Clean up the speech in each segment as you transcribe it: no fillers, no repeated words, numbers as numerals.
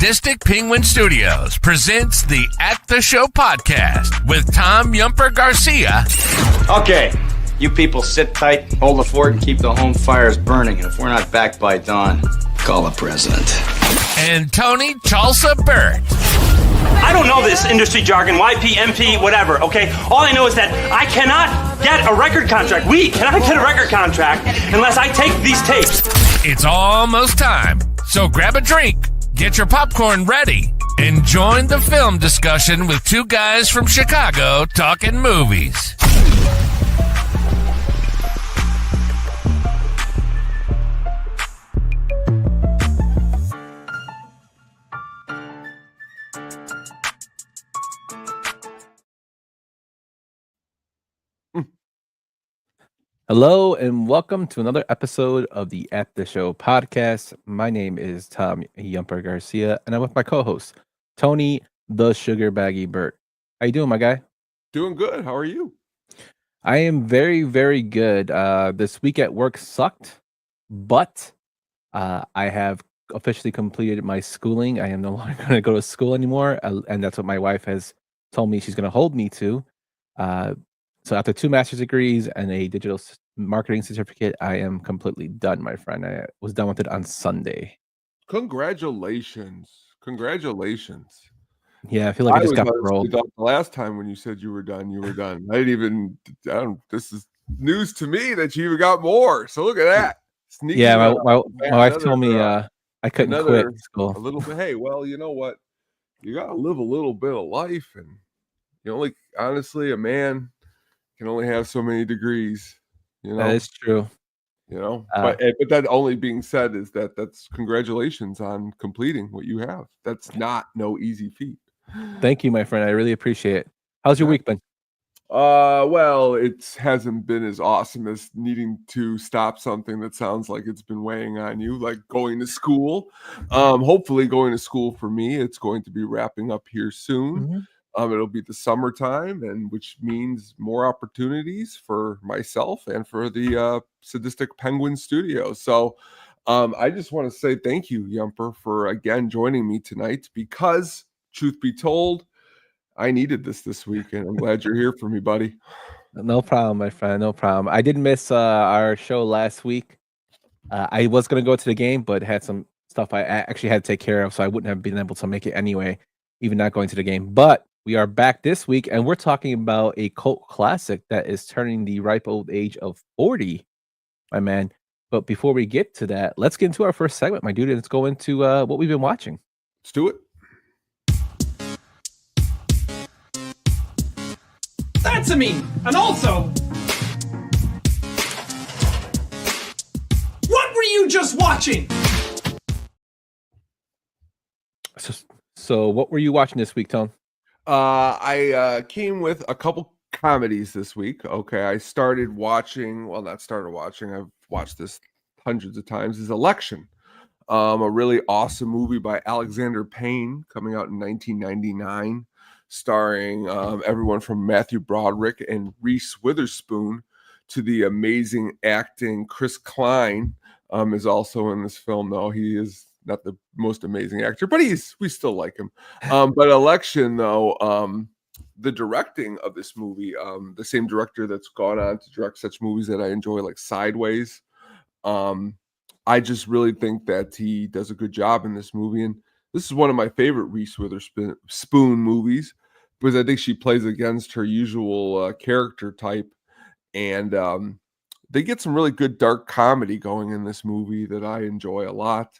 Sadistic Penguin Studios presents the At the Show podcast with Tom Yumper Garcia. Okay, you people sit tight, hold the fort, and keep the home fires burning. And if we're not back by dawn, call the president. And Tony Tulsa Burt. I don't know this industry jargon, YP, MP, whatever, okay? All I know is that I cannot get a record contract. We cannot get a record contract unless I take these tapes. It's almost time, so grab a drink, get your popcorn ready, and join the film discussion with two guys from Chicago talking movies. Hello and welcome to another episode of the At the Show podcast. My name is Tom Yumper Garcia, and I'm with my co-host Tony the Sugar Baggy Burt. How you doing, my guy? Doing good. How are you? I am very, very good. This week at work sucked, but I have officially completed my schooling. I am no longer going to go to school anymore, and that's what my wife has told me she's going to hold me to. So after 2 master's degrees and a digital marketing certificate, I am completely done, my friend. I was done with it on Sunday. Congratulations. Yeah, I feel like I just got rolled. The last time when you said you were done, you were done. This is news to me that you even got more. So look at that. Sneaking my wife told me I couldn't quit school. A little bit. Hey, well, you know what? You got to live a little bit of life. And honestly, a man can only have so many degrees. That is true. But that only being said is that's congratulations on completing what you have. That's not no easy feat. Thank you, my friend. I really appreciate it. How's your week been? Well, it hasn't been as awesome as needing to stop something that sounds like it's been weighing on you, like going to school. Hopefully going to school for me, it's going to be wrapping up here soon. Mm-hmm. It'll be the summertime, and which means more opportunities for myself and for the Sadistic Penguin Studios. So I just want to say thank you, Yumper, for again joining me tonight, because truth be told, I needed this week, and I'm glad you're here for me, buddy. No problem, my friend. No problem. I did miss our show last week. I was going to go to the game, but had some stuff I actually had to take care of, so I wouldn't have been able to make it anyway, even not going to the game. But we are back this week, and we're talking about a cult classic that is turning the ripe old age of 40, my man. But before we get to that, let's get into our first segment, my dude, and let's go into what we've been watching. Let's do it. That's a me. And also, what were you just watching? So what were you watching this week, Tone? I came with a couple comedies this week. Okay, I started watching. I've watched this hundreds of times. Is Election, a really awesome movie by Alexander Payne, coming out in 1999, starring everyone from Matthew Broderick and Reese Witherspoon to the amazing acting Chris Klein. Is also in this film, though he is not the most amazing actor, but we still like him. But Election, though, the directing of this movie, the same director that's gone on to direct such movies that I enjoy, like Sideways. I just really think that he does a good job in this movie. And this is one of my favorite Reese Witherspoon movies, because I think she plays against her usual character type. And they get some really good dark comedy going in this movie that I enjoy a lot.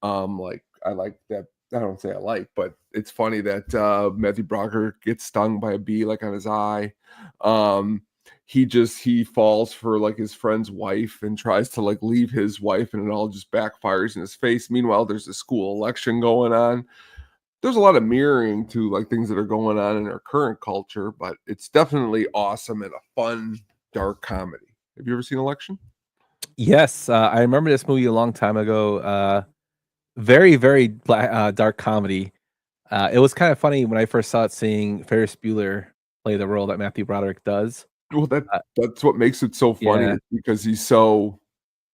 I like that. I don't say I like, but it's funny that Matthew Broderick gets stung by a bee, like on his eye. He falls for like his friend's wife and tries to like leave his wife, and it all just backfires in his face. Meanwhile, there's a school election going on. There's a lot of mirroring to like things that are going on in our current culture, but it's definitely awesome and a fun, dark comedy. Have you ever seen Election? Yes, I remember this movie a long time ago. Very, very dark comedy. It was kind of funny when I first saw it, seeing Ferris Bueller play the role that Matthew Broderick does. Well, that's what makes it so funny, because he's so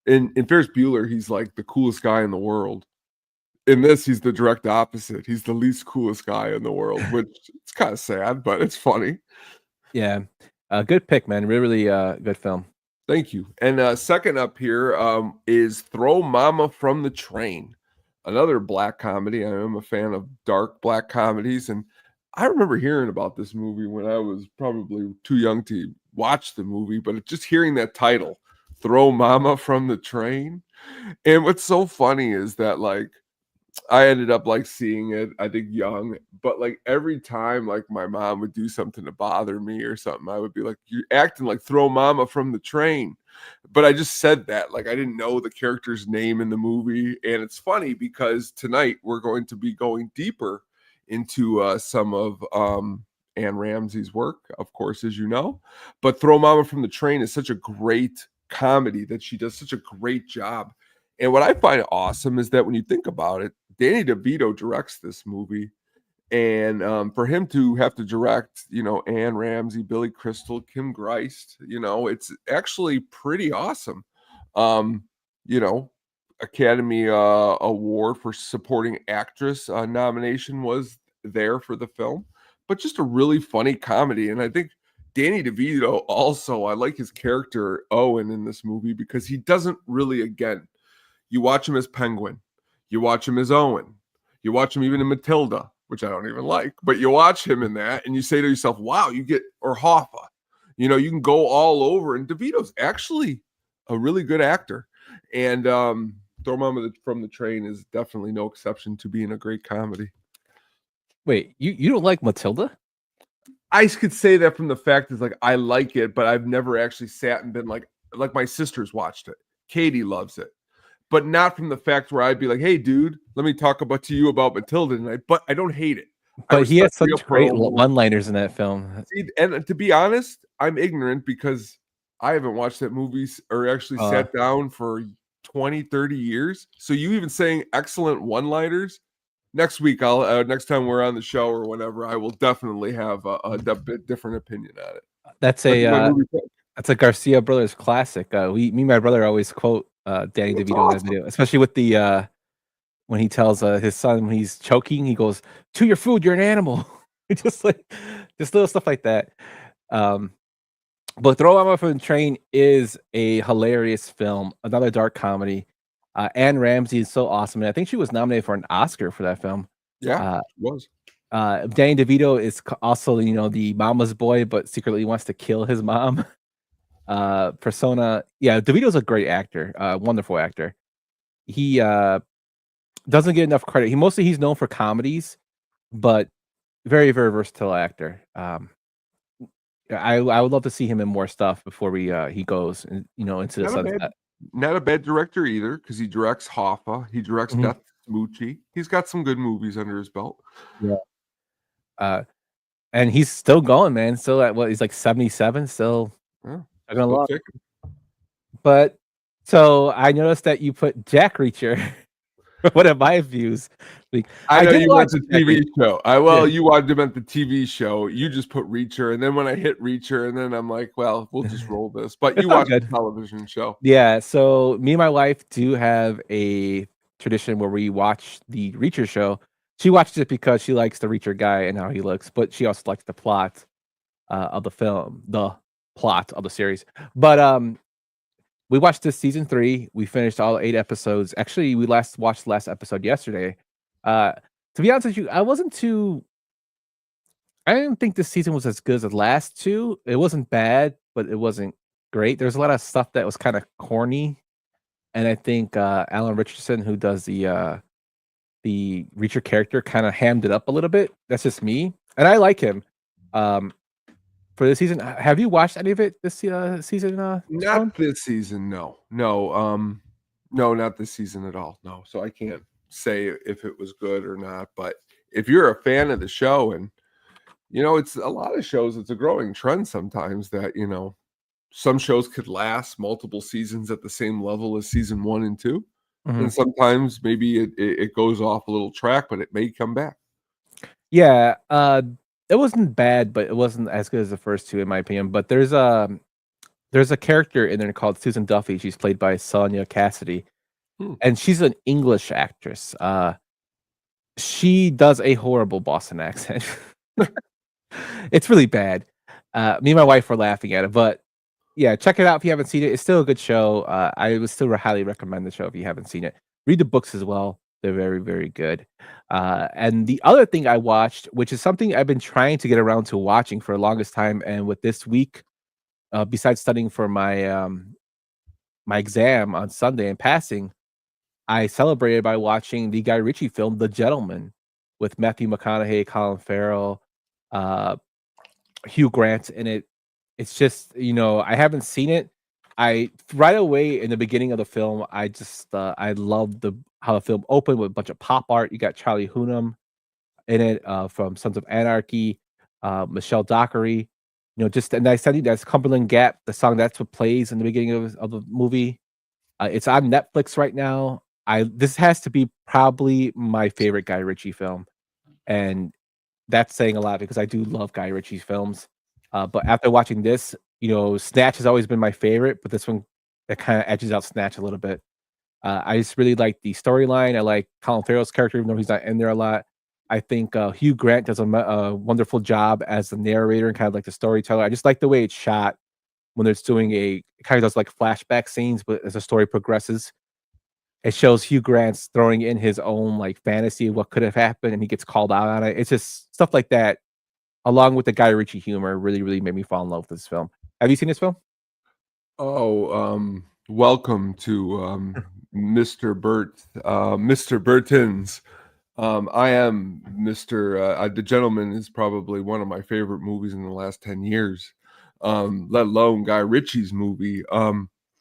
in Ferris Bueller, he's like the coolest guy in the world. in this, he's the direct opposite. He's the least coolest guy in the world, which it's kind of sad, but it's funny. Yeah, good pick, man. Really, good film. Thank you. And second up here is Throw Mama from the Train, another black comedy. I am a fan of dark black comedies, and I remember hearing about this movie when I was probably too young to watch the movie, but just hearing that title, Throw Mama from the Train. And what's so funny is that, like, I ended up like seeing it, I think young, but like every time like my mom would do something to bother me or something, I would be like, "You're acting like Throw Mama from the Train." But I just said that, like I didn't know the character's name in the movie. And it's funny because tonight we're going to be going deeper into some of Anne Ramsey's work, of course, as you know. But Throw Mama from the Train is such a great comedy that she does such a great job. And what I find awesome is that when you think about it, Danny DeVito directs this movie, and for him to have to direct, Anne Ramsey, Billy Crystal, Kim Greist, it's actually pretty awesome. Um, you know, Academy Award for Supporting Actress nomination was there for the film, but just a really funny comedy. And I think Danny DeVito also, I like his character Owen in this movie because he doesn't really, again, you watch him as Penguin. You watch him as Owen. You watch him even in Matilda, which I don't even like. But you watch him in that and you say to yourself, wow, or Hoffa. You can go all over. And DeVito's actually a really good actor. And Throw Mama from the Train is definitely no exception to being a great comedy. Wait, you don't like Matilda? I could say that from the fact is like I like it, but I've never actually sat and been like my sisters watched it. Katie loves it. But not from the fact where I'd be like, hey, dude, let me talk to you about Matilda tonight. But I don't hate it. But he has such great one-liners in that film. See, and to be honest, I'm ignorant because I haven't watched that movie or actually sat down for 20, 30 years. So you even saying excellent one-liners, next week, next time we're on the show or whatever, I will definitely have a bit different opinion on it. That's a Garcia Brothers classic. Me and my brother always quote Danny DeVito in that video, especially with the when he tells his son when he's choking, he goes, "To your food, you're an animal." just little stuff like that. But Throw Mama from the Train is a hilarious film, another dark comedy. Anne Ramsey is so awesome, and I think she was nominated for an Oscar for that film. Yeah, she was. Danny DeVito is also, the mama's boy, but secretly wants to kill his mom. Persona. Yeah, DeVito's a great actor, wonderful actor. He doesn't get enough credit. He's known for comedies, but very, very versatile actor. I would love to see him in more stuff before he goes into the sunset. Not a bad director either, because he directs Hoffa. He directs Death Smoochie. He's got some good movies under his belt. Yeah. And he's still going, man. Still at he's like 77. Still. Yeah. But so I noticed that you put Jack Reacher. One of my views. I know you watched the TV show. You watched him at the TV show. You just put Reacher, and then when I hit Reacher, and then I'm like, well, we'll just roll this. But you watched the television show. Yeah. So me and my wife do have a tradition where we watch the Reacher show. She watches it because she likes the Reacher guy and how he looks, but she also likes the plot of the film, the plot of the series. But we watched this season 3. We finished all 8 episodes. Actually, we watched the last episode yesterday. To be honest with you, I didn't think this season was as good as the last 2. It wasn't bad, but it wasn't great. There's a lot of stuff that was kind of corny. And I think Alan Richardson, who does the Reacher character, kind of hammed it up a little bit. That's just me. And I like him. For this season, have you watched any of it this season? Not this season, no, not this season at all. No, so I can't say if it was good or not. But if you're a fan of the show, and it's a lot of shows, it's a growing trend sometimes that some shows could last multiple seasons at the same level as season 1 and 2, and sometimes maybe it goes off a little track, but it may come back. Yeah. It wasn't bad, but it wasn't as good as the first 2, in my opinion. But there's a character in there called Susan Duffy. She's played by Sonia Cassidy, and she's an English actress. She does a horrible Boston accent. It's really bad. Me and my wife were laughing at it, but yeah, check it out if you haven't seen it. It's still a good show. I would still highly recommend the show if you haven't seen it. Read the books as well. They're very, very good. And the other thing I watched, which is something I've been trying to get around to watching for the longest time, and with this week, besides studying for my exam on Sunday and passing, I celebrated by watching the Guy Ritchie film, The Gentleman, with Matthew McConaughey, Colin Farrell, uh, Hugh Grant in it. It's just, I haven't seen it. I right away in the beginning of the film, I just I loved how the film opened with a bunch of pop art. You got Charlie Hunnam in it from Sons of Anarchy, Michelle Dockery. And I said that's Cumberland Gap, the song that's what plays in the beginning of the movie. It's on Netflix right now. This has to be probably my favorite Guy Ritchie film, and that's saying a lot because I do love Guy Ritchie films. But after watching this, Snatch has always been my favorite, but this one that kind of edges out Snatch a little bit. I just really like the storyline. I like Colin Farrell's character, even though he's not in there a lot. I think Hugh Grant does a wonderful job as the narrator and kind of like the storyteller. I just like the way it's shot when it's doing it kind of does like flashback scenes, but as the story progresses, it shows Hugh Grant's throwing in his own like fantasy of what could have happened, and he gets called out on it. It's just stuff like that, along with the Guy Ritchie humor, really, really made me fall in love with this film. Have you seen this film? Welcome to Mr. Burton's. I am Mr. The Gentleman is probably one of my favorite movies in the last 10 years, let alone Guy Ritchie's movie,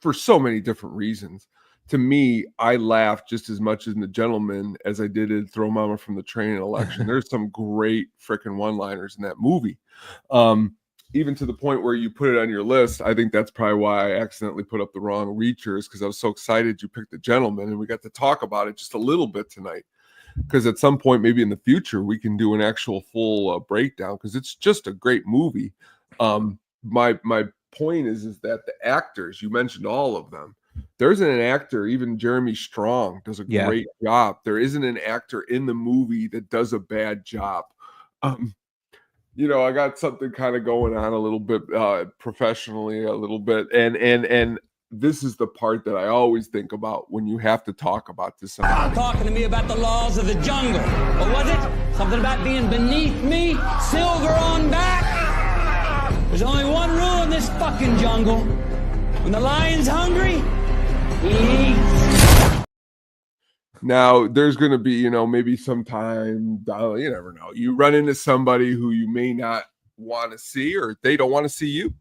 for so many different reasons. To me, I laughed just as much in The Gentleman as I did in Throw Mama from the Train and Election. There's some great freaking one-liners in that movie. Even to the point where you put it on your list. I think that's probably why I accidentally put up the wrong Reachers, because I was so excited you picked The Gentleman, and we got to talk about it just a little bit tonight. Because at some point, maybe in the future, we can do an actual full breakdown, because it's just a great movie. My point is that the actors, you mentioned all of them. There isn't an actor, even Jeremy Strong does a great job. There isn't an actor in the movie that does a bad job. I got something kind of going on a little bit professionally, a little bit, and this is the part that I always think about when you have to talk about this. Talking to me about the laws of the jungle. What was it? Something about being beneath me, silver on back. There's only one rule in this fucking jungle. When the lion's hungry, he eats. Now, there's going to be, maybe sometime, you never know. You run into somebody who you may not want to see, or they don't want to see you.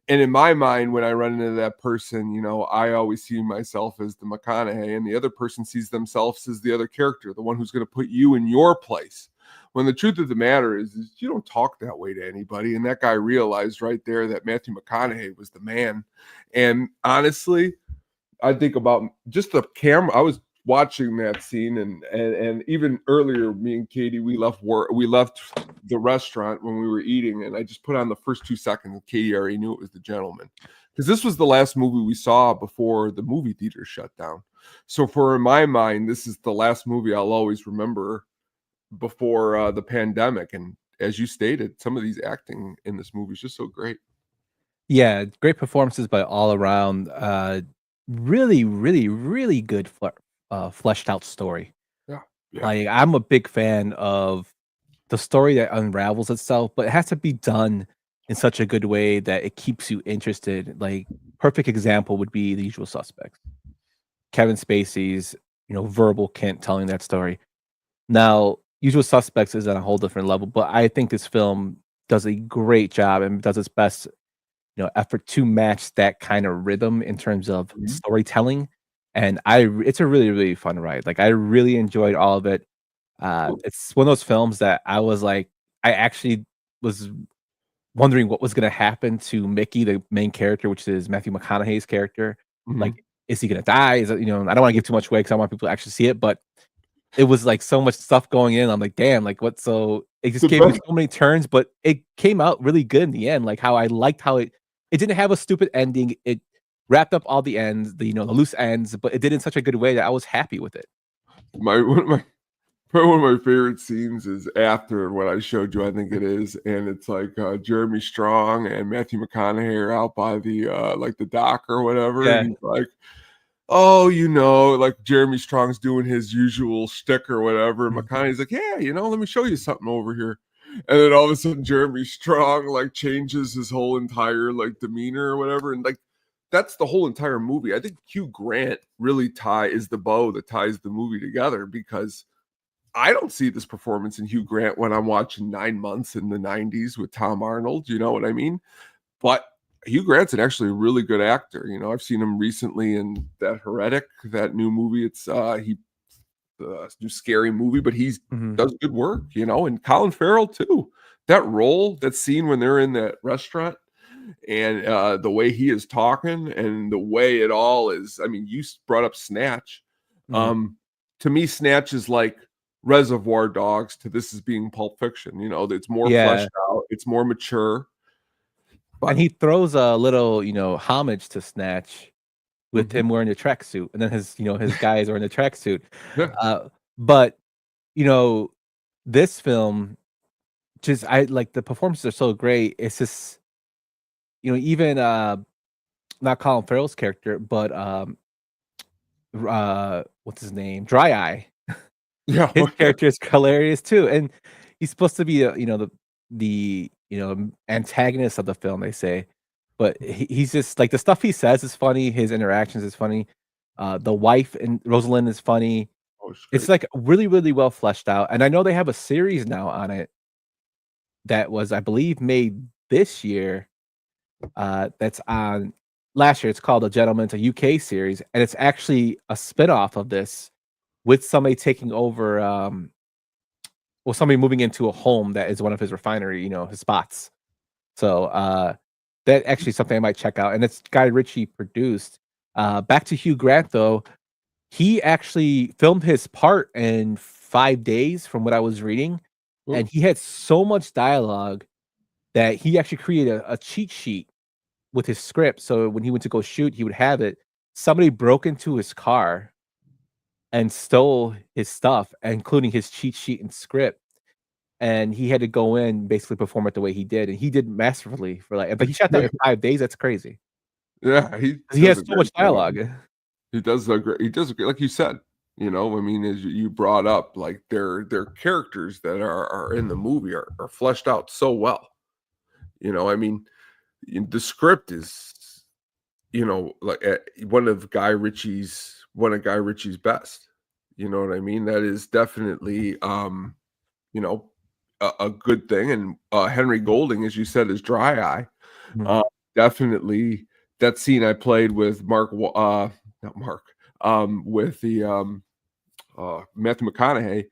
And in my mind, when I run into that person, I always see myself as the McConaughey, and the other person sees themselves as the other character, the one who's going to put you in your place. When the truth of the matter is you don't talk that way to anybody. And that guy realized right there that Matthew McConaughey was the man. And honestly, I think about just the camera. I was watching that scene, and even earlier, me and Katie, we left the restaurant when we were eating, and I just put on the first 2 seconds, and Katie already knew it was The Gentleman, because this was the last movie we saw before the movie theater shut down. So in my mind, this is the last movie I'll always remember before the pandemic. And as you stated, some of these acting in this movie is just so great. Yeah, great performances by all around. Really, really, really good fleshed out story. Yeah. Like, I'm a big fan of the story that unravels itself, but it has to be done in such a good way that it keeps you interested. Like, perfect example would be The Usual Suspects. Kevin Spacey's, verbal Kent telling that story. Now, Usual Suspects is on a whole different level, but I think this film does a great job and does its best, effort to match that kind of rhythm in terms of storytelling. And it's a really, really fun ride. Like, I really enjoyed all of it. It's one of those films that I was like, I actually was wondering what was going to happen to Mickey, the main character, which is Matthew McConaughey's character. Like, is he going to die? Is it, I don't want to give too much away because I want people to actually see it, but it was like so much stuff going in. I'm like, damn, like what? So it just gave me so many turns, but it came out really good in the end. Like, how I liked how it didn't have a stupid ending. It wrapped up all the ends, the loose ends, but it did it in such a good way that I was happy with it. One of my Probably one of my favorite scenes is after what I showed you, I think it is, and it's like Jeremy Strong and Matthew McConaughey are out by the like the dock or whatever, Yeah. and he's like, "Oh, like Jeremy Strong's doing his usual shtick or whatever," and McConaughey's like, "Yeah, let me show you something over here," and then all of a sudden Jeremy Strong like changes his whole entire like demeanor or whatever, and like that's the whole entire movie. I think Hugh Grant really is the bow that ties the movie together, because I don't see this performance in Hugh Grant when I'm watching 9 Months in the 90s with Tom Arnold. You know what I mean? But Hugh Grant's actually a really good actor. I've seen him recently in that Heretic, that new movie. It's new scary movie, but he's does good work, and Colin Farrell too. That role, that scene when they're in that restaurant, and the way he is talking and the way it all is. I mean, you brought up Snatch. To me, Snatch is like Reservoir Dogs to this is being Pulp Fiction. It's more fleshed out, it's more mature. But And he throws a little, homage to Snatch with him wearing a tracksuit, and then his guys are in a tracksuit. But this film, I like the performances are so great. It's just, even not Colin Farrell's character, but what's his name? Dry Eye. Yeah, His character is hilarious too, and he's supposed to be the antagonist of the film, they say, but he's just like, the stuff he says is funny, his interactions is funny, the wife and Rosalind is funny. It's like really, really well fleshed out, and I know they have a series now on it that was, I believe, made this year. That's on last year. It's called The Gentleman. It's a UK series, and it's actually a spinoff of this, with somebody taking over, somebody moving into a home that is one of his refinery, his spots. So that actually something I might check out, and it's Guy Ritchie produced. Back to Hugh Grant though, he actually filmed his part in 5 days, from what I was reading, and he had so much dialogue that he actually created a cheat sheet with his script. So when he went to go shoot, he would have it. Somebody broke into his car and stole his stuff, including his cheat sheet and script. And he had to go in, basically perform it the way he did. And he did masterfully but he shot that in 5 days. That's crazy. Yeah, he has so much dialogue. He does a great, like you said, I mean, as you brought up, like their characters that are in the movie are fleshed out so well. I mean, the script is, like one of Guy Ritchie's best. You know what I mean? That is definitely, a good thing. And Henry Golding, as you said, is Dry Eye. Definitely that scene I played with with the Matthew McConaughey.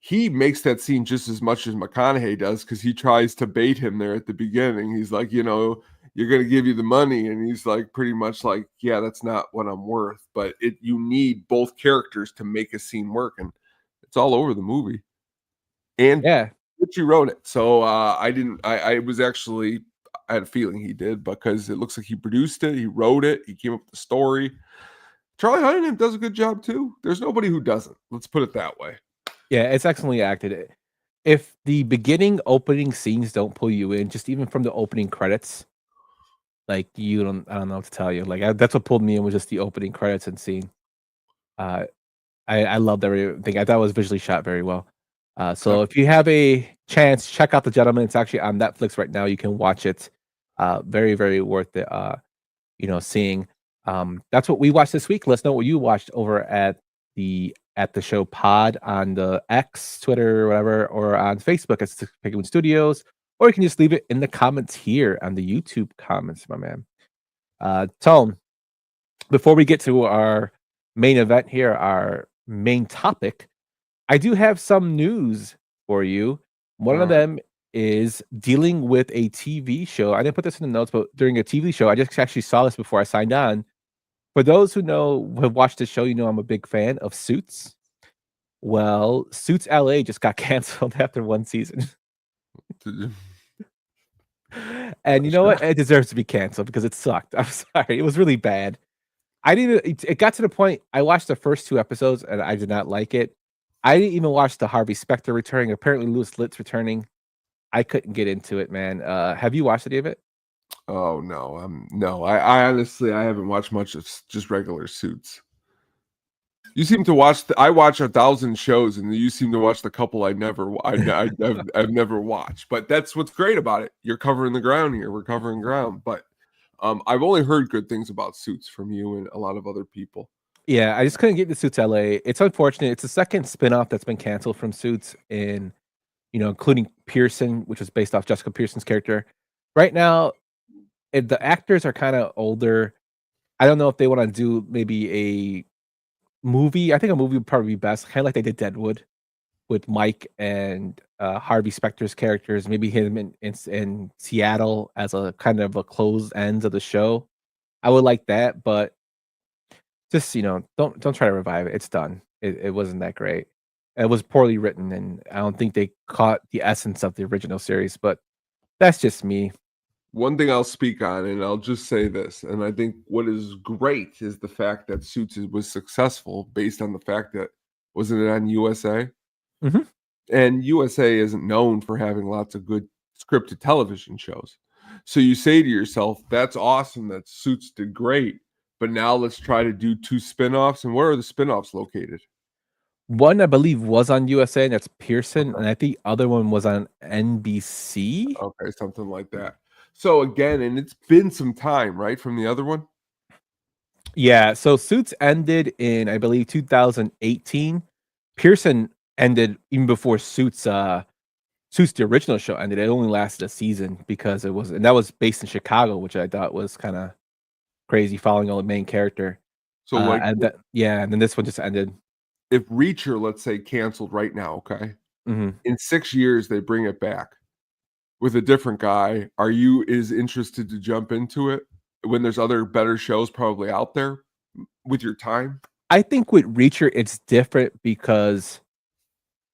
He makes that scene just as much as McConaughey does, because he tries to bait him there at the beginning. He's like, you're going to give you the money. And he's like, pretty much like, yeah, that's not what I'm worth. But you need both characters to make a scene work. And it's all over the movie. And Richie wrote it. So I had a feeling he did, because it looks like he produced it. He wrote it. He came up with the story. Charlie Hunnam does a good job too. There's nobody who doesn't. Let's put it that way. Yeah, it's excellently acted. If the opening scenes don't pull you in, just even from the opening credits, like I don't know what to tell you. Like that's what pulled me in, was just the opening credits and scene. I loved everything. I thought it was visually shot very well. So if you have a chance, check out The Gentleman. It's actually on Netflix right now. You can watch it. Very, very worth it. Seeing. That's what we watched this week. Let us know what you watched over at the show pod on the X, Twitter, or whatever, or on Facebook at Pigwood Studios, or you can just leave it in the comments here on the YouTube comments, my man. Tone, before we get to our main event here, our main topic, I do have some news for you. One of them is dealing with a TV show. I didn't put this in the notes, but during a TV show, I just actually saw this before I signed on. For those who have watched the show, I'm a big fan of Suits. Well, Suits LA just got canceled after one season. And you know what? It deserves to be canceled because it sucked. I'm sorry. It was really bad. It got to the point, I watched the first 2 episodes and I did not like it. I didn't even watch the Harvey Specter returning. Apparently, Louis Litt's returning. I couldn't get into it, man. Have you watched any of it? Oh no, no. I honestly I haven't watched much of just regular Suits. You seem to watch. I watch 1,000 shows, and you seem to watch the couple I've never watched. But that's what's great about it. You're covering the ground here. We're covering ground. But I've only heard good things about Suits from you and a lot of other people. Yeah, I just couldn't get into Suits LA. It's unfortunate. It's the second spinoff that's been canceled from Suits, and including Pearson, which was based off Jessica Pearson's character. Right now, the actors are kind of older. I don't know if they want to do maybe a movie. I think a movie would probably be best, kind of like they did Deadwood with Mike and Harvey Specter's characters. Maybe him in Seattle as a kind of a closed ends of the show. I would like that, but just don't try to revive it. It's done. It wasn't that great. It was poorly written, and I don't think they caught the essence of the original series. But that's just me. One thing I'll speak on, and I'll just say this, and I think what is great is the fact that Suits was successful based on the fact that, wasn't it on USA? Mhm. And USA isn't known for having lots of good scripted television shows. So you say to yourself, that's awesome that Suits did great, but now let's try to do 2 spinoffs. And where are the spinoffs located? One I believe was on USA, and that's Pearson, Okay. and I think the other one was on NBC. Okay, something like that. So again, and it's been some time, right, from the other one? Yeah, so Suits ended in, I believe, 2018. Pearson ended even before Suits, Suits, the original show, ended. It only lasted a season because and that was based in Chicago, which I thought was kind of crazy, following all the main character. So like, And then this one just ended. if Reacher, let's say, canceled right now, okay, Mhm. in 6 years they bring it back with a different guy, are you as interested to jump into it when there's other better shows probably out there with your time? I think with Reacher, it's different because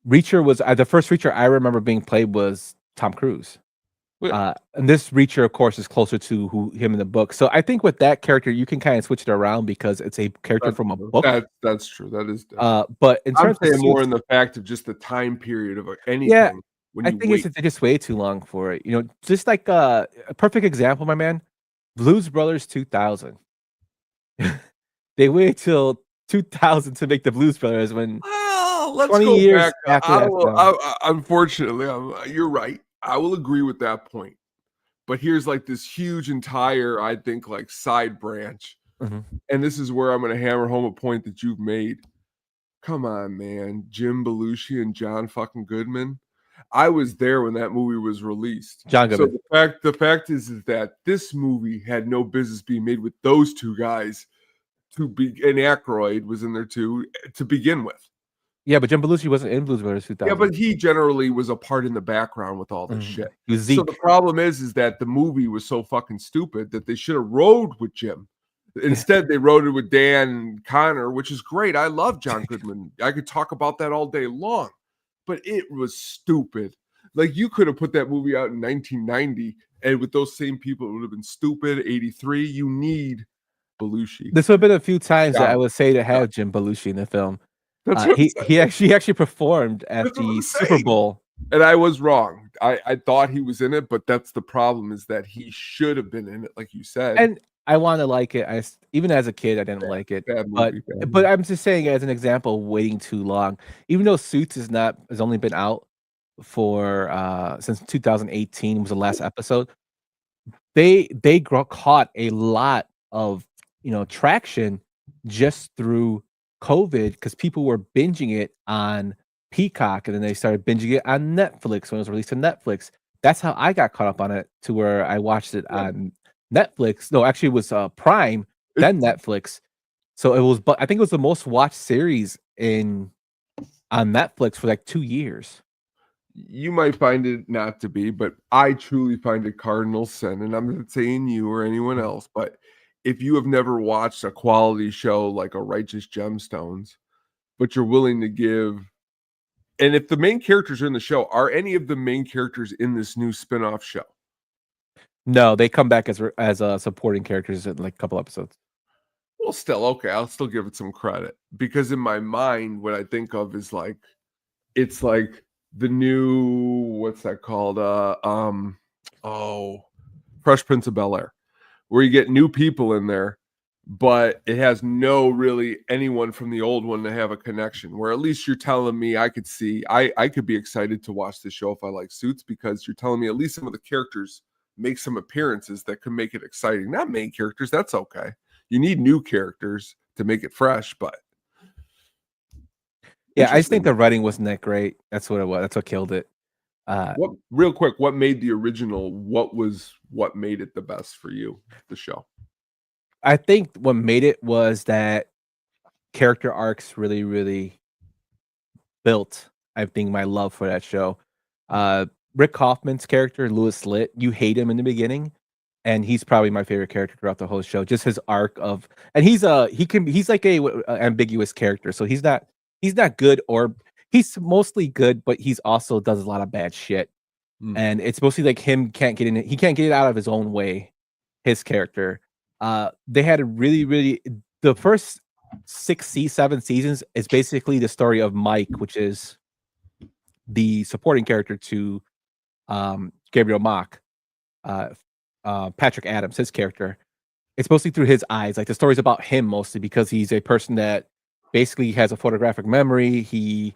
Reacher was the first Reacher I remember being played was Tom Cruise. Yeah. And this Reacher, of course, is closer to him in the book. So I think with that character, you can kind of switch it around because it's a character from a book. That's true. That is different. But in I'm terms of saying more Suits, in the fact of just the time period of anything. yeah, When I you think wait. it's just way too long for it. Just like a perfect example, my man, Blues Brothers 2000. They waited till 2000 to make the Blues Brothers when Well, let's 20 go years back. after that film. Unfortunately, you're right. I will agree with that point. But here's like this huge entire, I think, like side branch. Mhm. And this is where I'm going to hammer home a point that you've made. Come on, man. Jim Belushi and John fucking Goodman. I was there when that movie was released. John So Goodman. the fact is that this movie had no business being made with those two guys and Aykroyd was in there too to begin with. Yeah, but Jim Belushi wasn't in Blues Brothers 2000. Yeah, but he generally was a part in the background with all this shit. He was So Zeke. the problem is that the movie was so fucking stupid that they should have rode with Jim. Instead, they rode it with Dan and Connor, which is great. I love John Goodman. I could talk about that all day long, but it was stupid. Like, you could have put that movie out in 1990, and with those same people, it would have been stupid. 83, you need Belushi. This would have been a few times that Yeah. I would say to have Jim Belushi in the film. That's what I'm He saying. actually performed at That's what I'm the Super saying. Bowl. And I was wrong. I thought he was in it, but that's the problem, is that he should have been in it, like you said. And I want to like it. Even as a kid, I didn't like it. Bad But movie, bad but movie. I'm just saying as an example, waiting too long. Even though Suits has only been out for since 2018 was the last episode. They caught a lot of traction just through COVID because people were binging it on Peacock, and then they started binging it on Netflix when it was released on Netflix. That's how I got caught up on it, to where I watched it on Netflix. No, actually, it was Prime, then Netflix. So it was, but I think it was the most watched series on Netflix for like 2 years. You might find it not to be, but I truly find it cardinal sin. And I'm not saying you or anyone else, but if you have never watched a quality show like a Righteous Gemstones, but you're willing to give, and if the main characters are in the show, are any of the main characters in this new spin-off show? No, they come back as supporting characters in like a couple episodes. Well, still okay. I'll still give it some credit because in my mind, what I think of is like it's like the new what's that called? Fresh Prince of Bel-Air, where you get new people in there, but it has no really anyone from the old one to have a connection. Where at least you're telling me I could see I could be excited to watch the show if I like Suits because you're telling me at least some of the characters make some appearances that could make it exciting. Not main characters, that's okay. You need new characters to make it fresh, but Yeah, I just think the writing wasn't that great. That's what it was. That's what killed it. Real quick, what made the original? What made it the best for you? The show. I think what made it was that character arcs really, really built. I think my love for that show. Rick Kaufman's character, Louis Litt, you hate him in the beginning, and he's probably my favorite character throughout the whole show. Just his arc of, and he's like a ambiguous character, so he's not good, or he's mostly good, but he's also does a lot of bad shit, and it's mostly like he can't get it out of his own way. His character, they had a really the first 7 seasons is basically the story of Mike, which is the supporting character to Gabriel Mock, Patrick Adams, his character. It's mostly through his eyes. Like the story's about him mostly because he's a person that basically has a photographic memory. He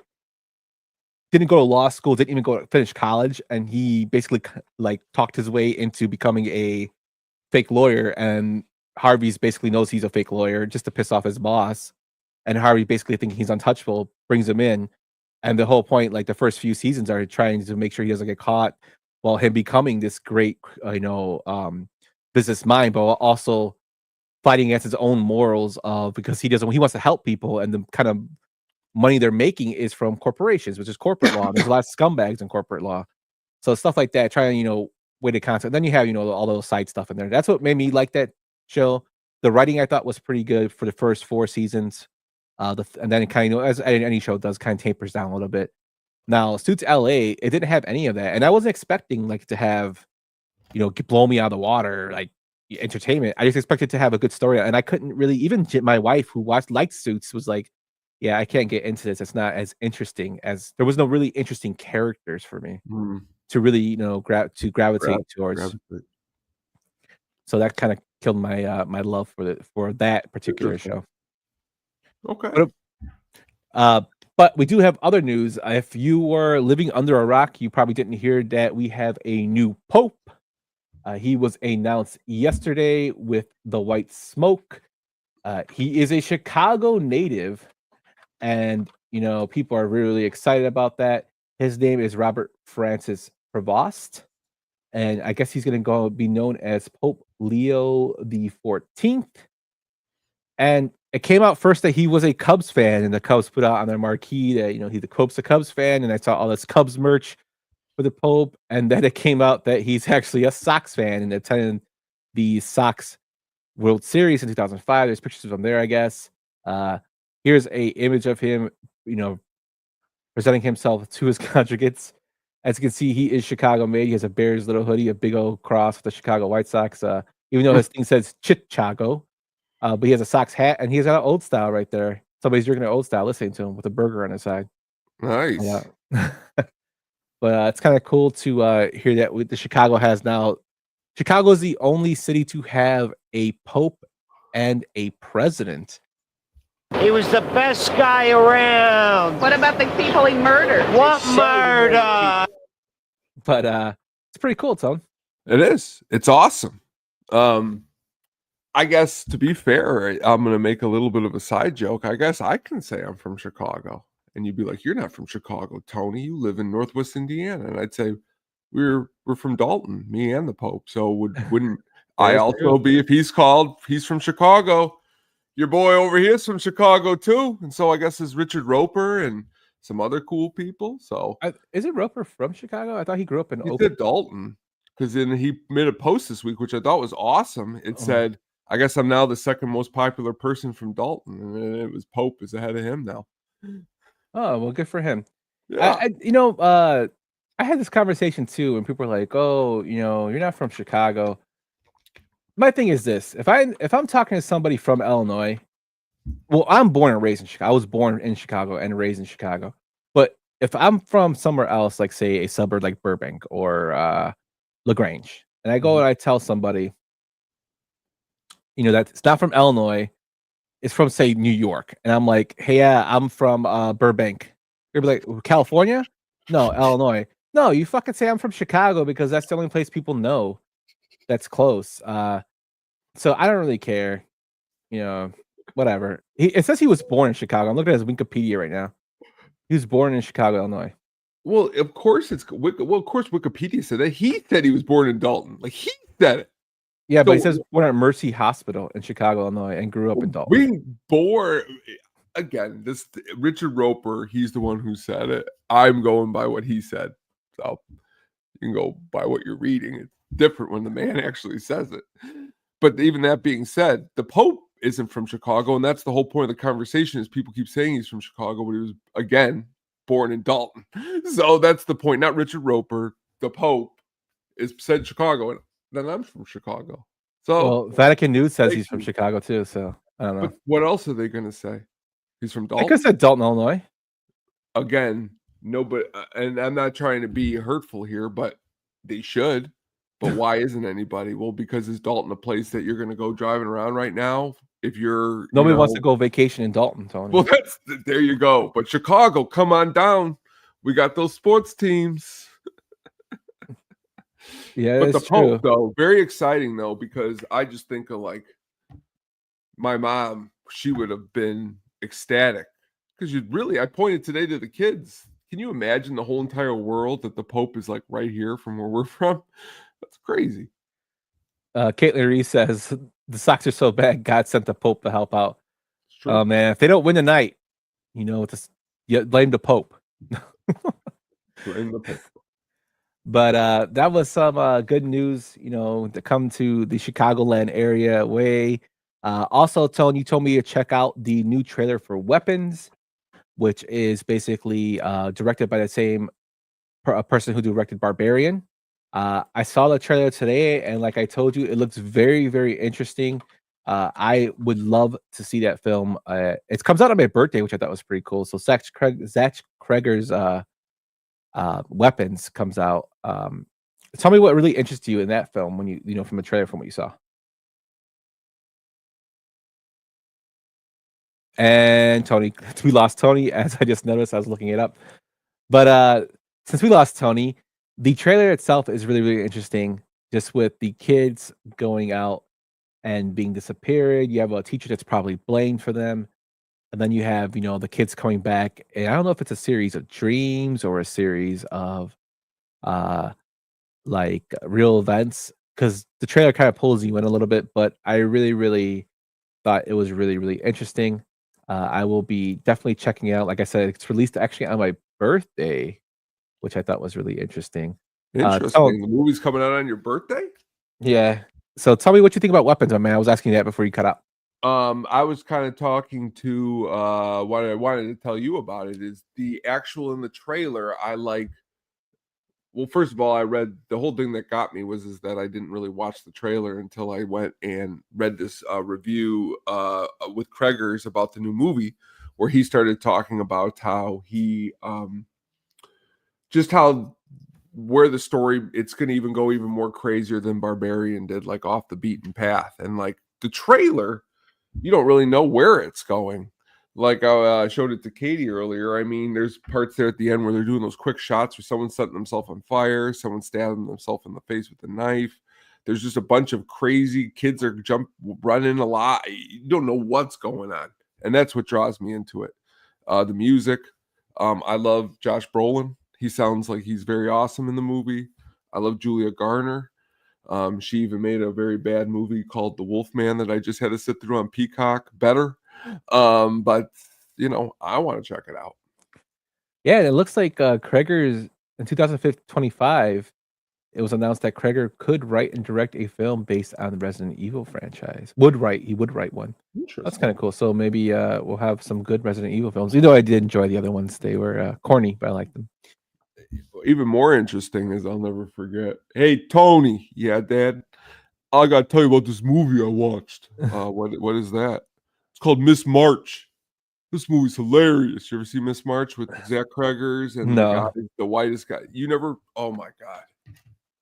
didn't go to law school, didn't even go to finish college, and he basically like talked his way into becoming a fake lawyer. And Harvey's basically knows he's a fake lawyer just to piss off his boss. And Harvey basically thinking he's untouchable, brings him in. And the whole point, like the first few seasons, are trying to make sure he doesn't get caught, while him becoming this great, business mind, but also fighting against his own morals because he wants to help people, and the kind of money they're making is from corporations, which is corporate law. There's a lot of scumbags in corporate law, so stuff like that. Trying way to concept. Then you have all those side stuff in there. That's what made me like that show. The writing I thought was pretty good for the first 4 seasons. And then it kind of, as any show does, kind of tapers down a little bit. Now, Suits LA, it didn't have any of that, and I wasn't expecting to have, blow me out of the water like entertainment. I just expected to have a good story, and I couldn't really. Even my wife, who liked Suits, was like, "Yeah, I can't get into this. It's not as interesting as there was no really interesting characters for me to really, gravitate towards." So that kind of killed my my love for that particular show. Okay. But we do have other news. If you were living under a rock, you probably didn't hear that we have a new pope. He was announced yesterday with the white smoke. He is a Chicago native, and people are really excited about that. His name is Robert Francis Prevost, and I guess he's going to be known as Pope Leo the 14th. And it came out first that he was a Cubs fan, and the Cubs put out on their marquee that he's the Pope's a Cubs fan, and I saw all this Cubs merch for the Pope. And then it came out that he's actually a Sox fan and attended the Sox World Series in 2005. There's pictures of him there, I guess. Here's a image of him, presenting himself to his conjugates. As you can see, he is Chicago made. He has a Bears little hoodie, a big old cross with the Chicago White Sox. Even though his thing says Chicago. But he has a Sox hat, and he's got an old style right there. Somebody's drinking an old style, listening to him with a burger on his side. Nice. Yeah. But it's kind of cool to hear that the Chicago has now. Chicago is the only city to have a pope and a president. He was the best guy around. What about the people he murdered? What murder? But it's pretty cool, Tom. It is. It's awesome. I guess to be fair, I'm going to make a little bit of a side joke. I guess I can say I'm from Chicago. And you'd be like, "You're not from Chicago, Tony. You live in Northwest Indiana." And I'd say, we're from Dalton, me and the Pope. So wouldn't I also be, if he's from Chicago, your boy over here is from Chicago too. And so I guess there's Richard Roper and some other cool people. So isn't Roper from Chicago? I thought he grew up in Oakland. Dalton, because then he made a post this week, which I thought was awesome. It said, "I guess I'm now the second most popular person from Dalton," and it was Pope is ahead of him now. Oh, well, good for him. Yeah. I had this conversation too, and people were like, "Oh, you're not from Chicago." my thing is this: if I'm talking to somebody from Illinois, well, I'm born and raised in Chicago. I was born in Chicago and raised in Chicago. But if I'm from somewhere else, like say a suburb like Burbank or LaGrange, and I go and I tell somebody, that it's not from Illinois, it's from say New York, and I'm like, hey, yeah, I'm from Burbank. They'll be like, California? No, Illinois. No, you fucking say I'm from Chicago because that's the only place people know that's close. So I don't really care, whatever. It says he was born in Chicago. I'm looking at his Wikipedia right now. He was born in Chicago, Illinois. Well, of course of course Wikipedia said that. He said he was born in Dalton. Like he said it. Yeah, but he says born at Mercy Hospital in Chicago, Illinois, and grew up in Dalton. Being born again, this Richard Roper, he's the one who said it. I'm going by what he said. So you can go by what you're reading. It's different when the man actually says it. But even that being said, the Pope isn't from Chicago, and that's the whole point of the conversation is people keep saying he's from Chicago, but he was, again, born in Dalton. So that's the point. Not Richard Roper. The Pope is said Chicago, and then I'm from Chicago. So Vatican News says he's from Chicago too, so I don't know. But what else are they going to say? He's from Dalton? I could have said Dalton, Illinois. Again, no, but and I'm not trying to be hurtful here, but they should. But why isn't anybody? Well, because is Dalton a place that you're going to go driving around right now? If you're nobody wants to go vacation in Dalton, Tony. Well, there you go. But Chicago, come on down. We got those sports teams. Yeah, but the Pope, true. though, very exciting though, because I just think of like my mom. She would have been ecstatic because I pointed today to the kids. Can you imagine the whole entire world that the Pope is like right here from where we're from? That's crazy. Caitlin Reese says the Sox are so bad, God sent the Pope to help out. Oh man, if they don't win tonight, blame the Pope. Blame the Pope. But that was some good news, to come to the Chicagoland area way. Also, Tony, you told me to check out the new trailer for Weapons, which is basically directed by the same person who directed Barbarian. I saw the trailer today, and like I told you, it looks very, very interesting. I would love to see that film. It comes out on my birthday, which I thought was pretty cool. So Zach Kreger's Weapons comes out. Tell me what really interests you in that film when you from the trailer from what you saw. And Tony, we lost Tony, as I just noticed. I was looking it up. But since we lost Tony, the trailer itself is really, really interesting, just with the kids going out and being disappeared. You have a teacher that's probably blamed for them. And then you have, the kids coming back. And I don't know if it's a series of dreams or a series of like real events, because the trailer kind of pulls you in a little bit. But I really, really thought it was really, really interesting. I will be definitely checking it out. Like I said, it's released actually on my birthday, which I thought was really interesting. Interesting. The movie's coming out on your birthday? Yeah. So tell me what you think about Weapons, man. I was asking you that before you cut out. I was kind of talking to what I wanted to tell you about it is the actual in the trailer. I like. Well, first of all, I read the whole thing that got me is that I didn't really watch the trailer until I went and read this review with Kreger's about the new movie, where he started talking about how he where the story, it's going to even go even more crazier than Barbarian did, like off the beaten path. And like the trailer, you don't really know where it's going. Like I showed it to Katie earlier. I mean, there's parts there at the end where they're doing those quick shots where someone's setting themselves on fire, someone stabbing themselves in the face with a knife. There's just a bunch of crazy kids are running a lot. You don't know what's going on. And that's what draws me into it. The music. I love Josh Brolin. He sounds like he's very awesome in the movie. I love Julia Garner. She even made a very bad movie called The Wolfman that I just had to sit through on Peacock. Better. But I want to check it out. Yeah, it looks like Kreger's in 2025. It was announced that Kreger could write and direct a film based on the Resident Evil franchise. He would write one. That's kind of cool. So maybe we'll have some good Resident Evil films. I did enjoy the other ones. They were corny, but I liked them. Even more interesting is I'll never forget. Hey, Tony. Yeah, Dad. I gotta tell you about this movie I watched. What is that? It's called Miss March. This movie's hilarious. You ever see Miss March with Zach Cregers and No. the whitest guy? You never? Oh my god!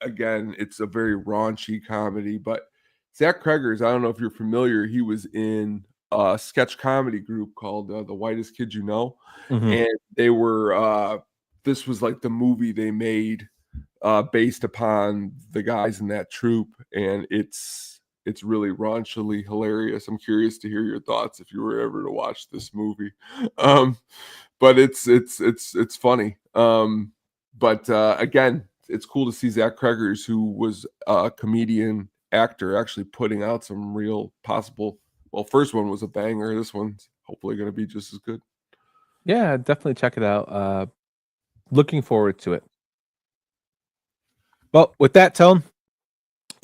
Again, it's a very raunchy comedy, but Zach Cregers. I don't know if you're familiar. He was in a sketch comedy group called The Whitest Kid You Know, Mhm. and they were. This was like the movie they made based upon the guys in that troupe, and it's really raunchily hilarious. I'm curious to hear your thoughts if you were ever to watch this movie. But it's funny. But again, it's cool to see Zach Cregers, who was a comedian actor, actually putting out some real possible. Well, first one was a banger. This one's hopefully going to be just as good. Yeah, definitely check it out. Looking forward to it. Well, with that, Tone,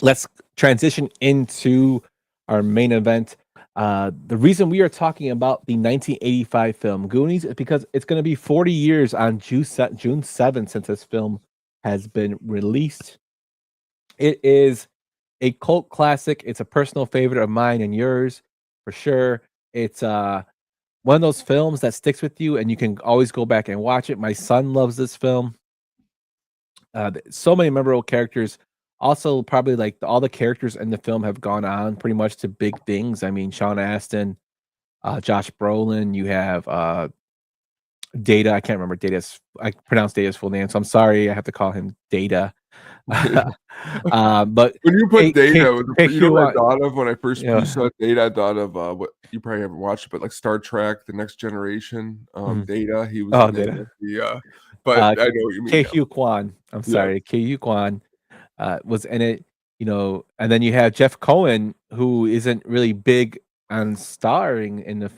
let's transition into our main event. The reason we are talking about the 1985 film Goonies is because it's going to be 40 years on June 7th since this film has been released. It is a cult classic. It's a personal favorite of mine and yours, for sure. It's one of those films that sticks with you, and you can always go back and watch it. My son loves this film. So many memorable characters. Also, probably like all the characters in the film have gone on pretty much to big things. I mean, Sean Astin, Josh Brolin. You have Data. I can't remember Data's. I pronounce Data's full name, so I'm sorry. I have to call him Data. But when you put Data, you know what I thought of when I first saw Data? I thought of what you probably haven't watched it, but like Star Trek: The Next Generation. Data. He was in Data. But I know what you mean. Ke-Huy Quan. I'm sorry, Ke-Huy Quan was in it. And then you have Jeff Cohen, who isn't really big on starring in the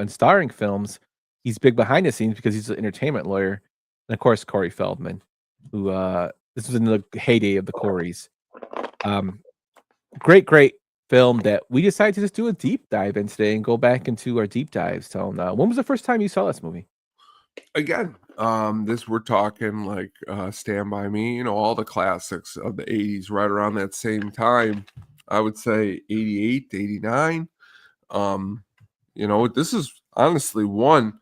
starring films. He's big behind the scenes because he's an entertainment lawyer, and of course Corey Feldman, who this was in the heyday of the Coreys. Great film that we decided to just do a deep dive in today and go back into our deep dives. Tone, when was the first time you saw this movie? Again, this we're talking like Stand By Me, all the classics of the 80s, right around that same time. I would say 88, 89. This is honestly one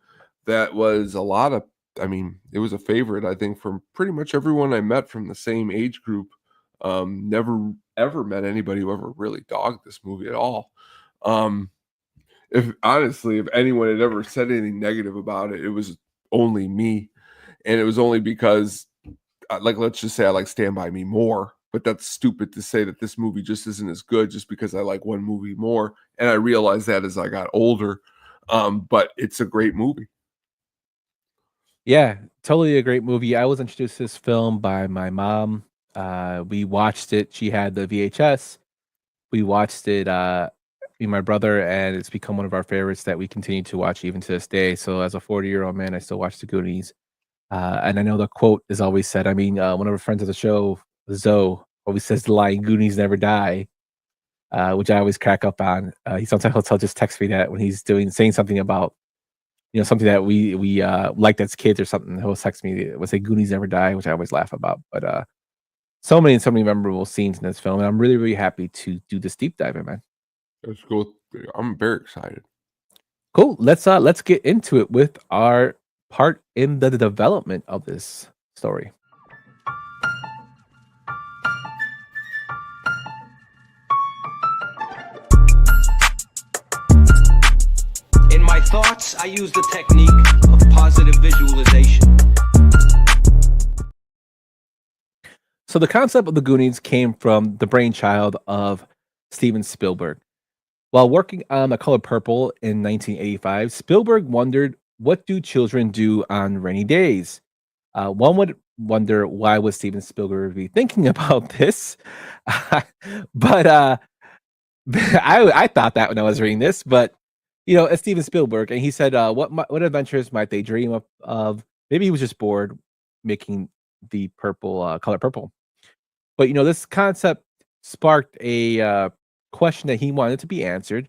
that was a lot of, it was a favorite, I think, from pretty much everyone I met from the same age group. Never ever met anybody who ever really dogged this movie at all. If anyone had ever said anything negative about it, it was only me. And it was only because, let's just say I like Stand By Me more. But that's stupid to say that this movie just isn't as good just because I like one movie more. And I realized that as I got older. But it's a great movie. Yeah, totally a great movie. I was introduced to this film by my mom. We watched it. She had the VHS. We watched it, me and my brother, and it's become one of our favorites that we continue to watch even to this day. So as a 40-year-old man, I still watch the Goonies. And I know the quote is always said. One of our friends of the show, Zoe, always says the line "Goonies never die," which I always crack up on. Sometimes he'll just text me that when he's saying something about something that we liked as kids or something. He'll text me, "Will say Goonies never die," which I always laugh about. But so many memorable scenes in this film, and I'm really really happy to do this deep dive, man. That's cool. I'm very excited. Cool. Let's get into it with our part in the development of this story. In my thoughts, I use the technique of positive visualization. So the concept of the Goonies came from the brainchild of Steven Spielberg. While working on The Color Purple in 1985, Spielberg wondered, what do children do on rainy days? One would wonder, why would Steven Spielberg be thinking about this? But I thought that when I was reading this, but it's Steven Spielberg, and he said, what adventures might they dream of? Maybe he was just bored making the Color Purple. But this concept sparked a question that he wanted to be answered.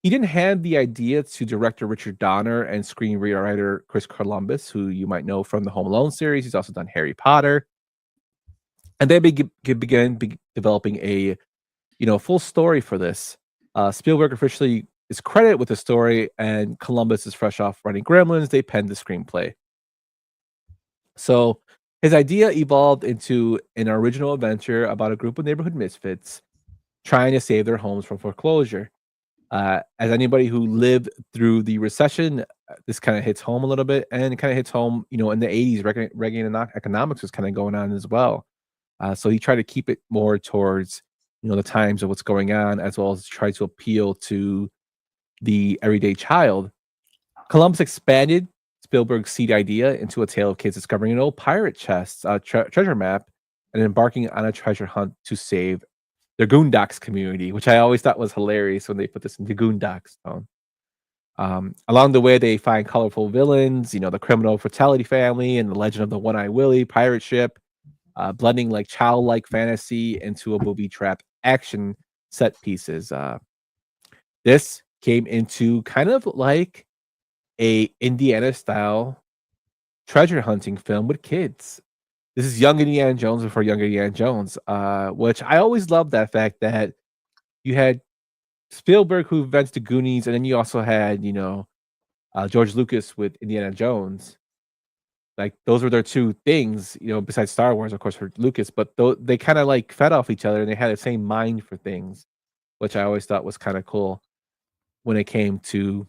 He didn't hand the idea to director Richard Donner and screenwriter Chris Columbus, who you might know from the Home Alone series. He's also done Harry Potter. And they began developing a full story for this. Spielberg officially is credited with the story, and Columbus is fresh off writing Gremlins. They penned the screenplay. So his idea evolved into an original adventure about a group of neighborhood misfits trying to save their homes from foreclosure. As anybody who lived through the recession, this kind of hits home a little bit, and it kind of hits home, in the 80s, Reagan economics was kind of going on as well. So he tried to keep it more towards, the times of what's going on, as well as try to appeal to the everyday child. Columbus expanded Spielberg's seed idea into a tale of kids discovering an old pirate chest, treasure map, and embarking on a treasure hunt to save their Goondocks community, which I always thought was hilarious when they put this into Goondocks tone. Along the way, they find colorful villains, the criminal Fratelli family and the legend of the One-Eye Willie pirate ship, blending like childlike fantasy into a booby-trapped action set pieces. This came into kind of like a Indiana-style treasure hunting film with kids. This is Young Indiana Jones before Young Indiana Jones, which I always loved that fact that you had Spielberg who invents the Goonies, and then you also had, George Lucas with Indiana Jones. Like those were their two things, besides Star Wars, of course, for Lucas, but they kind of like fed off each other and they had the same mind for things, which I always thought was kind of cool when it came to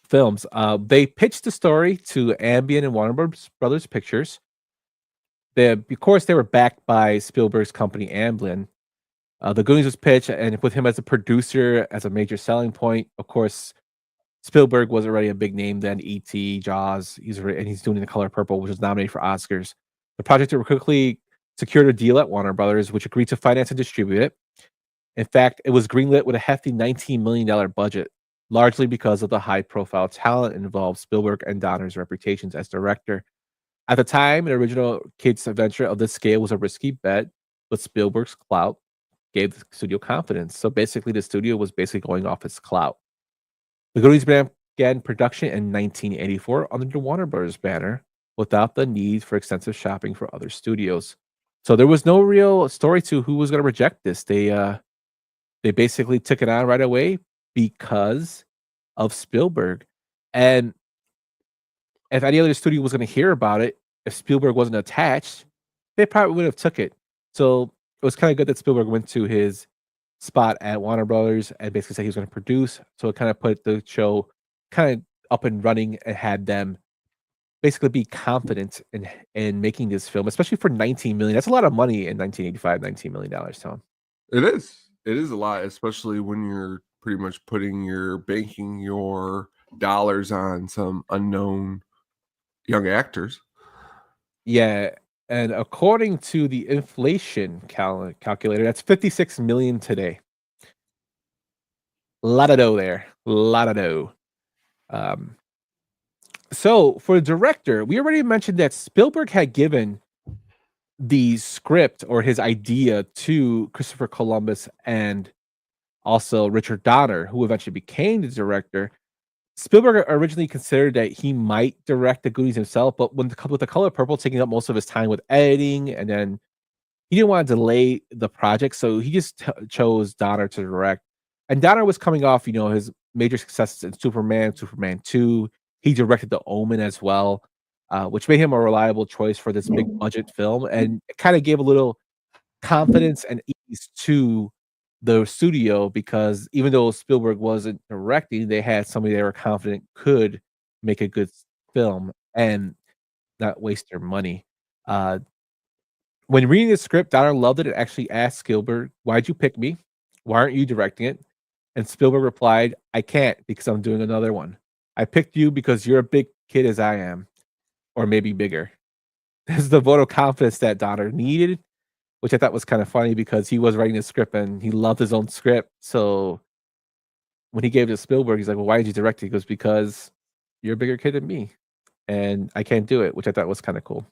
films. They pitched the story to Ambien and Warner Brothers Pictures. Of course, they were backed by Spielberg's company, Amblin. The Goonies was pitched, and with him as a producer, as a major selling point, of course, Spielberg was already a big name then. E.T., Jaws, he's doing The Color Purple, which was nominated for Oscars. The project quickly secured a deal at Warner Brothers, which agreed to finance and distribute it. In fact, it was greenlit with a hefty $19 million budget, largely because of the high-profile talent involved, Spielberg and Donner's reputations as director. At the time, an original kids' adventure of this scale was a risky bet, but Spielberg's clout gave the studio confidence. So basically, the studio was going off its clout. The Goonies began production in 1984 under the Warner Brothers banner, without the need for extensive shopping for other studios. So there was no real story to who was going to reject this. They basically took it on right away because of Spielberg. And if any other studio was going to hear about it, if Spielberg wasn't attached, they probably would have took it. So it was kind of good that Spielberg went to his spot at Warner Brothers and basically said he was going to produce. So it kind of put the show kind of up and running and had them basically be confident in making this film, especially for $19 million. That's a lot of money in 1985, $19 million, Tom. It is. It is a lot, especially when you're pretty much banking your dollars on some unknown young actors. Yeah, and according to the inflation calculator, that's 56 million today. A lot of dough there. A lot of dough. So for the director, we already mentioned that Spielberg had given the script or his idea to Christopher Columbus and also Richard Donner, who eventually became the director. Spielberg originally considered that he might direct the Goonies himself, but with The Color Purple taking up most of his time with editing, and then he didn't want to delay the project, so he just chose Donner to direct. And Donner was coming off, his major successes in Superman 2. He directed The Omen as well, which made him a reliable choice for this big budget film, and it kind of gave a little confidence and ease to the studio, because even though Spielberg wasn't directing, they had somebody they were confident could make a good film and not waste their money. When reading the script, Donner loved it and actually asked Spielberg, "Why'd you pick me? Why aren't you directing it?" And Spielberg replied, "I can't because I'm doing another one. I picked you because you're a big kid as I am, or maybe bigger." This is the vote of confidence that Donner needed, which I thought was kind of funny because he was writing the script and he loved his own script. So when he gave it to Spielberg, he's like, "Well, why did you direct it?" He goes, "Because you're a bigger kid than me and I can't do it," which I thought was kind of cool.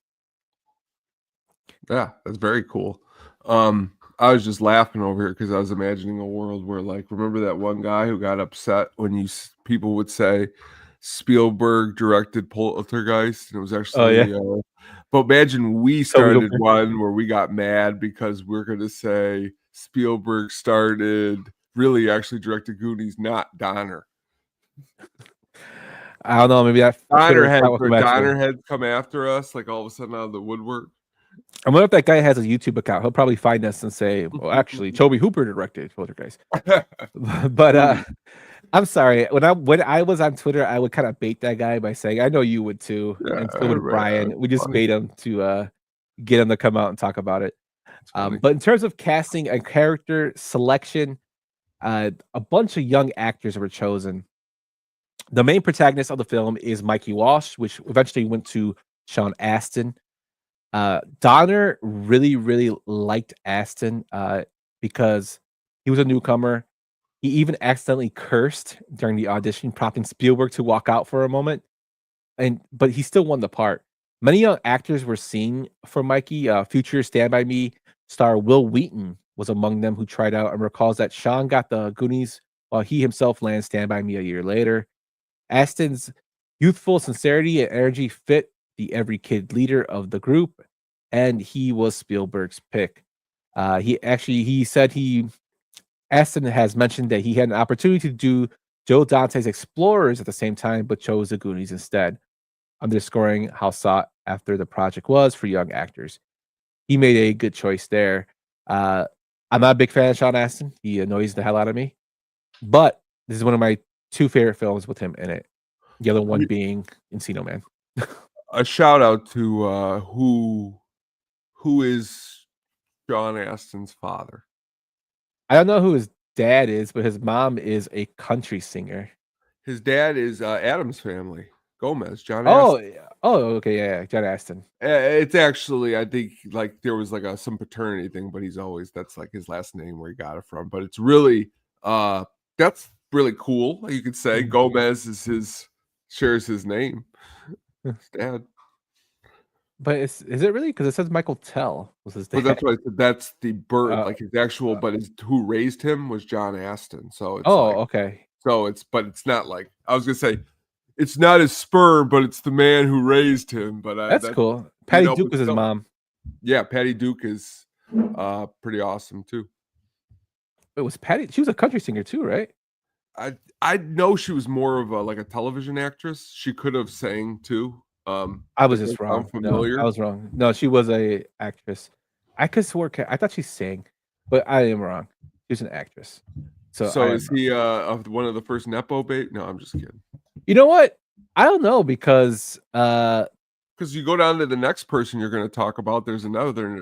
Yeah, that's very cool. I was just laughing over here because I was imagining a world where, like, remember that one guy who got upset when people would say Spielberg directed Poltergeist, and it was actually, but imagine we started one where we got mad because we're going to say Spielberg started really actually directed Goonies, not Donner. I don't know. Maybe that Twitter account will come after Donner him. had come after us, like all of a sudden out of the woodwork. I wonder if that guy has a YouTube account. He'll probably find us and say, "Well, actually, Toby Hooper directed Poltergeist." But I'm sorry. When I was on Twitter, I would kind of bait that guy by saying, "I know you would too," and so would Brian. We just bait him to get him to come out and talk about it. But in terms of casting and character selection, a bunch of young actors were chosen. The main protagonist of the film is Mikey Walsh, which eventually went to Sean Astin. Donner really liked Astin because he was a newcomer. He even accidentally cursed during the audition, prompting Spielberg to walk out for a moment. But he still won the part. Many young actors were seen for Mikey. Future Stand By Me star Will Wheaton was among them who tried out and recalls that Sean got the Goonies while he himself landed Stand By Me a year later. Astin's youthful sincerity and energy fit the every kid leader of the group, and he was Spielberg's pick. He said Astin has mentioned that he had an opportunity to do Joe Dante's Explorers at the same time, but chose the Goonies instead, underscoring how sought after the project was for young actors. He made a good choice there. I'm not a big fan of Sean Astin. He annoys the hell out of me, but this is one of my two favorite films with him in it. The other one being Encino Man. A shout out to who is Sean Astin's father. I don't know who his dad is, but his mom is a country singer. His dad is Adam's Family. Gomez, John Astin. Okay, yeah, John Astin. It's actually, I think, like there was like some paternity thing, but that's like his last name where he got it from. But it's really that's really cool. You could say Gomez shares his name. His dad. But is it really? Because it says Michael Tell was his dad. But that's what I said. That's the birth, like his actual. But who raised him was John Astin. So it's okay. So it's not like I was gonna say. It's not his sperm, but it's the man who raised him. But that's cool. Patty Duke was his mom. Yeah, Patty Duke is pretty awesome too. It was Patty. She was a country singer too, right? I know she was more of a television actress. She could have sang too. I was just wrong. Familiar. No, I was wrong. No, she was a actress. I could swear I thought she sang, but I am wrong. She was an actress. So is he one of the first Nepo bait? No, I'm just kidding. You know what? I don't know because you go down to the next person you're going to talk about. There's another.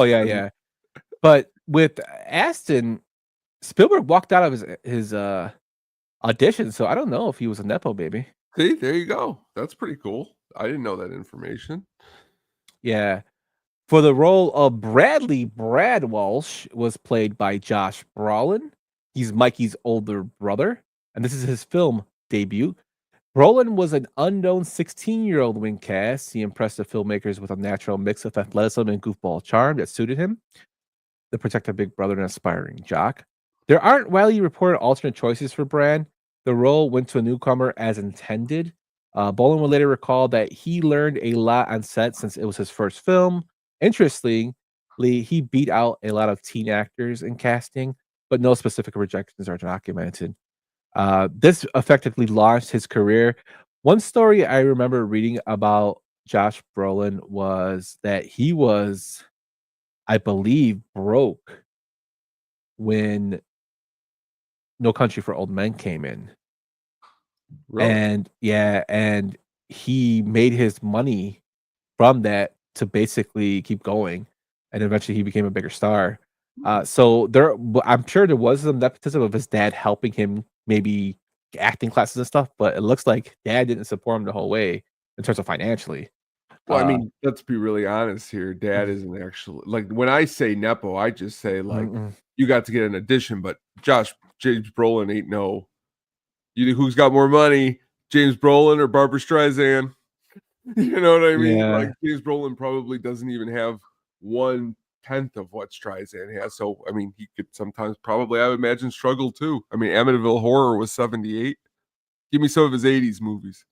Yeah. But with Astin, Spielberg walked out of his audition, so I don't know if he was a Nepo baby. See, there you go. That's pretty cool. I didn't know that information. Yeah. For the role of Bradley, Brad Walsh was played by Josh Brolin. He's Mikey's older brother, and this is his film debut. Brolin was an unknown 16-year-old when cast. He impressed the filmmakers with a natural mix of athleticism and goofball charm that suited him, the protective big brother and aspiring jock. There aren't widely reported alternate choices for Brad. The role went to a newcomer as intended. Brolin would later recall that he learned a lot on set since it was his first film. Interestingly, he beat out a lot of teen actors in casting, but no specific rejections are documented. This effectively launched his career. One story I remember reading about Josh Brolin was that he was, I believe, broke when No Country for Old Men came in. Really? And he made his money from that to basically keep going, and eventually he became a bigger star. So I'm sure there was some nepotism of his dad helping him, maybe acting classes and stuff, but it looks like dad didn't support him the whole way in terms of financially. Well, I mean, let's be really honest here. Dad isn't actually, like, when I say Nepo, I just say like you got to get an addition, but James Brolin ain't no. Who's got more money, James Brolin or Barbra Streisand? You know what I mean? Yeah. Like James Brolin probably doesn't even have 1/10 of what Streisand has. So I mean, he could sometimes probably, I would imagine, struggle too. I mean, Amityville Horror was 78. Give me some of his 80s movies.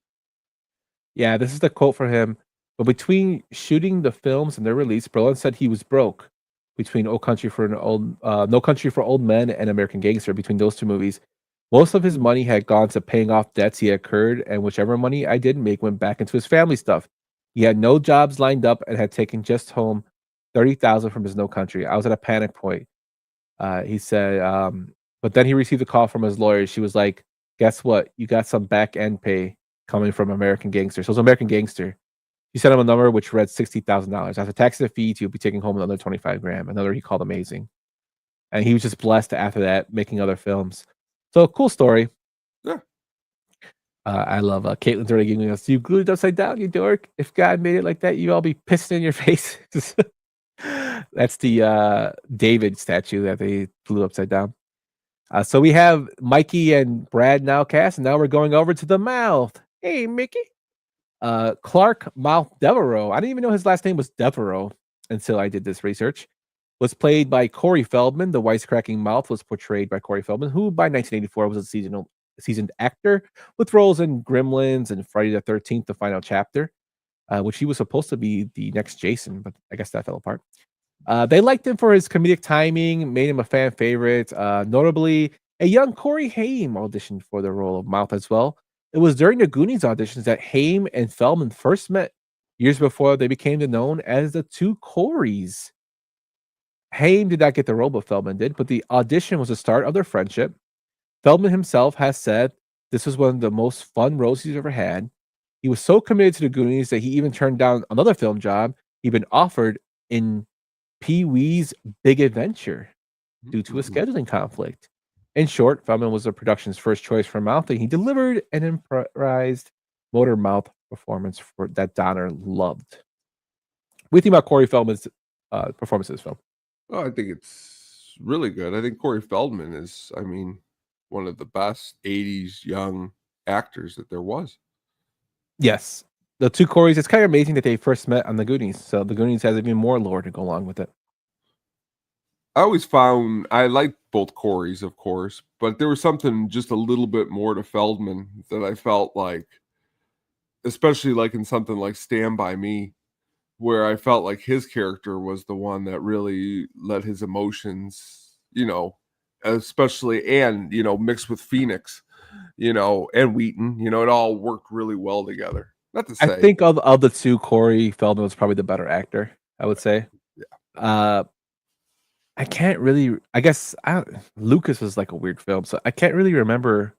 Yeah, this is the quote for him. But between shooting the films and their release, Brolin said he was broke, between No Country for Old Men and American Gangster. Between those two movies, most of his money had gone to paying off debts he had incurred, and whichever money I did make went back into his family stuff. He had no jobs lined up and had taken just home $30,000 from his No Country. I was at a panic point. He said, but then he received a call from his lawyer. She was like, "Guess what? You got some back end pay coming from American Gangster." So it's American Gangster. He sent him a number which read $60,000. After taxes and fees, he'll be taking home another 25 grand. Another he called amazing. And he was just blessed after that, making other films. So cool story. Yeah. I love Caitlin's already giving us, "You glued it upside down, you dork. If God made it like that, you all be pissing in your face." That's the David statue that they blew upside down. So we have Mikey and Brad now cast, and now we're going over to the mouth. Hey, Mickey. Clark Mouth Devereaux. I didn't even know his last name was Devereaux until I did this research. Was played by Corey Feldman. The wisecracking mouth was portrayed by Corey Feldman, who by 1984 was a seasoned actor with roles in Gremlins and Friday the 13th, the final chapter, which he was supposed to be the next Jason, but I guess that fell apart. They liked him for his comedic timing, made him a fan favorite. Notably, a young Corey Haim auditioned for the role of Mouth as well. It was during the Goonies auditions that Haim and Feldman first met, years before they became known as the two Coreys. Haim did not get the role, but Feldman did, but the audition was the start of their friendship. Feldman himself has said this was one of the most fun roles he's ever had. He was so committed to the Goonies that he even turned down another film job he'd been offered in Pee-wee's Big Adventure due to a scheduling conflict. In short, Feldman was the production's first choice for Mouth, and he delivered an improvised motor mouth performance that Donner loved. What do you think about Corey Feldman's performance in this film? Oh, I think it's really good. I think Corey Feldman is, one of the best 80s young actors that there was. Yes. The two Coreys, it's kind of amazing that they first met on the Goonies. So the Goonies has even more lore to go along with it. I always found I liked both Coreys, of course, but there was something just a little bit more to Feldman that I felt like, especially like in something like Stand By Me, where I felt like his character was the one that really let his emotions, especially and mixed with Phoenix, and Wheaton, it all worked really well together. Not to say I think of the two, Corey Feldman was probably the better actor, I would say. Yeah. I can't really. I guess Lucas was like a weird film, so I can't really remember.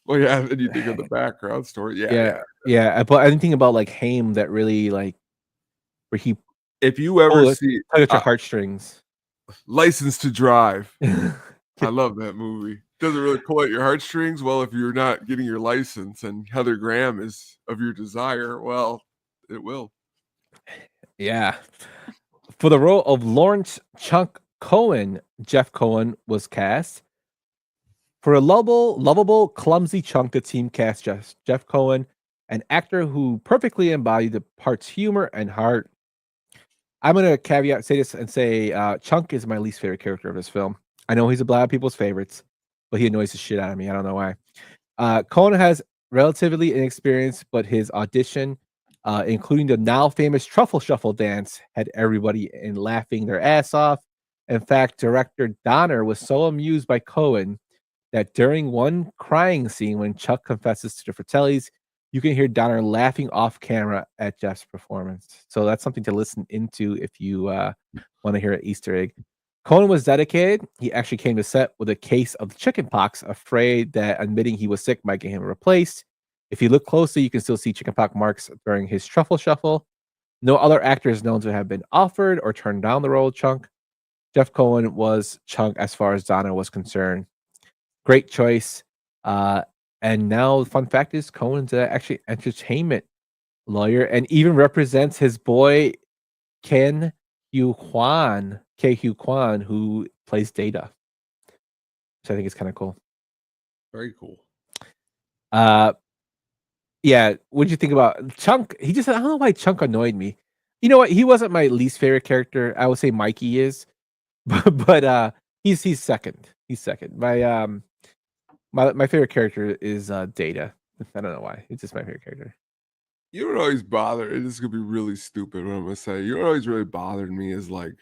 Well, yeah, and you think of the background story, yeah. But anything about like Haim that really like where he. If you ever see tug at your heartstrings, License to Drive, I love that movie. Doesn't really pull at your heartstrings. Well, if you're not getting your license and Heather Graham is of your desire, well, it will. Yeah. For the role of Lawrence Chunk Cohen, Jeff Cohen was cast. For a lovable, clumsy Chunk, the team cast Jeff Cohen, an actor who perfectly embodied the part's humor and heart. I'm going to say this and say Chunk is my least favorite character of this film. I know he's a lot of people's favorites, but he annoys the shit out of me. I don't know why. Cohen has relatively inexperienced, but his audition, including the now famous Truffle Shuffle dance, had everybody laughing their ass off. In fact, director Donner was so amused by Cohen that during one crying scene when Chuck confesses to the Fratellis, you can hear Donner laughing off camera at Jeff's performance. So that's something to listen into if you want to hear an Easter egg. Cohen was dedicated. He actually came to set with a case of chicken pox, afraid that admitting he was sick might get him replaced. If you look closely, you can still see chickenpox marks during his Truffle Shuffle. No other actor is known to have been offered or turned down the role of Chunk. Jeff Cohen was Chunk as far as Donner was concerned. Great choice. And now, fun fact is, Cohen's actually an entertainment lawyer and even represents his boy Ken Hugh Kwan, who plays Data. Which I think is kind of cool. Very cool. Yeah, what did you think about Chunk? I don't know why Chunk annoyed me. You know what? He wasn't my least favorite character. I would say Mikey is, but he's second. He's second. My favorite character is Data. I don't know why. It's just my favorite character. You don't always bother. This is gonna be really stupid. What I'm gonna say. You don't always really bothered me is like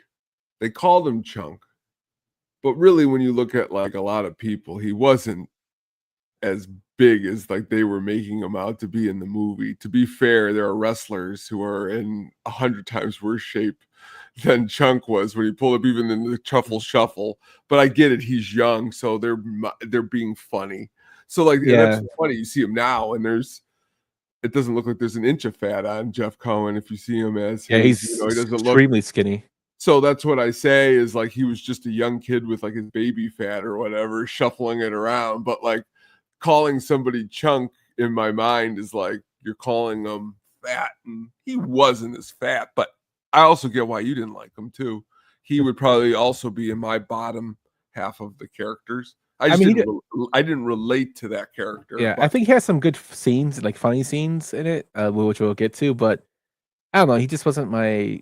they called him Chunk, but really, when you look at like a lot of people, he wasn't as big as like they were making him out to be in the movie. To be fair, there are wrestlers who are in 100 times worse shape than Chunk was when he pulled up even in the Truffle Shuffle. But I get it; he's young, so they're being funny. So like, and that's funny. You see him now, and it doesn't look like there's an inch of fat on Jeff Cohen. If you see him as he's he doesn't extremely skinny. So that's what I say is like he was just a young kid with like his baby fat or whatever, shuffling it around. But like calling somebody Chunk in my mind is like you're calling him fat, and he wasn't as fat. But I also get why you didn't like him too. He would probably also be in my bottom half of the characters. I didn't relate to that character. Yeah, I think he has some good scenes, like funny scenes in it, which we'll get to. But I don't know, he just wasn't one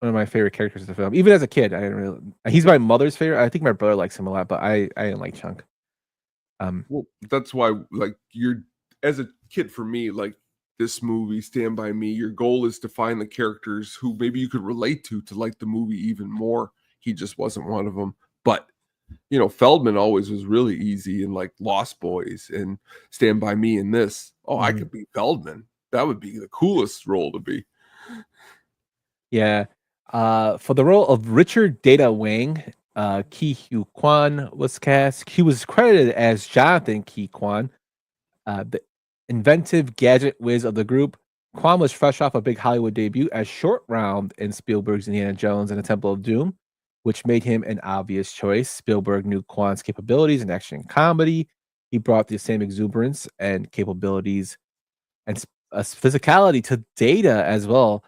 of my favorite characters of the film. Even as a kid, I didn't really. He's my mother's favorite. I think my brother likes him a lot, but I didn't like Chunk. Well, that's why, like, you're as a kid for me, like this movie, Stand By Me. Your goal is to find the characters who maybe you could relate to like the movie even more. He just wasn't one of them, but. Feldman always was really easy in like Lost Boys and Stand By Me in this. Oh, I could be Feldman. That would be the coolest role to be. Yeah. For the role of Richard Data Wang, Ki Hugh Kwan was cast. He was credited as Jonathan Ki Kwan, the inventive gadget whiz of the group. Kwan was fresh off a big Hollywood debut as Short Round in Spielberg's Indiana Jones and the Temple of Doom, which made him an obvious choice. Spielberg knew Kwan's capabilities in action and comedy. He brought the same exuberance and capabilities and physicality to Data as well.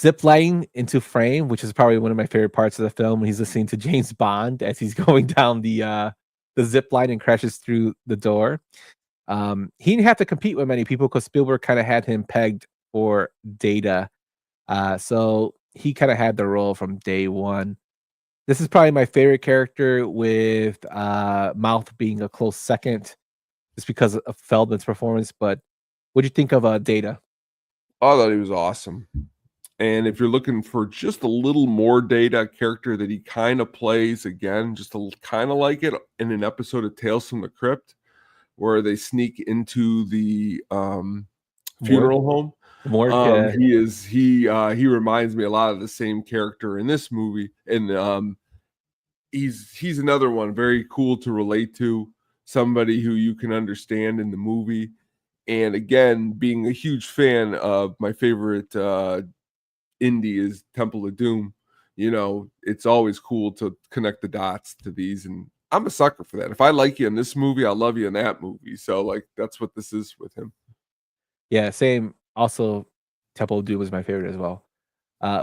Ziplining into frame, which is probably one of my favorite parts of the film, when he's listening to James Bond as he's going down the zip line and crashes through the door. He didn't have to compete with many people because Spielberg kind of had him pegged for Data. So he kind of had the role from day one. This is probably my favorite character, with Mouth being a close second, just because of Feldman's performance. But what do you think of Data? I thought he was awesome. And if you're looking for just a little more Data character that he kind of plays again, just kind of like it in an episode of Tales from the Crypt, where they sneak into the funeral home. He reminds me a lot of the same character in this movie, and he's another one very cool to relate to, somebody who you can understand in the movie. And again, being a huge fan of my favorite indie is Temple of Doom, it's always cool to connect the dots to these, and I'm a sucker for that. If I like you in this movie, I'll love you in that movie. So like that's what this is with him. Yeah, same. Also, Temple of Doom is my favorite as well.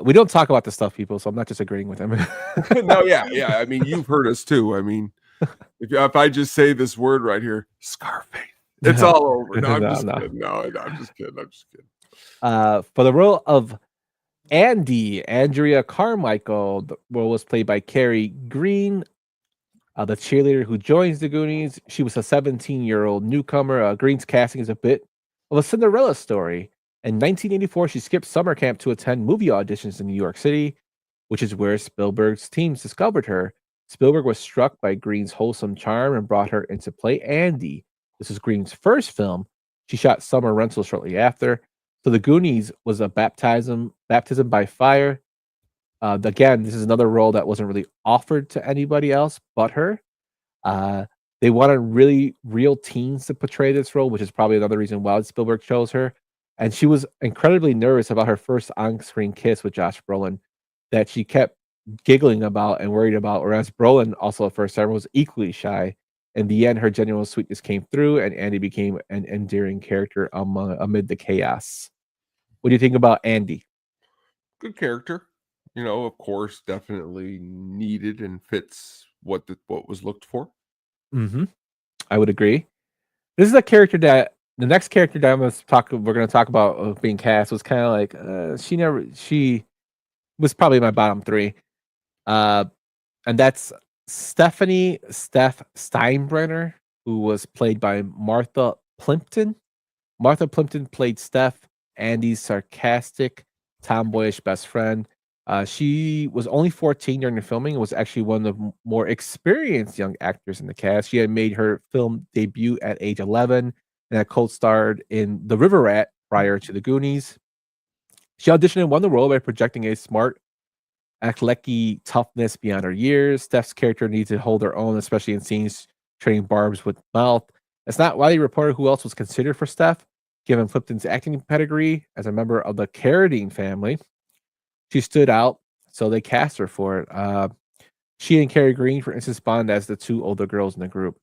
We don't talk about this stuff, people, so I'm not just agreeing with him. No, yeah. I mean, you've heard us too. I mean, if I just say this word right here, Scarface, it's all over. No, I'm just kidding. No, I'm just kidding. For the role of Andrea Carmichael, the role was played by Carrie Green, the cheerleader who joins the Goonies. She was a 17-year-old newcomer. Green's casting is a bit of a Cinderella story. In 1984, she skipped summer camp to attend movie auditions in New York City, which is where Spielberg's teams discovered her. Spielberg was struck by Green's wholesome charm and brought her in to play Andy. This was Green's first film. She shot Summer Rental shortly after. So The Goonies was a baptism by fire. Again, this is another role that wasn't really offered to anybody else but her. They wanted really real teens to portray this role, which is probably another reason why Spielberg chose her. And she was incredibly nervous about her first on-screen kiss with Josh Brolin that she kept giggling about and worried about, whereas Brolin, also at first time, was equally shy. In the end, her genuine sweetness came through, and Andy became an endearing character amid the chaos. What do you think about Andy? Good character. Of course, definitely needed and fits what was looked for. Mm-hmm. I would agree. This is a character that the next character that we're going to talk about being cast was kind of like she was probably my bottom three, and that's Steph Steinbrenner, who was played by Martha Plimpton. Martha Plimpton played Steph, Andy's sarcastic, tomboyish best friend. She was only 14 during the filming and was actually one of the more experienced young actors in the cast. She had made her film debut at age 11 and had co-starred in The River Rat prior to the Goonies. She auditioned and won the role by projecting a smart, athletic toughness beyond her years. Steph's character needs to hold her own, especially in scenes trading barbs with mouth. It's not widely reported who else was considered for Steph, given Flipton's acting pedigree as a member of the Carradine family. She stood out, so they cast her for it. She and Carrie Green, for instance, spawned as the two older girls in the group.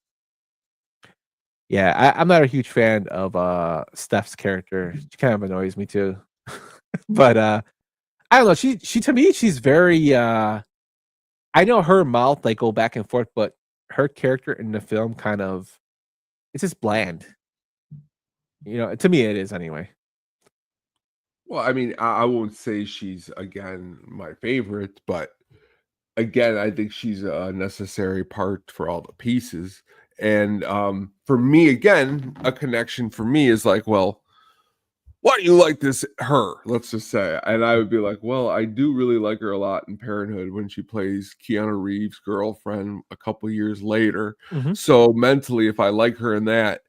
Yeah, I'm not a huge fan of Steph's character. She kind of annoys me too. But I don't know. She to me, she's very I know her mouth like go back and forth, but her character in the film kind of it's just bland. To me it is anyway. Well, I mean, I won't say she's again my favorite, but again, I think she's a necessary part for all the pieces. And for me, again, a connection for me is like, well, why do you like this her? Let's just say. And I would be like, well, I do really like her a lot in Parenthood when she plays Keanu Reeves' girlfriend a couple years later. Mhm. So mentally, if I like her in that,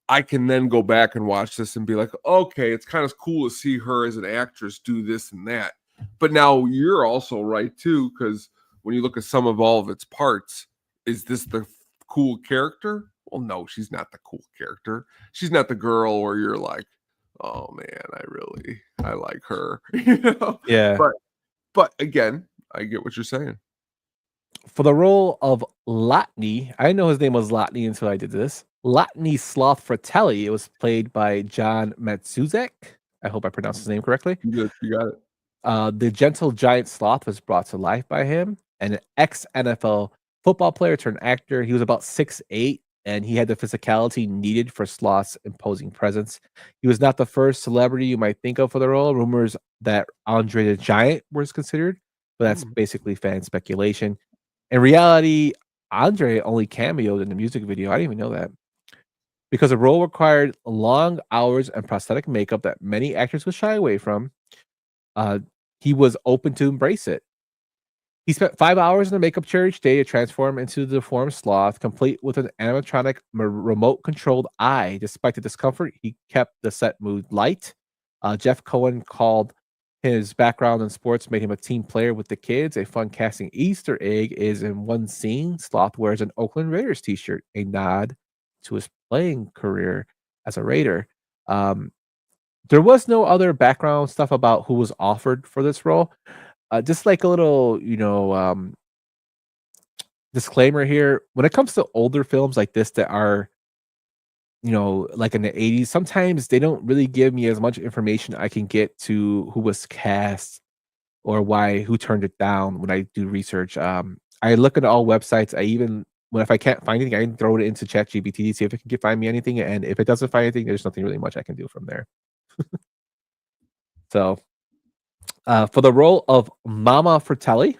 I can then go back and watch this and be like, okay, it's kind of cool to see her as an actress do this and that. But now you're also right too, because when you look at some of all of its parts, is this the cool character? Well, no, she's not the cool character. She's not the girl where you're like, oh man, I like her. Yeah. But again, I get what you're saying. For the role of Lotney, I didn't know his name was Lotney until I did this. Lotney Sloth Fratelli. It was played by John Matsuzek. I hope I pronounced his name correctly. You got it. The gentle giant sloth was brought to life by him, and an ex-NFL football player turned actor. He was about 6'8", and he had the physicality needed for Sloth's imposing presence. He was not the first celebrity you might think of for the role. Rumors that Andre the Giant was considered, but that's basically fan speculation. In reality, Andre only cameoed in the music video. I didn't even know that. Because the role required long hours and prosthetic makeup that many actors would shy away from, he was open to embrace it. He spent 5 hours in the makeup chair each day to transform into the deformed sloth, complete with an animatronic remote-controlled eye. Despite the discomfort, he kept the set mood light. Jeff Cohen called his background in sports made him a team player with the kids. A fun casting Easter egg is in one scene, Sloth wears an Oakland Raiders t-shirt, a nod to his playing career as a Raider. There was no other background stuff about who was offered for this role. Just like a little, disclaimer here. When it comes to older films like this that are, like in the 80s, sometimes they don't really give me as much information I can get to who was cast or who turned it down when I do research. I look at all websites. If I can't find anything, I can throw it into ChatGPT, see if it can find me anything. And if it doesn't find anything, there's nothing really much I can do from there. So, for the role of Mama Fratelli,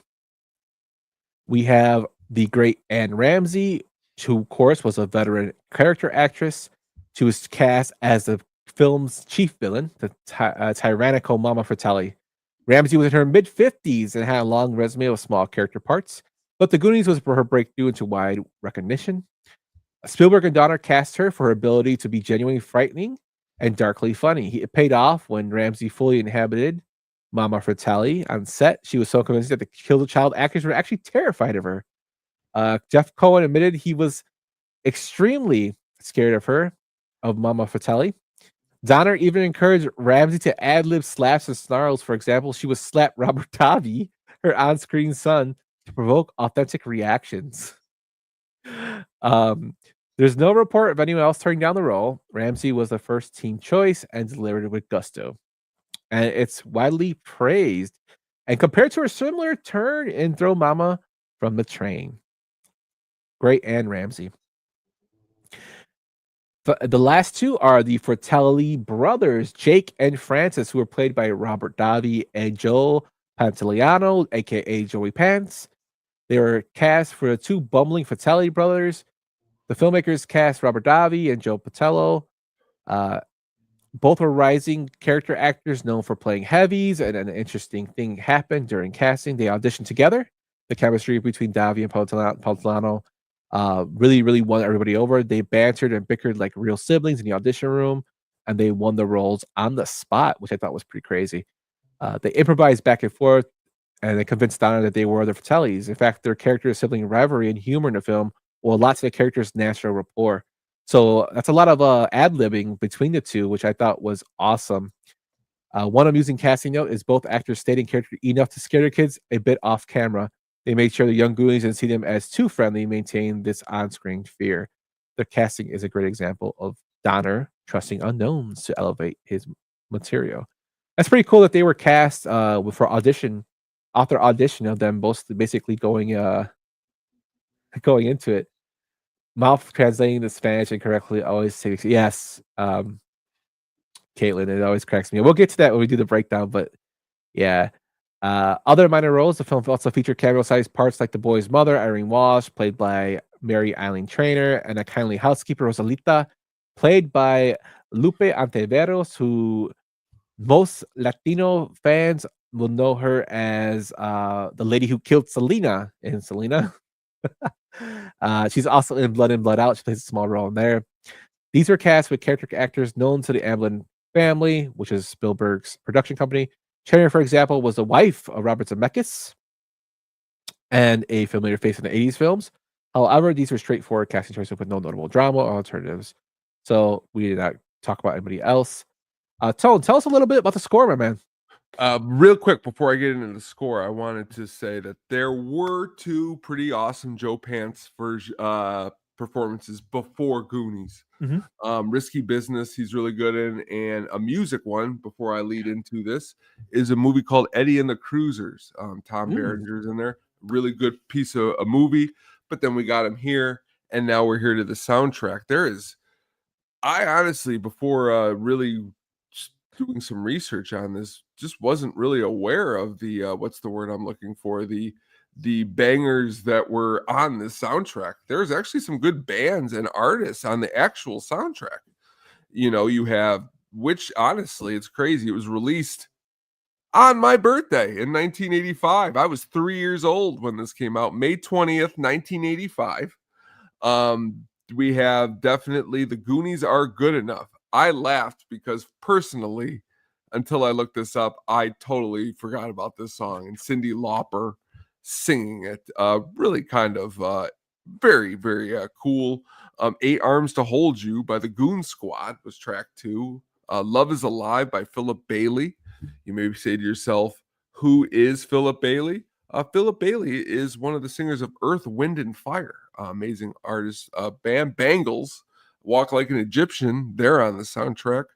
we have the great Anne Ramsey, who, of course, was a veteran character actress. She was cast as the film's chief villain, the tyrannical Mama Fratelli. Ramsey was in her mid-50s and had a long resume of small character parts, but The Goonies was for her breakthrough into wide recognition. Spielberg and Donner cast her for her ability to be genuinely frightening and darkly funny. It paid off when Ramsey fully inhabited Mama Fratelli on set. She was so convincing that the Kill the Child actors were actually terrified of her. Jeff Cohen admitted he was extremely scared of Mama Fratelli. Donner even encouraged Ramsey to ad-lib slaps and snarls. For example, she would slap Robert Davi, her on-screen son, to provoke authentic reactions. There's no report of anyone else turning down the role. Ramsey was the first team choice and delivered it with gusto. And it's widely praised and compared to her similar turn in Throw Mama from the Train. Great Anne Ramsey. The last two are the Fratelli brothers, Jake and Francis, who were played by Robert Davi and Joe Pantoliano, aka Joey Pants. They were cast for the two bumbling Fratelli brothers. The filmmakers cast Robert Davi and Joe Patello. Both were rising character actors known for playing heavies, and an interesting thing happened during casting. They auditioned together. The chemistry between Davi and Palatano really, really won everybody over. They bantered and bickered like real siblings in the audition room, and they won the roles on the spot, which I thought was pretty crazy. They improvised back and forth, and they convinced Donna that they were the Fratellis. In fact, their characters' sibling rivalry and humor in the film owe lots of the characters' natural rapport. So that's a lot of ad-libbing between the two, which I thought was awesome. One amusing casting note is both actors stayed in character enough to scare their kids a bit off camera. They made sure the young Goonies didn't see them as too friendly, maintain this on-screen fear. The casting is a great example of Donner trusting unknowns to elevate his material. That's pretty cool that they were cast for author audition of them both basically going into it. Mouth translating the Spanish incorrectly always takes yes. Caitlin, it always cracks me up. We'll get to that when we do the breakdown, but yeah. Other minor roles, the film also featured cameo-sized parts like the boy's mother, Irene Walsh, played by Mary Eileen Trainer, and a kindly housekeeper, Rosalita, played by Lupe Anteveros, who most Latino fans will know her as the lady who killed Selena in Selena. She's also in Blood In, Blood Out. She plays a small role in there. These were cast with character actors known to the Amblin family, which is Spielberg's production company. Trainer, for example, was the wife of Robert Zemeckis and a familiar face in the 80s films. However, these were straightforward casting choices with no notable drama or alternatives. So we did not talk about anybody else. Tone, tell us a little bit about the score, my man. Real quick, before I get into the score, I wanted to say that there were two pretty awesome Joe Pants performances before Goonies. Risky Business, he's really good in, and a music one, before I lead into this, is a movie called Eddie and the Cruisers. Tom Berenger's in there. Really good piece of a movie, but then we got him here, and now we're here to the soundtrack. I honestly, before really doing some research on this, just wasn't really aware of the what's the word I'm looking for, the bangers that were on this soundtrack. There's actually some good bands and artists on the actual soundtrack. You have, which honestly, it's crazy. It was released on my birthday in 1985. I was 3 years old when this came out, May 20th, 1985. We have definitely The Goonies Are Good Enough. I laughed because personally, until I looked this up, I totally forgot about this song, and Cyndi Lauper singing it. Really kind of very, very cool. 8 Arms to Hold You by the Goon Squad was track 2. Love Is Alive by Philip Bailey. You may say to yourself, who is Philip Bailey? Philip Bailey is one of the singers of Earth, Wind, and Fire. Amazing artist. Band Bangles, Walk Like an Egyptian. They're on the soundtrack.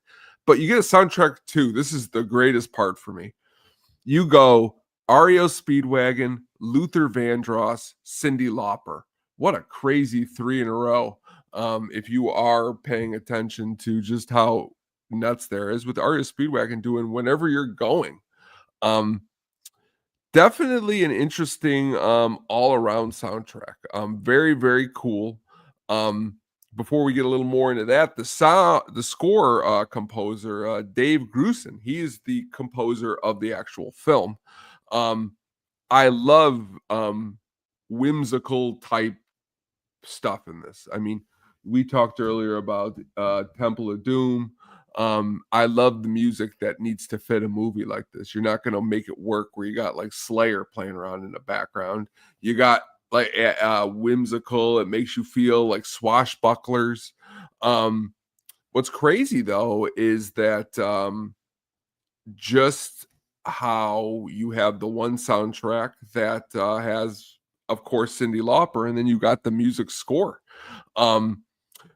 But you get a soundtrack too. This is the greatest part for me. You go REO Speedwagon, Luther Vandross, Cyndi Lauper. What a crazy 3 in a row. If you are paying attention to just how nuts there is with REO Speedwagon doing Whenever You're Going. Definitely an interesting all-around soundtrack. Very, very cool. Before we get a little more into that, the score composer, Dave Grusin, he is the composer of the actual film. I love whimsical type stuff in this. I mean, we talked earlier about Temple of Doom. I love the music that needs to fit a movie like this. You're not going to make it work where you got like Slayer playing around in the background. You got like whimsical. It makes you feel like swashbucklers. What's crazy though is that just how you have the one soundtrack that has, of course, Cyndi Lauper, and then you got the music score.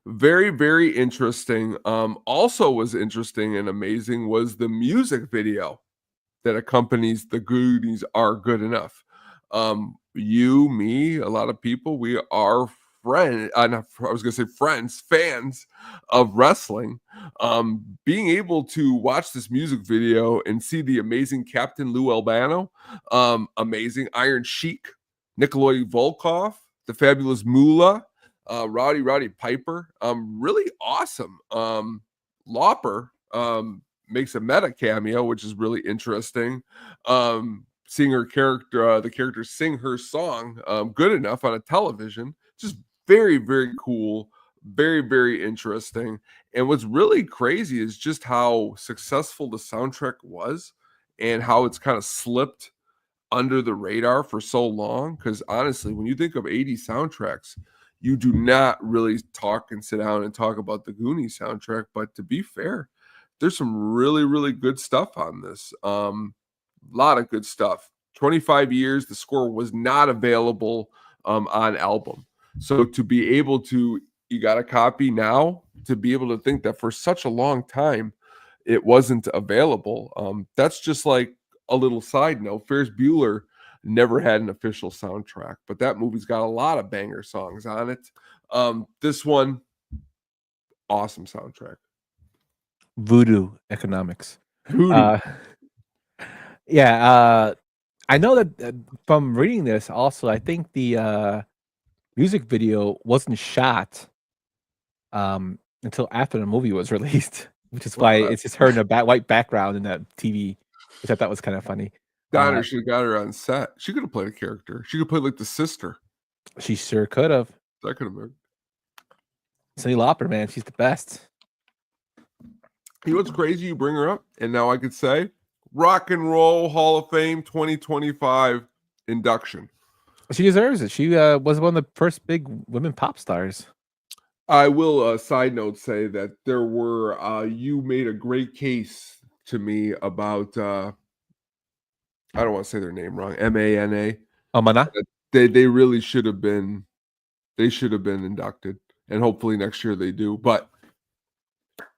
Very, very interesting. Also was interesting and amazing was the music video that accompanies The Goonies Are Good Enough. You, me, a lot of people, we are fans of wrestling. Being able to watch this music video and see the amazing Captain Lou Albano, amazing Iron Sheik, Nikolai Volkov, the Fabulous Moolah, Rowdy Piper, really awesome. Lauper, makes a meta cameo, which is really interesting. Seeing her character, the character sing her song good enough on a television, just very, very cool, very, very interesting. And what's really crazy is just how successful the soundtrack was and how it's kind of slipped under the radar for so long. Because honestly, when you think of 80s soundtracks, you do not really talk and sit down and talk about the Goonies soundtrack. But to be fair, there's some really, really good stuff on this. A lot of good stuff. 25 years, the score was not available on album. So to be able to, you got a copy now, to be able to think that for such a long time it wasn't available. That's just like a little side note. Ferris Bueller never had an official soundtrack, but that movie's got a lot of banger songs on it. This one, awesome soundtrack. Voodoo economics. Voodoo. I know that from reading this also, I think the music video wasn't shot until after the movie was released, which is why it's just her in a white background in that TV, which I thought was kind of funny. Donner should have got her on set. She could have played a character. She could play like the sister. She sure could have. That could have been. Cyndi Lauper, man, she's the best. You know what's crazy? You bring her up, and now I could say Rock and Roll Hall of Fame 2025 induction. She deserves it. She was one of the first big women pop stars. I will, side note, say that there were, you made a great case to me about, I don't want to say their name wrong, M-A-N-A. Mana? They really should have been, inducted, and hopefully next year they do. But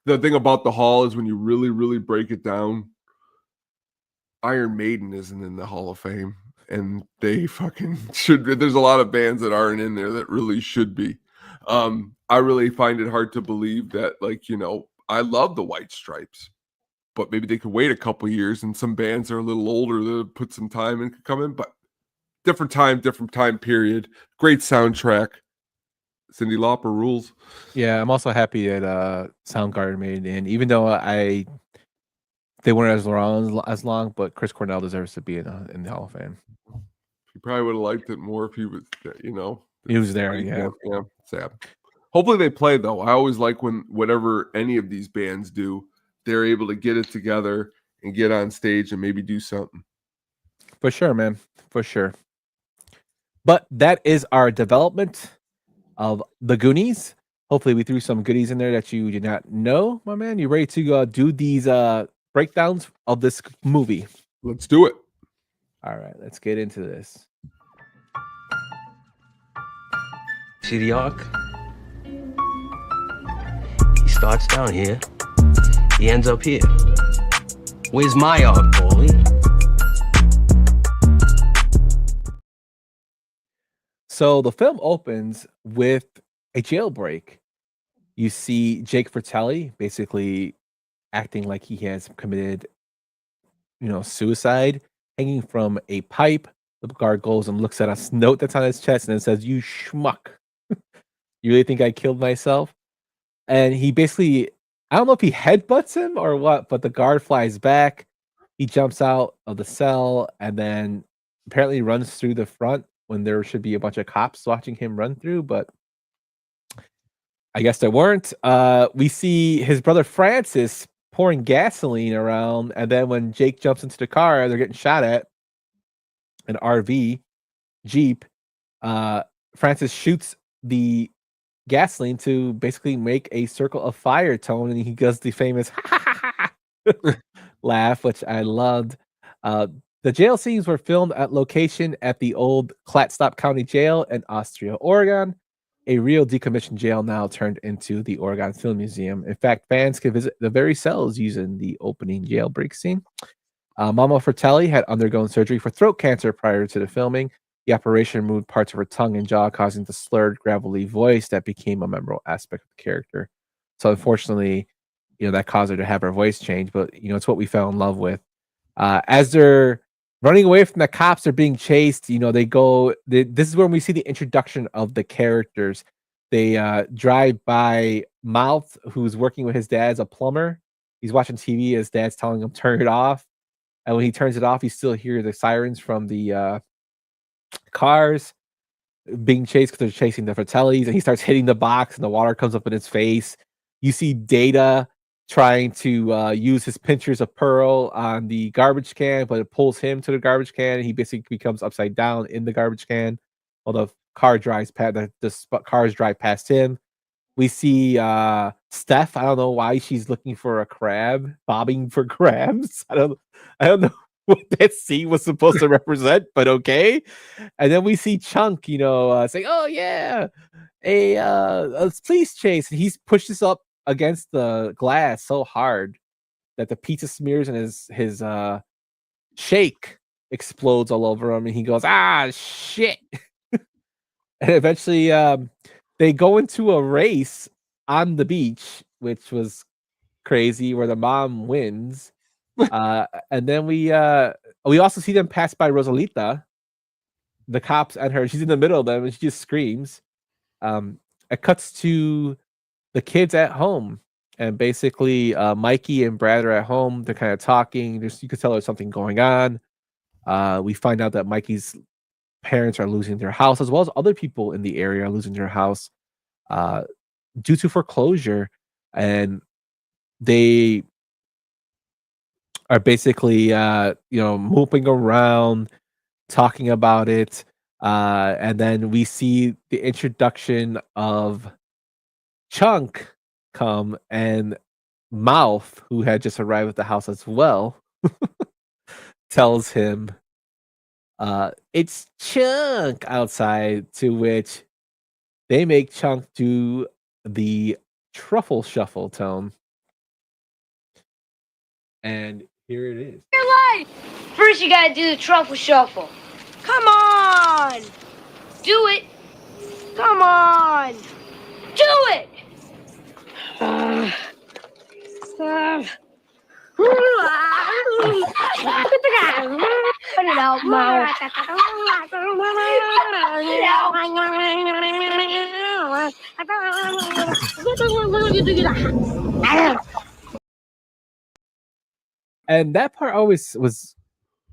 the thing about the Hall is when you really, really break it down, Iron Maiden isn't in the Hall of Fame, and they fucking should. There's a lot of bands that aren't in there that really should be. I really find it hard to believe that, like, you know, I love the White Stripes, but maybe they could wait a couple years, and some bands are a little older that put some time and could come in. But different time period. Great soundtrack. Cyndi Lauper rules. Yeah, I'm also happy that Soundgarden made it in, even though they weren't as long, but Chris Cornell deserves to be in the Hall of Fame. He probably would have liked it more if he was, you know. He was there, yeah. Sad. Hopefully they play, though. I always like when whatever any of these bands do, they're able to get it together and get on stage and maybe do something. For sure, man. For sure. But that is our development of the Goonies. Hopefully we threw some goodies in there that you did not know, my man. You ready to do these breakdowns of this movie? Let's do it. All right, let's get into this. See the arc? He starts down here. He ends up here. Where's my arc, Paulie? So the film opens with a jailbreak. You see Jake Fratelli basically acting like he has committed, suicide, hanging from a pipe. The guard goes and looks at a note that's on his chest and it says, "You schmuck. You really think I killed myself?" And he basically, I don't know if he headbutts him or what, but the guard flies back. He jumps out of the cell and then apparently runs through the front when there should be a bunch of cops watching him run through, but I guess there weren't. We see his brother Francis pouring gasoline around, and then when Jake jumps into the car, they're getting shot at. An RV Jeep. Francis shoots the gasoline to basically make a circle of fire tone, and he does the famous laugh, which I loved. The jail scenes were filmed at location at the old Clatsop County Jail in Austria, Oregon, a real decommissioned jail now turned into the Oregon Film Museum. In fact, fans can visit the very cells using the opening jailbreak scene. Mama Fratelli had undergone surgery for throat cancer prior to the filming. The operation removed parts of her tongue and jaw, causing the slurred, gravelly voice that became a memorable aspect of the character. So unfortunately, that caused her to have her voice change, but it's what we fell in love with. As they're running away from the cops, they're being chased. This is when we see the introduction of the characters. They drive by Mouth, who's working with his dad as a plumber, He's watching TV. His dad's telling him turn it off, and when he turns it off, you still hear the sirens from the cars being chased because they're chasing the Fratellis, and he starts hitting the box, and the water comes up in his face. You see Data trying to use his pinchers of pearl on the garbage can, but it pulls him to the garbage can, and he basically becomes upside down in the garbage can while the car drives past cars drive past him. We see Steph. I don't know why she's looking for a crab, bobbing for crabs. I don't know what that scene was supposed to represent, but okay. And then we see Chunk, saying, "Oh yeah, a police chase," and he's pushed this up against the glass so hard that the pizza smears and his shake explodes all over him, and he goes, "Ah, shit!" And eventually, they go into a race on the beach, which was crazy, where the mom wins. And then we also see them pass by Rosalita, the cops, and her. She's in the middle of them, and she just screams. It cuts to the kids at home, and basically, Mikey and Brad are at home. They're kind of talking. You could tell there's something going on. We find out that Mikey's parents are losing their house, as well as other people in the area are losing their house due to foreclosure, and they are basically moping around, talking about it, and then we see the introduction of Chunk come, and Mouth, who had just arrived at the house as well, tells him it's Chunk outside, to which they make Chunk do the Truffle Shuffle tone. And here it is. Your life! First, you gotta do the Truffle Shuffle. Come on! Do it! Come on! Do it! Cut it out, Mo. And that part always was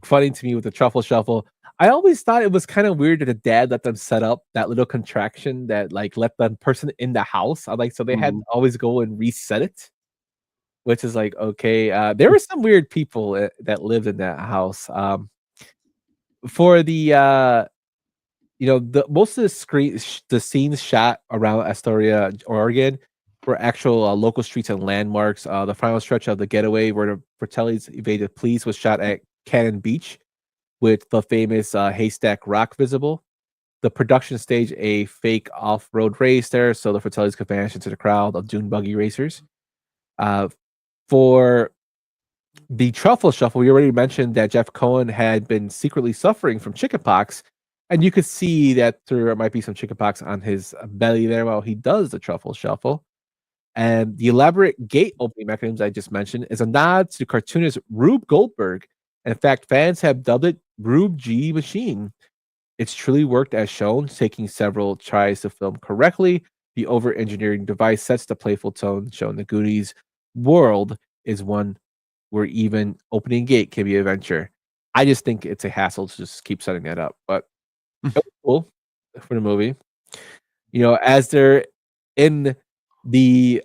funny to me with the Truffle Shuffle. I always thought it was kind of weird that the dad let them set up that little contraction that let the person in the house. So they had to always go and reset it, which is like, okay. There were some weird people that lived in that house. For the most of the scenes shot around Astoria, Oregon, were actual local streets and landmarks. The final stretch of The Getaway, where the Fratellis evaded police, was shot at Cannon Beach, with the famous Haystack Rock visible. The production staged a fake off-road race there, so the Fratellis could vanish into the crowd of dune buggy racers. For the Truffle Shuffle, we already mentioned that Jeff Cohen had been secretly suffering from chickenpox, and you could see that there might be some chickenpox on his belly there while he does the Truffle Shuffle. And the elaborate gate opening mechanisms I just mentioned is a nod to cartoonist Rube Goldberg. In fact, fans have dubbed it Rube G Machine. It's truly worked as shown, taking several tries to film correctly. The over-engineering device sets the playful tone, showing the Goonies world is one where even opening gate can be an adventure. I just think it's a hassle to just keep setting that up, but it was cool for the movie. As they're in the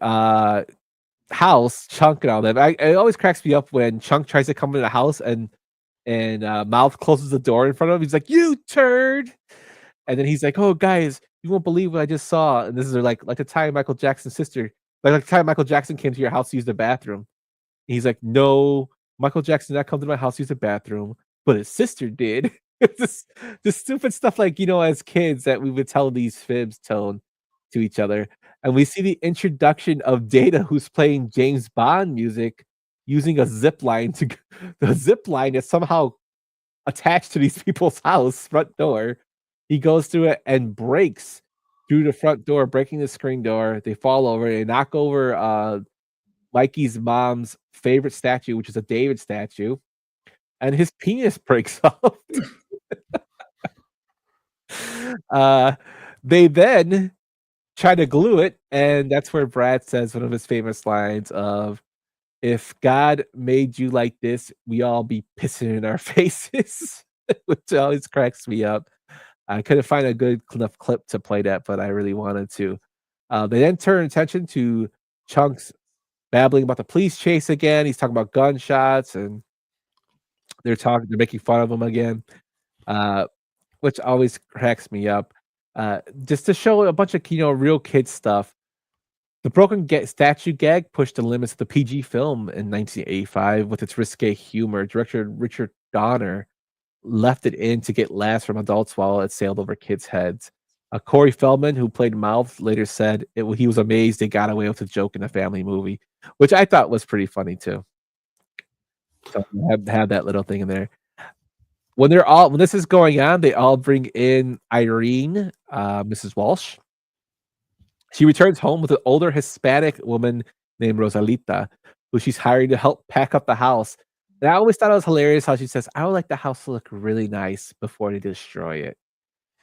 house, Chunk and all that. It always cracks me up when Chunk tries to come into the house and Mouth closes the door in front of him. He's like, "You turd!" And then he's like, "Oh, guys, you won't believe what I just saw." And this is like the time Michael Jackson's sister, like the time Michael Jackson came to your house to use the bathroom. And he's like, "No, Michael Jackson did not come to my house to use the bathroom, but his sister did." It's just stupid stuff like, as kids that we would tell these fibs tone to each other. And we see the introduction of Data, who's playing James Bond music using a zip line the zip line is somehow attached to these people's house front door. He goes through it and breaks through the front door, breaking the screen door. They fall over, they knock over Mikey's mom's favorite statue, which is a David statue, and his penis breaks off. They then try to glue it, and that's where Brad says one of his famous lines of, if God made you like this, we all be pissing in our faces, which always cracks me up. I couldn't find a good enough clip to play that, but I really wanted to. They then turn attention to Chunks babbling about the police chase again. He's talking about gunshots, and they're making fun of him again, uh, which always cracks me up. Just to show a bunch of real kid stuff. The statue gag pushed the limits of the PG film in 1985 with its risque humor. Director Richard Donner left it in to get laughs from adults while it sailed over kids' heads. Corey Feldman, who played Mouth, later said he was amazed they got away with a joke in a family movie, which I thought was pretty funny too. So have that little thing in there. When this is going on, they all bring in Irene, Mrs. Walsh. She returns home with an older Hispanic woman named Rosalita, who she's hiring to help pack up the house. And I always thought it was hilarious how she says, "I would like the house to look really nice before they destroy it."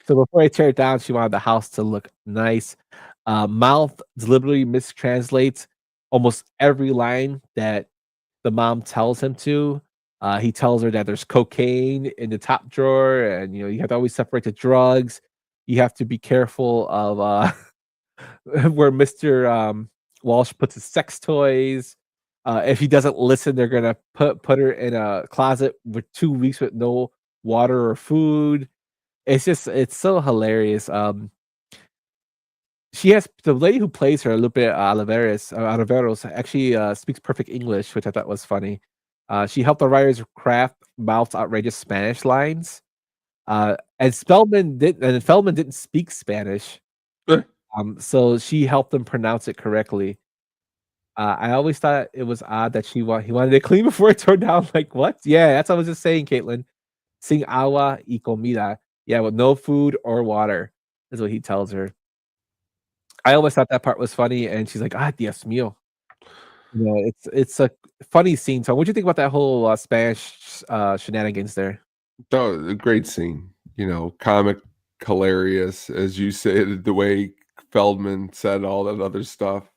So before they tear it down, she wanted the house to look nice. Mouth deliberately mistranslates almost every line that the mom tells him to. He tells her that there's cocaine in the top drawer, and you have to always separate the drugs. You have to be careful of where Mr. Walsh puts his sex toys. If he doesn't listen, they're gonna put her in a closet for 2 weeks with no water or food. It's so hilarious. She has the lady who plays her, Lupe Oliveros, actually speaks perfect English, which I thought was funny. She helped the writers craft Mouth's outrageous Spanish lines. And Feldman didn't speak Spanish. So she helped them pronounce it correctly. I always thought it was odd that he wanted it clean before it turned down. Like, what? Yeah, that's what I was just saying, Caitlin. Sin agua y comida. Yeah, with no food or water is what he tells her. I always thought that part was funny, and she's like, Dios mío. It's a funny scene. So what do you think about that whole Spanish shenanigans there? Oh, a great scene. Comic, hilarious, as you said, the way Feldman said all that other stuff.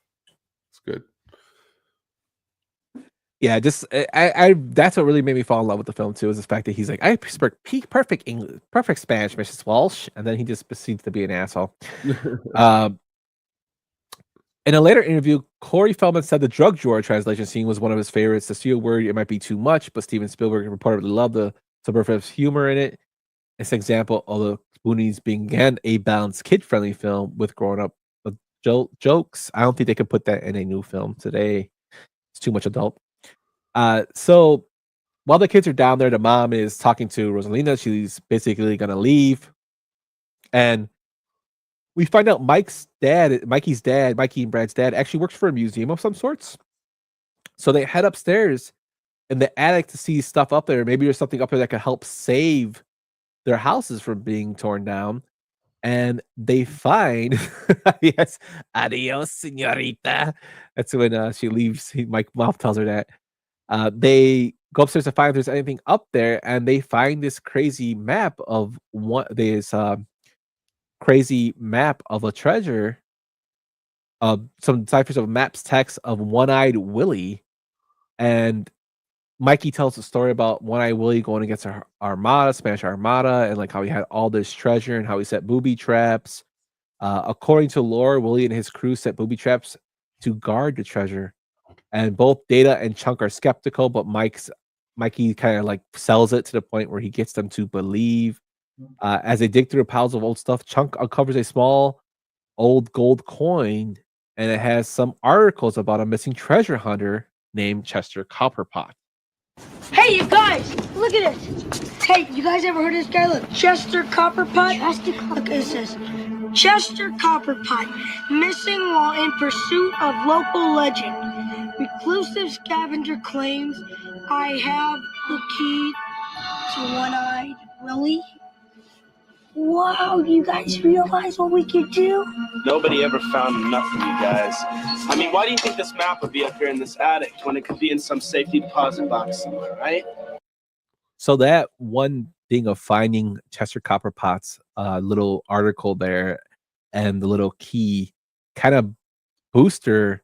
It's good. Yeah, just I that's what really made me fall in love with the film too, is the fact that he's like, I speak perfect English, perfect Spanish, Mrs. Walsh, and then he just proceeds to be an asshole. In a later interview, Corey Feldman said the drug drawer translation scene was one of his favorites. The studio worried it might be too much, but Steven Spielberg reportedly loved the subversive humor in it. It's an example of the Goonies being again a balanced, kid-friendly film with grown-up jokes. I don't think they could put that in a new film today. It's too much adult. So while the kids are down there, the mom is talking to Rosalina. She's basically gonna leave, and we find out Mikey's dad, Mikey and Brad's dad, actually works for a museum of some sorts. So they head upstairs in the attic to see stuff up there. Maybe there's something up there that could help save their houses from being torn down. And they find, yes, adios, señorita. That's when she leaves. Mike Mouth tells her that. They go upstairs to find if there's anything up there, and they find this crazy map of crazy map of a treasure, some ciphers of maps text of One-Eyed Willie. And Mikey tells a story about One-Eyed Willie going against our Armada, Spanish Armada, and like how he had all this treasure and how he set booby traps. According to lore, Willie and his crew set booby traps to guard the treasure. And both Data and Chunk are skeptical, but Mikey kind of like sells it to the point where he gets them to believe. As they dig through piles of old stuff, Chunk uncovers a small old gold coin, and it has some articles about a missing treasure hunter named Chester Copperpot. Hey, you guys, look at it. Hey, you guys ever heard of this guy? Look, Chester Copperpot. Look, it says, Chester Copperpot, missing while in pursuit of local legend. Reclusive scavenger claims I have the key to One-Eyed Willie. Wow, do you guys realize what we could do? Nobody ever found nothing, you guys. I mean, why do you think this map would be up here in this attic when it could be in some safety deposit box somewhere, right? So that one thing of finding Chester Copperpot's little article there and the little key kind of booster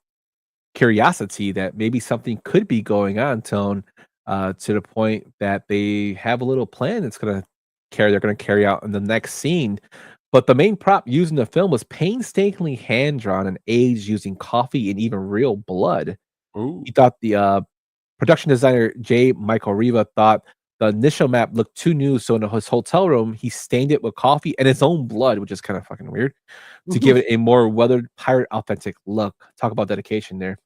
curiosity that maybe something could be going on, Tone, to the point that they have a little plan they're gonna carry out in the next scene. But the main prop used in the film was painstakingly hand drawn and aged using coffee and even real blood. Ooh. He thought the production designer J. Michael Riva thought the initial map looked too new, so in his hotel room, he stained it with coffee and his own blood, which is kind of fucking weird, to give it a more weathered pirate authentic look. Talk about dedication there.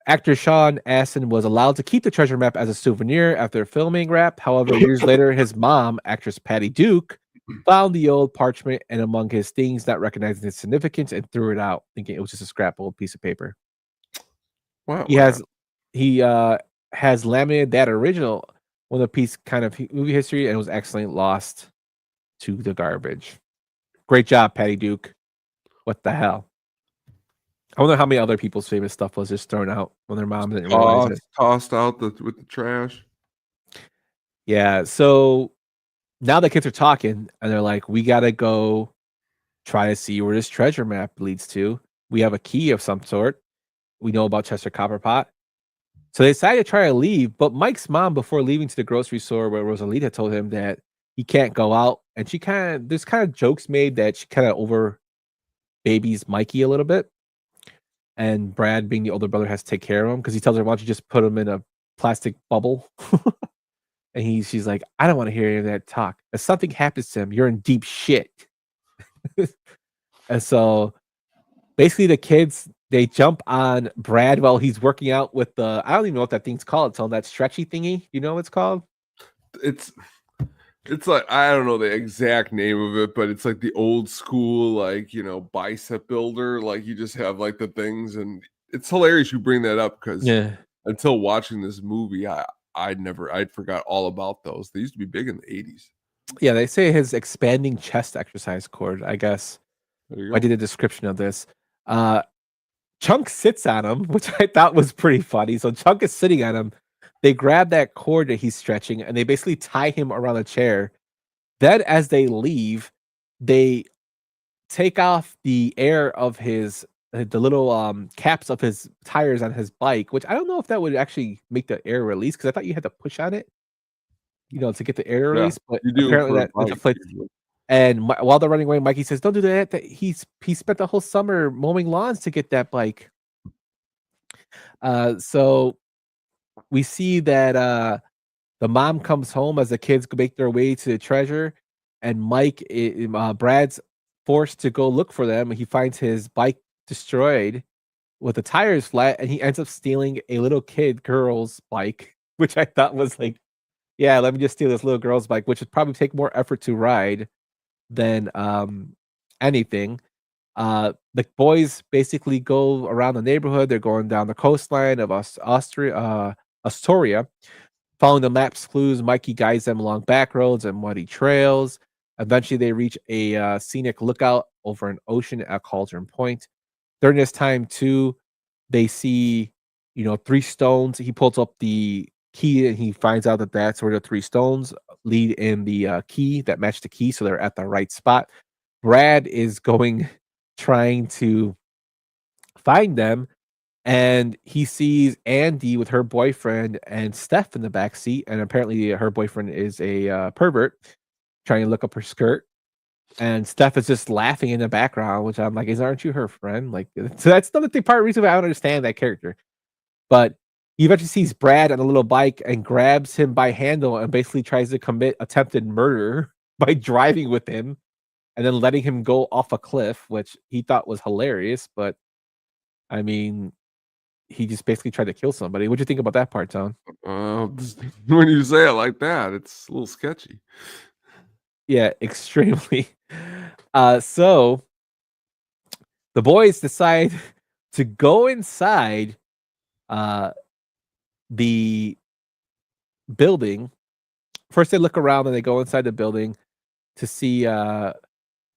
Actor Sean Astin was allowed to keep the treasure map as a souvenir after a filming wrap. However, years later, his mom, actress Patty Duke, found the old parchment and among his things, not recognizing its significance, and threw it out, thinking it was just a scrap old piece of paper. Wow. He has laminated that original one of the piece kind of movie history and was accidentally lost to the garbage. Great job, Patty Duke. What the hell? I wonder how many other people's famous stuff was just thrown out when their mom didn't realize it. Tossed out with the trash. Yeah, so now the kids are talking and they're like, we gotta go try to see where this treasure map leads to. We have a key of some sort. We know about Chester Copperpot. So they decided to try to leave, but Mike's mom, before leaving to the grocery store where Rosalita told him that he can't go out, and there's kind of jokes made that she kind of over babies Mikey a little bit. And Brad, being the older brother, has to take care of him because he tells her, why don't you just put him in a plastic bubble? And she's like, I don't want to hear any of that talk. If something happens to him, you're in deep shit. And so basically the kids, they jump on Brad while he's working out with I don't even know what that thing's called. It's on that stretchy thingy. You know what it's called? It's like, I don't know the exact name of it, but it's like the old school, like, bicep builder. Like you just have like the things, and it's hilarious you bring that up because until watching this movie, I'd forgot all about those. They used to be big in the 80s. Yeah, they say his expanding chest exercise cord, I guess. I did a description of this. Chunk sits on him, which I thought was pretty funny. So Chunk is sitting on him. They grab that cord that he's stretching and they basically tie him around a chair. Then as they leave, they take off the air of the little caps of his tires on his bike, which I don't know if that would actually make the air release because I thought you had to push on it, to get the air release. But you do apparently that deflates. And while they're running away, Mikey says, "Don't do that." That he spent the whole summer mowing lawns to get that bike. So we see that the mom comes home as the kids make their way to the treasure, and Brad's forced to go look for them. He finds his bike destroyed with the tires flat, and he ends up stealing a little girl's bike, which I thought was like, yeah, let me just steal this little girl's bike, which would probably take more effort to ride than anything. The boys basically go around the neighborhood. They're going down the coastline of Astoria. Following the map's clues, Mikey guides them along back roads and muddy trails. Eventually, they reach a scenic lookout over an ocean at Cauldron Point. During this time, too, they see, 3 stones. He pulls up the key and he finds out that that's where the 3 stones lead in the key that match the key, so they're at the right spot. Brad is trying to find them, and he sees Andy with her boyfriend and Steph in the back seat, and apparently her boyfriend is a pervert trying to look up her skirt, and Steph is just laughing in the background, which I'm like, aren't you her friend? Like, so that's another reason why I don't understand that character. But he eventually sees Brad on a little bike and grabs him by handle and basically tries to commit attempted murder by driving with him and then letting him go off a cliff, which he thought was hilarious. But I mean, he just basically tried to kill somebody. What'd you think about that part, Tone? When you say it like that, it's a little sketchy. Yeah, extremely. So the boys decide to go inside the building. First, they look around and they go inside the building to see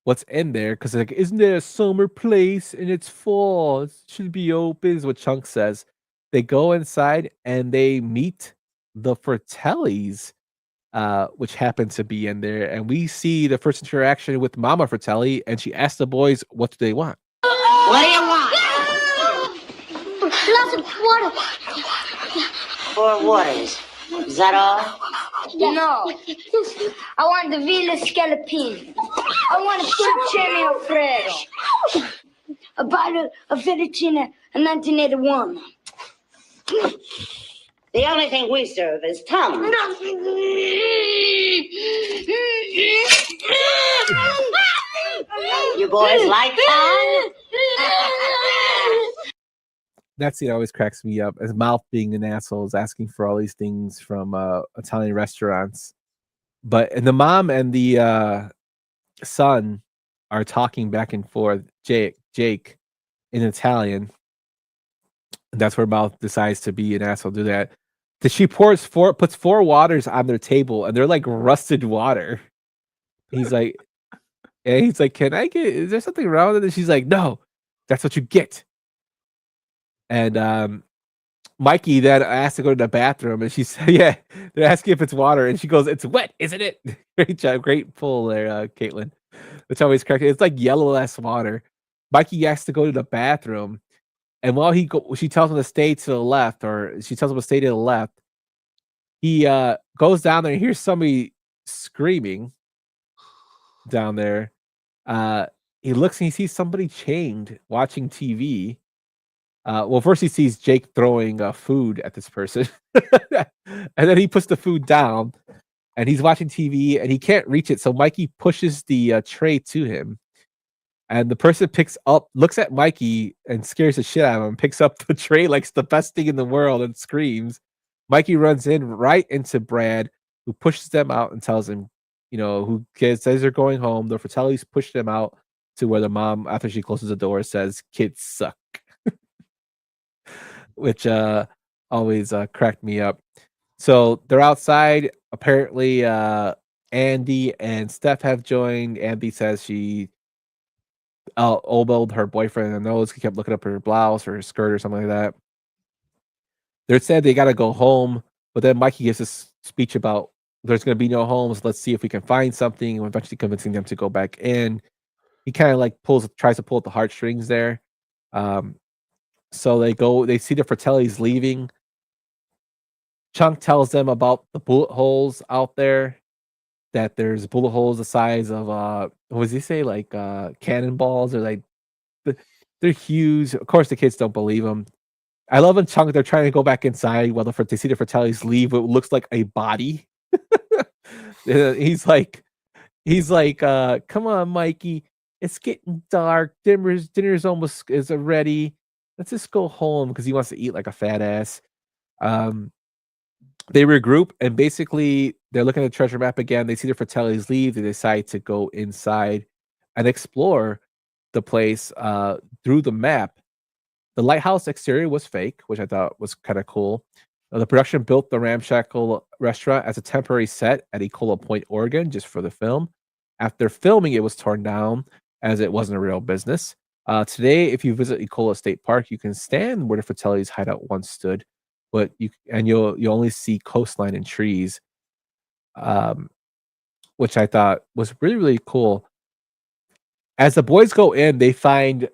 what's in there, because like, isn't there a summer place and it's fall? It should be open, is what Chunk says. They go inside and they meet the Fratellis, which happen to be in there, and we see the first interaction with Mama Fratelli, and she asks the boys, what do they want? What do you want? lots of water. 4 waters. Is that all? No. I want the Villa Scallopini. I want a Fettuccine Alfredo. A bottle of fettuccine in 1981. The only thing we serve is tongue. You boys like tongue? That scene always cracks me up. As Mouth, being an asshole, is asking for all these things from Italian restaurants. And the mom and the son are talking back and forth, Jake in Italian. And that's where Mouth decides to be an asshole, do that. She puts 4 waters on their table, and they're like rusted water. He's like, can I get, is there something wrong with it? And she's like, no, that's what you get. And Mikey then asked to go to the bathroom, and she said, yeah, they're asking if it's water, and she goes, it's wet, isn't it? Great job, great pull there, Caitlin. Which always correct. It's like yellow ass water. Mikey has to go to the bathroom, and while she tells him to stay to the left, or she tells him to stay to the left. He goes down there and hears somebody screaming down there. He looks and he sees somebody chained watching TV. Well, first he sees Jake throwing food at this person. And then he puts the food down and he's watching TV and he can't reach it. So Mikey pushes the tray to him. And the person looks at Mikey and scares the shit out of him, picks up the tray like it's the best thing in the world and screams. Mikey runs in right into Brad, who pushes them out and tells him, who says they're going home. The Fratellis push them out to where the mom, after she closes the door, says, kids suck. Which always cracked me up. So they're outside. Apparently, Andy and Steph have joined. Andy says she elbowed her boyfriend in the nose. He kept looking up her blouse or her skirt or something like that. They said they got to go home, but then Mikey gives this speech about there's going to be no homes. Let's see if we can find something. And eventually convincing them to go back in. He kind of like tries to pull at the heartstrings there. So they see the Fratellis leaving. Chunk tells them about the bullet holes out there, that there's bullet holes the size of, what does he say? Like cannonballs, or like, they're huge. Of course, the kids don't believe him. I love in Chunk, they're trying to go back inside while they see the Fratellis leave. It looks like a body. He's like, come on, Mikey. It's getting dark. Dinner's almost is ready. Let's just go home, because he wants to eat like a fat ass. They regroup, and basically they're looking at the treasure map again. They see the Fratellis leave. They decide to go inside and explore the place through the map. The lighthouse exterior was fake, which I thought was kind of cool. The production built the ramshackle restaurant as a temporary set at Ecola Point, Oregon, just for the film. After filming, it was torn down as it wasn't a real business. Today, if you visit Ecola State Park, you can stand where the Fratellis hideout once stood, but you'll only see coastline and trees, which I thought was really, really cool. As the boys go in, they find,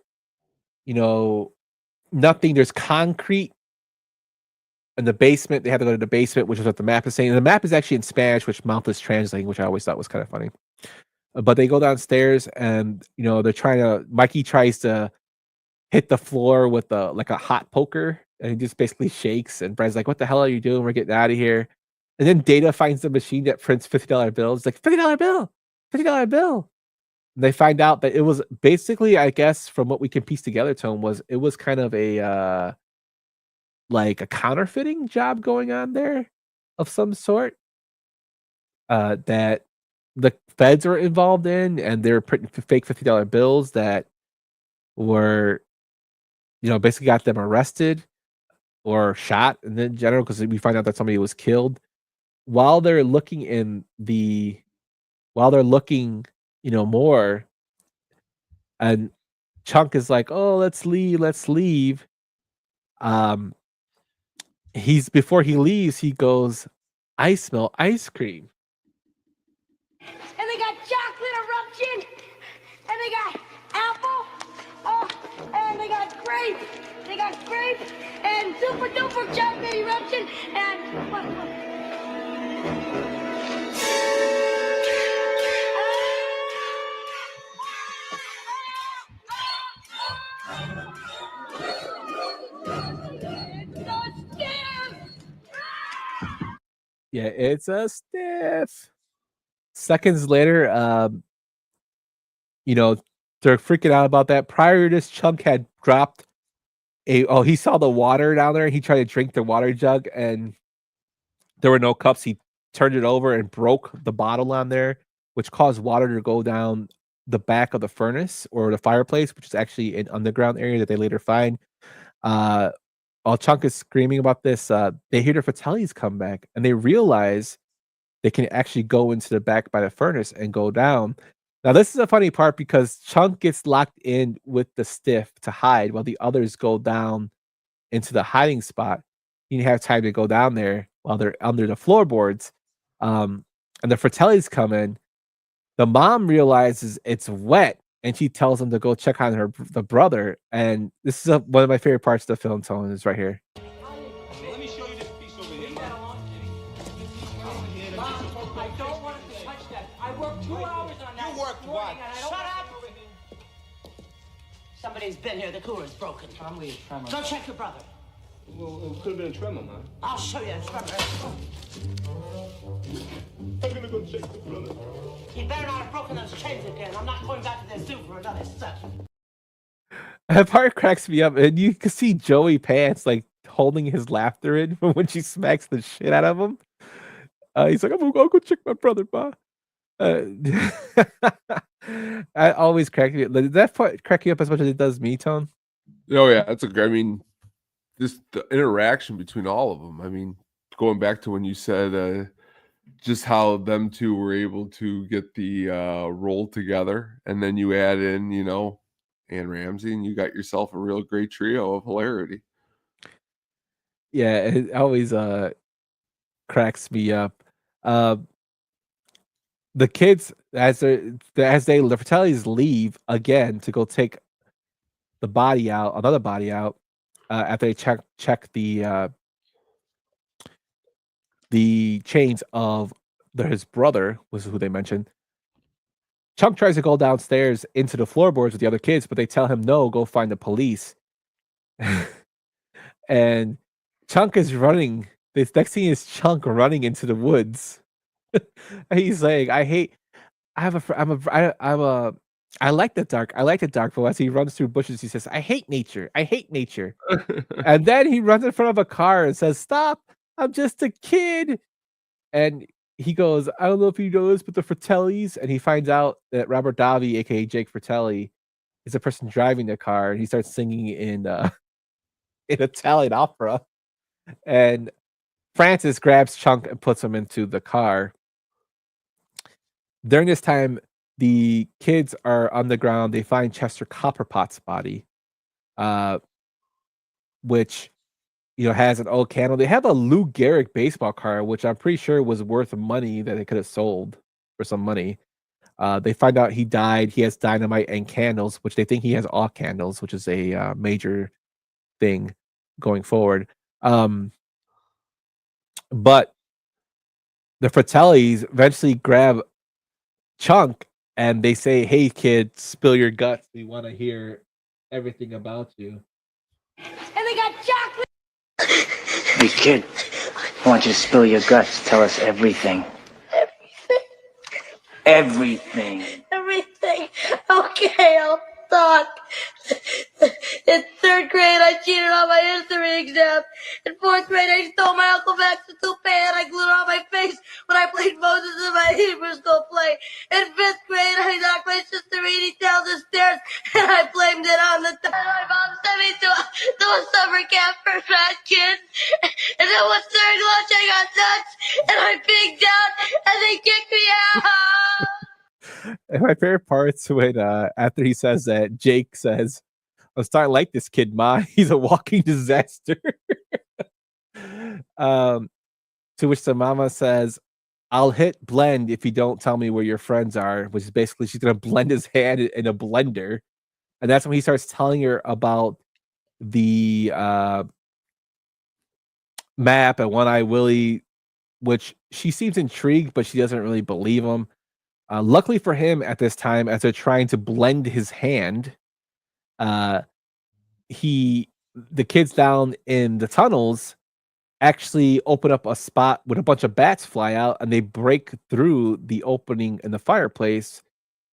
nothing. There's concrete in the basement. They had to go to the basement, which is what the map is saying. And the map is actually in Spanish, which Mouth is translating, which I always thought was kind of funny. But they go downstairs and, Mikey tries to hit the floor with a hot poker, and he just basically shakes. And Brad's like, what the hell are you doing? We're getting out of here. And then Data finds the machine that prints $50 bills. It's like, $50 bill, $50 bill. And they find out that it was basically, I guess, from what we can piece together, Tone, it was kind of a like a counterfeiting job going on there of some sort, that the feds were involved in, and they're printing fake $50 bills that were, basically got them arrested or shot in the general, because we find out that somebody was killed while they're looking more. And Chunk is like, oh, let's leave. Before he leaves, he goes, I smell ice cream. And they got chocolate eruption. And they got apple. And they got grape. They got grape and super duper chocolate eruption and what? Yeah, it's a stiff. Seconds later, they're freaking out about that. Prior to this, Chunk had dropped he saw the water down there. He tried to drink the water jug and there were no cups. He turned it over and broke the bottle on there, which caused water to go down the back of the furnace or the fireplace, which is actually an underground area that they later find. While Chunk is screaming about this, they hear the Fratellis come back and they realize they can actually go into the back by the furnace and go down. Now, this is a funny part because Chunk gets locked in with the stiff to hide while the others go down into the hiding spot. He didn't have time to go down there while they're under the floorboards. And the Fratellis come in. The mom realizes it's wet and she tells him to go check on the brother. And this is one of my favorite parts of the film, Tone, is right here. Let me show you this piece over here. Mom, I don't want to touch that. I worked 2 hours on that. You worked what? Shut up! Somebody's been here. The cooler's broken. Go check your brother. Well, it could have been a tremor, man. I'll show you a tremor. I'm gonna go check the brother. You better not have broken those chains again. I'm not going back to the zoo for another session. That part cracks me up, and you can see Joey Pants like holding his laughter in from when she smacks the shit out of him. He's like, "I'll go check my brother, ma." I always crack me up. Does that part crack you up as much as it does me, Tone? Oh yeah, that's I mean, just the interaction between all of them. I mean, going back to when you said just how them two were able to get the role together, and then you add in, Ann Ramsey, and you got yourself a real great trio of hilarity. Yeah, it always cracks me up. The kids, as the Fratellis leave again to go take another body out, after they check the chains of his brother, was who they mentioned. Chunk tries to go downstairs into the floorboards with the other kids, but they tell him no, go find the police. And Chunk is running. This next scene is Chunk running into the woods. He's saying, I like the dark. I like the dark. But as he runs through bushes, he says, I hate nature. I hate nature. And then he runs in front of a car and says, stop. I'm just a kid. And he goes, I don't know if you know this, but the Fratellis. And he finds out that Robert Davi, aka Jake Fratelli, is the person driving the car. And he starts singing in Italian opera. And Francis grabs Chunk and puts him into the car. During this time, the kids are on the ground. They find Chester Copperpot's body, which has an old candle. They have a Lou Gehrig baseball card, which I'm pretty sure was worth money that they could have sold for some money. They find out he died. He has dynamite and candles, which they think he has all candles, which is a major thing going forward. But the Fratellis eventually grab Chunk and they say, hey kid, spill your guts, we want to hear everything about you. And they got chocolate. Hey kid, I want you to spill your guts. Tell us everything. Everything. Okay, I'll talk. In 3rd grade, I cheated on my history exam. In 4th grade, I stole my Uncle Max's toupee and I glued it on my face when I played Moses in my Hebrew school play. In 5th grade, I knocked my sister Edie down the stairs and I blamed it on the time my mom sent me to a summer camp for fat kids. And then once during lunch, I got nuts and I pigged out and they kicked me out. And my favorite part's when after he says that, Jake says, I'm starting to like this kid, Ma. He's a walking disaster. To which the mama says, I'll hit blend if you don't tell me where your friends are, which is basically she's going to blend his hand in a blender. And that's when he starts telling her about the map and One-Eye Willie, which she seems intrigued, but she doesn't really believe him. Luckily for him at this time, as they're trying to blend his hand, the kids down in the tunnels actually open up a spot with a bunch of bats fly out, and they break through the opening in the fireplace,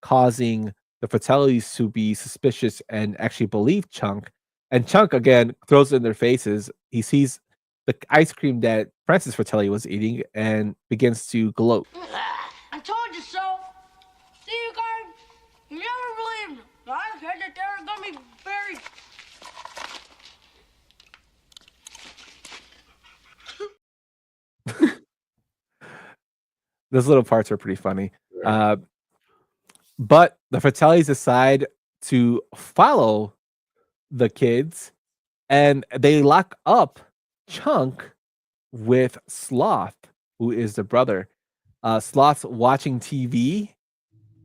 causing the Fratellis to be suspicious and actually believe Chunk. And Chunk again throws it in their faces. He sees the ice cream that Francis Fratelli was eating and begins to gloat. I told you so. See you guys? You never believed me. I said that they were gonna be buried. Those little parts are pretty funny. But the Fratellis decide to follow the kids, and they lock up Chunk with Sloth, who is the brother. Sloth's watching TV,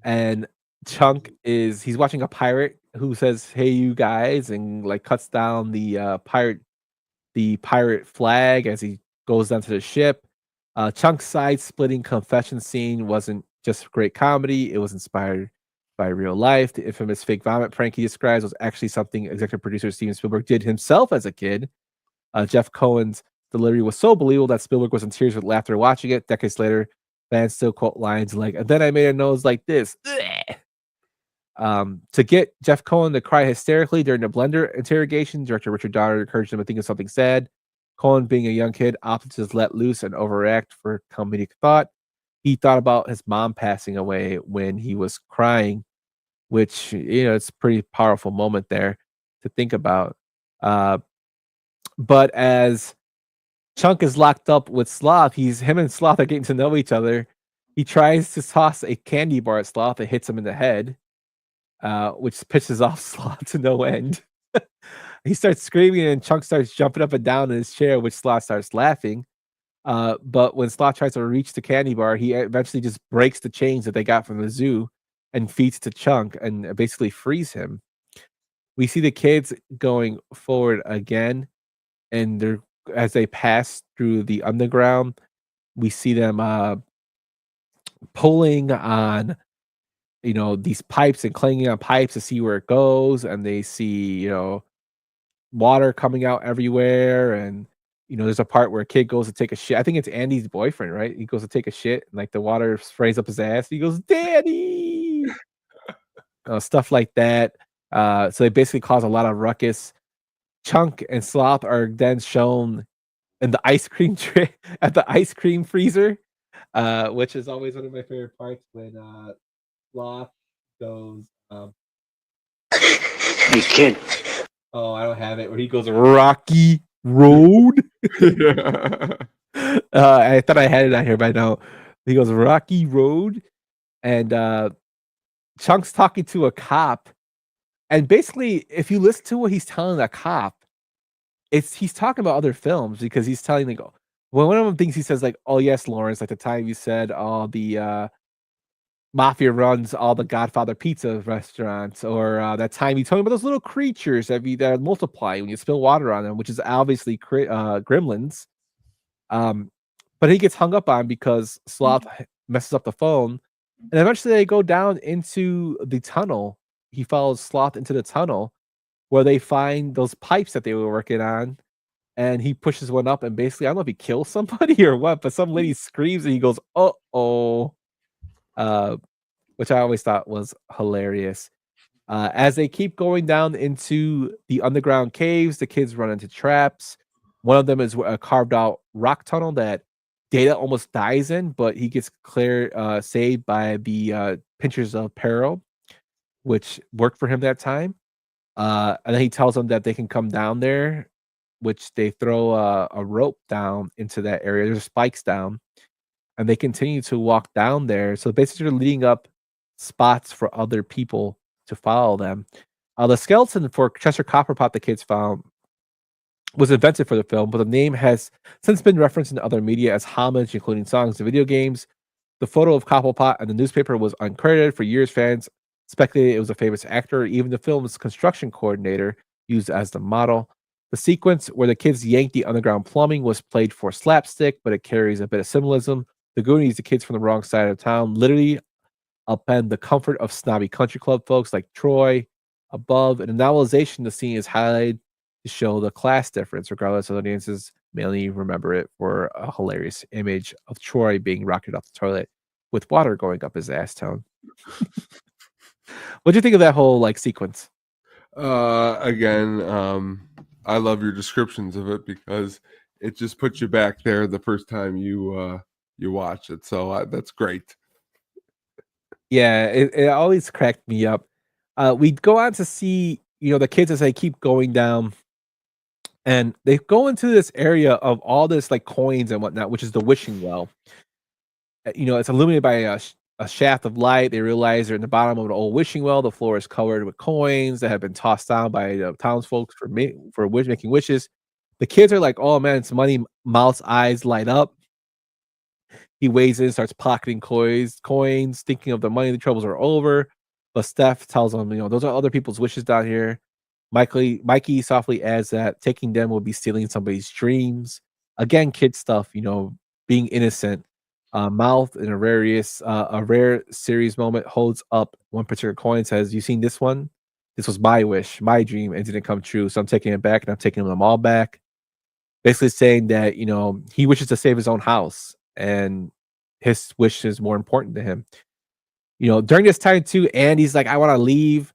and Chunk he's watching a pirate who says, "Hey, you guys," and like cuts down the pirate flag as he goes down to the ship. Chunk's side-splitting confession scene wasn't just great comedy; it was inspired by real life. The infamous fake vomit prank he describes was actually something executive producer Steven Spielberg did himself as a kid. Jeff Cohen's delivery was so believable that Spielberg was in tears with laughter watching it. Decades later, fans still quote lines like, "And then I made a nose like this." To get Jeff Cohen to cry hysterically during the blender interrogation, director Richard Donner encouraged him to think of something sad. Cohen, being a young kid, opted to just let loose and overact for comedic thought. He thought about his mom passing away when he was crying, which, it's a pretty powerful moment there to think about. But as Chunk is locked up with Sloth, him and Sloth are getting to know each other. He tries to toss a candy bar at Sloth that hits him in the head, which pisses off Sloth to no end. He starts screaming, and Chunk starts jumping up and down in his chair, which Sloth starts laughing. But when Sloth tries to reach the candy bar, he eventually just breaks the chains that they got from the zoo and feeds to Chunk and basically frees him. We see the kids going forward again, and as they pass through the underground, we see them pulling on these pipes and clanging on pipes to see where it goes, and they see water coming out everywhere, and there's a part where a kid goes to take a shit. I think it's Andy's boyfriend, right? He goes to take a shit, and like the water sprays up his ass. He goes, "Daddy!" Stuff like that. So they basically cause a lot of ruckus. Chunk and Sloth are then shown in the ice cream tray at the ice cream freezer, which is always one of my favorite parts when Sloth goes. Hey, kid. Oh, I don't have it. Where he goes Rocky Road. I thought I had it out here by now. He goes Rocky Road, and Chunk's talking to a cop, and basically, if you listen to what he's telling the cop, he's talking about other films, because he's telling them, well, one of the things he says, like, "Oh yes, Lawrence, like the time you said all the mafia runs all the Godfather pizza restaurants, or that time you told me about those little creatures that multiply when you spill water on them," which is obviously gremlins. But he gets hung up on because Sloth messes up the phone, and eventually they go down into the tunnel. He follows Sloth into the tunnel, where they find those pipes that they were working on, and he pushes one up, and basically, I don't know if he kills somebody or what, but some lady screams, and he goes, "Uh-oh." Which I always thought was hilarious. As they keep going down into the underground caves, the kids run into traps. One of them is a carved out rock tunnel that Data almost dies in, but he gets saved by the pinchers of peril, which worked for him that time. And then he tells them that they can come down there, which they throw a rope down into that area. There's spikes down, and they continue to walk down there. So basically, they're leading up spots for other people to follow them. The skeleton for Chester Copperpot the kids found was invented for the film, but the name has since been referenced in other media as homage, including songs and video games. The photo of Copperpot in the newspaper was uncredited. For years, fans speculated it was a famous actor. Even the film's construction coordinator used as the model. The sequence where the kids yank the underground plumbing was played for slapstick, but it carries a bit of symbolism. The Goonies, the kids from the wrong side of town, literally upend the comfort of snobby country club folks like Troy. Above, in the novelization, the scene is highlighted to show the class difference, regardless of the audiences mainly remember it for a hilarious image of Troy being rocketed off the toilet with water going up his ass tone. What do you think of that whole like sequence? Again, I love your descriptions of it because it just puts you back there the first time you watch it. So that's great. Yeah, it always cracked me up. We'd go on to see, the kids as they keep going down, and they go into this area of all this like coins and whatnot, which is the wishing well. It's illuminated by a shaft of light. They realize they're in the bottom of an old wishing well. The floor is covered with coins that have been tossed down by the townsfolk for making wishes. The kids are like, "Oh man, it's money!" Mouth's eyes light up. He weighs in, starts pocketing coins, thinking of the money. The troubles are over. But Steph tells him, those are other people's wishes down here. Mikey softly adds that taking them will be stealing somebody's dreams. Again, kid stuff, being innocent. Mouth in a rare series moment holds up one particular coin, says, "You seen this one? This was my wish, my dream, and didn't come true. So I'm taking it back, and I'm taking them all back." Basically saying that, he wishes to save his own house, and his wish is more important to him. During this time too, Andy's like, "I want to leave."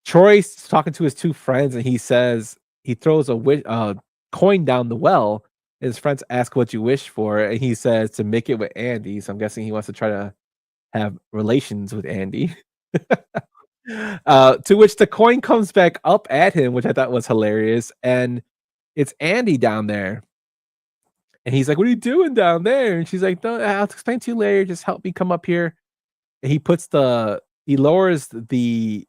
Troy's talking to his two friends, and he says he throws a coin down the well. And his friends ask what you wish for, and he says to make it with Andy. So I'm guessing he wants to try to have relations with Andy. To which the coin comes back up at him, which I thought was hilarious. And it's Andy down there. And he's like, "What are you doing down there?" And she's like, "No, I'll explain to you later. Just help me come up here." And he lowers the,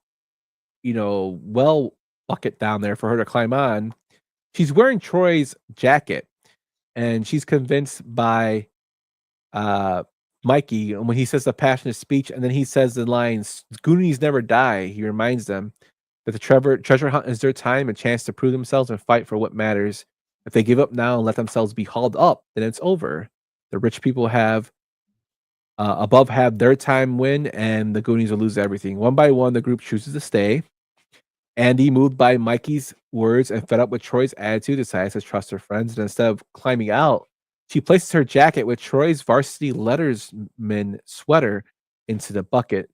well bucket down there for her to climb on. She's wearing Troy's jacket, and she's convinced by Mikey when he says the passionate speech, and then he says the lines, "Goonies never die." He reminds them that the treasure hunt is their time, a chance to prove themselves and fight for what matters. If they give up now and let themselves be hauled up, then it's over. The rich people above have their time win, and the Goonies will lose everything. One by one, the group chooses to stay. Andy, moved by Mikey's words and fed up with Troy's attitude, decides to trust her friends. And instead of climbing out, she places her jacket with Troy's varsity lettersman sweater into the bucket.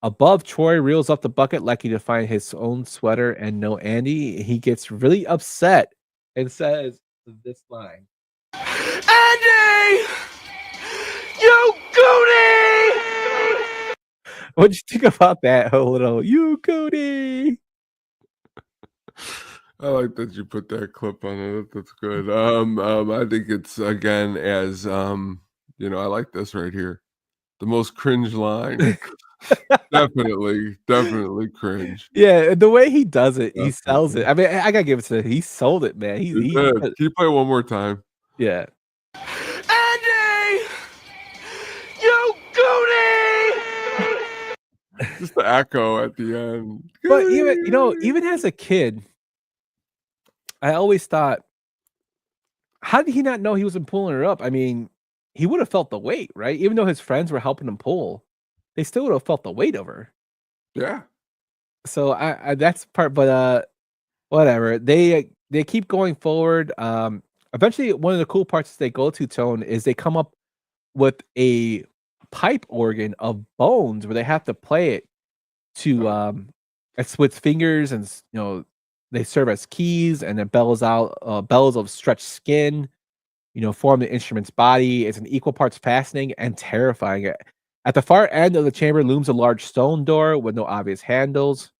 Above, Troy reels up the bucket, likely to find his own sweater and no Andy. He gets really upset and says this line: Andy! You Goonie! What'd you think about that whole little "you Goonie"? I like that you put that clip on it. That's good. I think it's again as I like this right here. The most cringe line. definitely cringe. Yeah, the way he does it, he sells it. I mean, I gotta give it to him. He sold it, man. Can you play it one more time? Yeah. Andy! You Goonie! Just the echo at the end. But even as a kid, I always thought, how did he not know he wasn't pulling her up? I mean, he would have felt the weight, right? Even though his friends were helping him pull, they still would have felt the weight of her. Yeah. So I that's part, but whatever. They keep going forward. Eventually, one of the cool parts they go to, Tone, is they come up with a pipe organ of bones where they have to play it to it's with fingers, and they serve as keys, and then bellows of stretched skin, form the instrument's body. It's an equal parts fascinating and terrifying. At the far end of the chamber looms a large stone door with no obvious handles,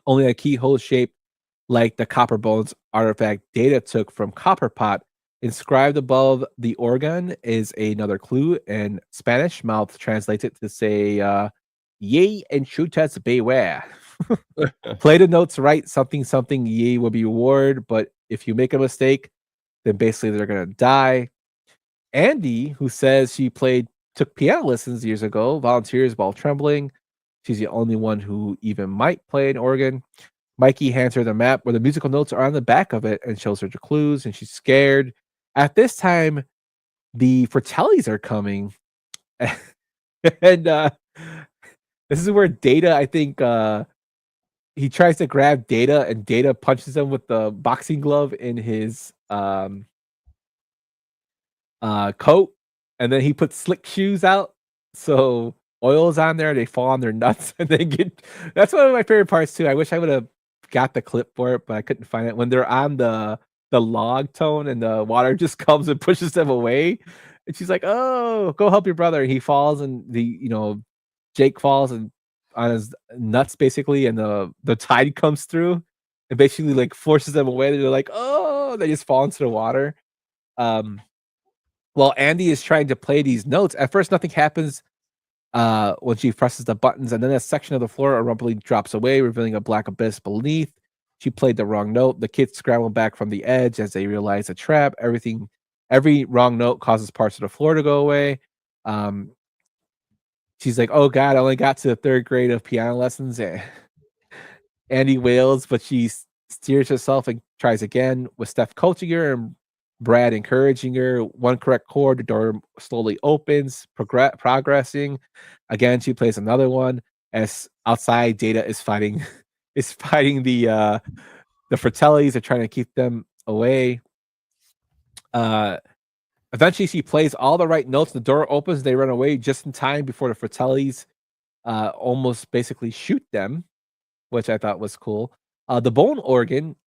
only a keyhole shaped like the copper bones artifact Data took from Copperpot. Inscribed above the organ is another clue in Spanish. Mouth translates it to say, "Ye intruders beware." Play the notes right, something ye will be rewarded, but if you make a mistake, then basically they're gonna die. Andy, who says she took piano lessons years ago, volunteers while trembling. She's the only one who even might play an organ. Mikey hands her the map where the musical notes are on the back of it and shows her the clues, and she's scared. At this time, the Fratellis are coming. And this is where Data, I think, he tries to grab Data, and Data punches him with the boxing glove in his coat, and then he puts slick shoes out, so oil's on there. They fall on their nuts, and they get. That's one of my favorite parts too. I wish I would have got the clip for it, but I couldn't find it. When they're on the log tone, and the water just comes and pushes them away, and she's like, "Oh, go help your brother." He falls, and Jake falls and on his nuts basically, and the tide comes through and basically like forces them away. They're like, "Oh," they just fall into the water. While Andy is trying to play these notes, at first nothing happens when she presses the buttons, and then a section of the floor abruptly drops away, revealing a black abyss beneath. She played the wrong note. The kids scramble back from the edge as they realize the trap. Every wrong note causes parts of the floor to go away. She's like, "Oh God, I only got to the 3rd grade of piano lessons." Andy wails, but she steers herself and tries again, with Steph coaching her and Brad encouraging her. One correct chord, the door slowly opens, progressing. Again, she plays another one as outside Data is fighting the Fratellis. They're trying to keep them away. Eventually, she plays all the right notes. The door opens. They run away just in time before the Fratellis almost basically shoot them, which I thought was cool. The bone organ,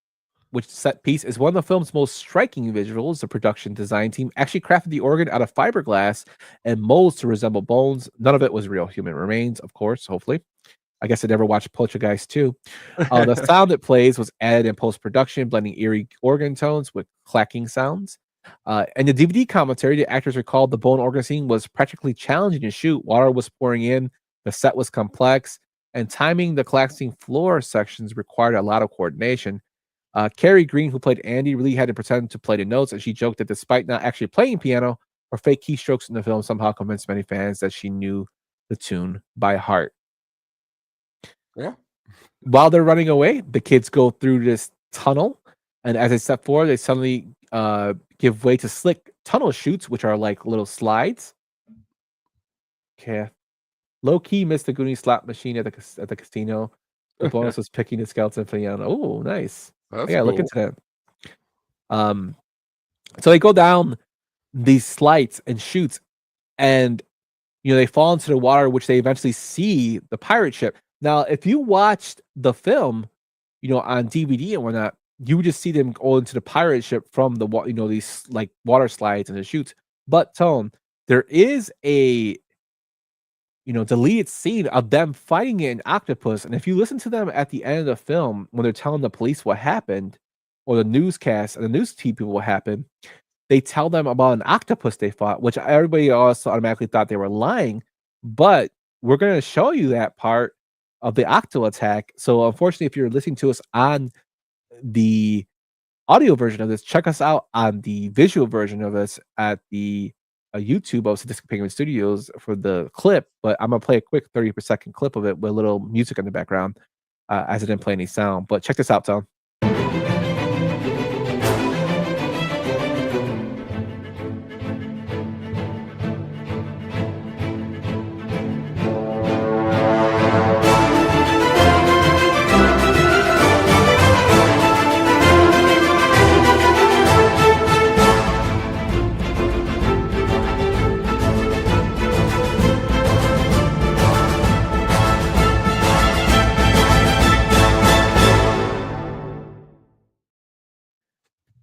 which set piece, is one of the film's most striking visuals. The production design team actually crafted the organ out of fiberglass and molds to resemble bones. None of it was real human remains, of course, hopefully. I guess I never watched Poltergeist 2. The sound it plays was added in post-production, blending eerie organ tones with clacking sounds. In the DVD commentary, the actors recalled the bone organ scene was practically challenging to shoot. Water was pouring in, the set was complex, and timing the collapsing floor sections required a lot of coordination. Carrie Green, who played Andy, really had to pretend to play the notes, and she joked that despite not actually playing piano, her fake keystrokes in the film somehow convinced many fans that she knew the tune by heart. Yeah. While they're running away, the kids go through this tunnel, and as they step forward, they suddenly give way to slick tunnel chutes, which are like little slides. Okay. Low key missed the Goonies slot machine at the casino. The bonus was picking the skeleton piano. Oh, nice. That's Look cool. into that. So they go down these slides and chutes, and they fall into the water, which they eventually see the pirate ship. Now, if you watched the film, on DVD and whatnot, you would just see them go into the pirate ship from the these like water slides and the chutes. But Tone, there is a deleted scene of them fighting an octopus, and if you listen to them at the end of the film when they're telling the police what happened, or the newscast and the news people what happened, they tell them about an octopus they fought, which everybody also automatically thought they were lying. But we're going to show you that part of the octo attack. So unfortunately, if you're listening to us on the audio version of this, check us out on the visual version of this at the YouTube of Sadistic Penguin Studios for the clip. But I'm gonna play a quick 30-second clip of it with a little music in the background, as it didn't play any sound. But check this out, Tom.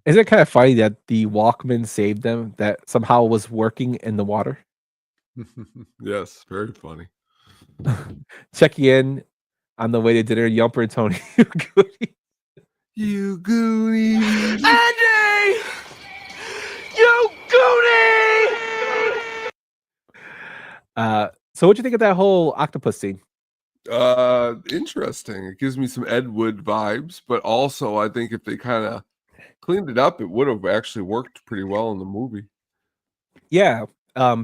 Isn't it kind of funny that the Walkman saved them, that somehow was working in the water? Yes, very funny. Checking in on the way to dinner, Yumper and Tony. You Goonies! Andy! You Goonie! So what'd you think of that whole octopus scene? Interesting. It gives me some Ed Wood vibes, but also I think if they kind of cleaned it up, it would have actually worked pretty well in the movie. Yeah.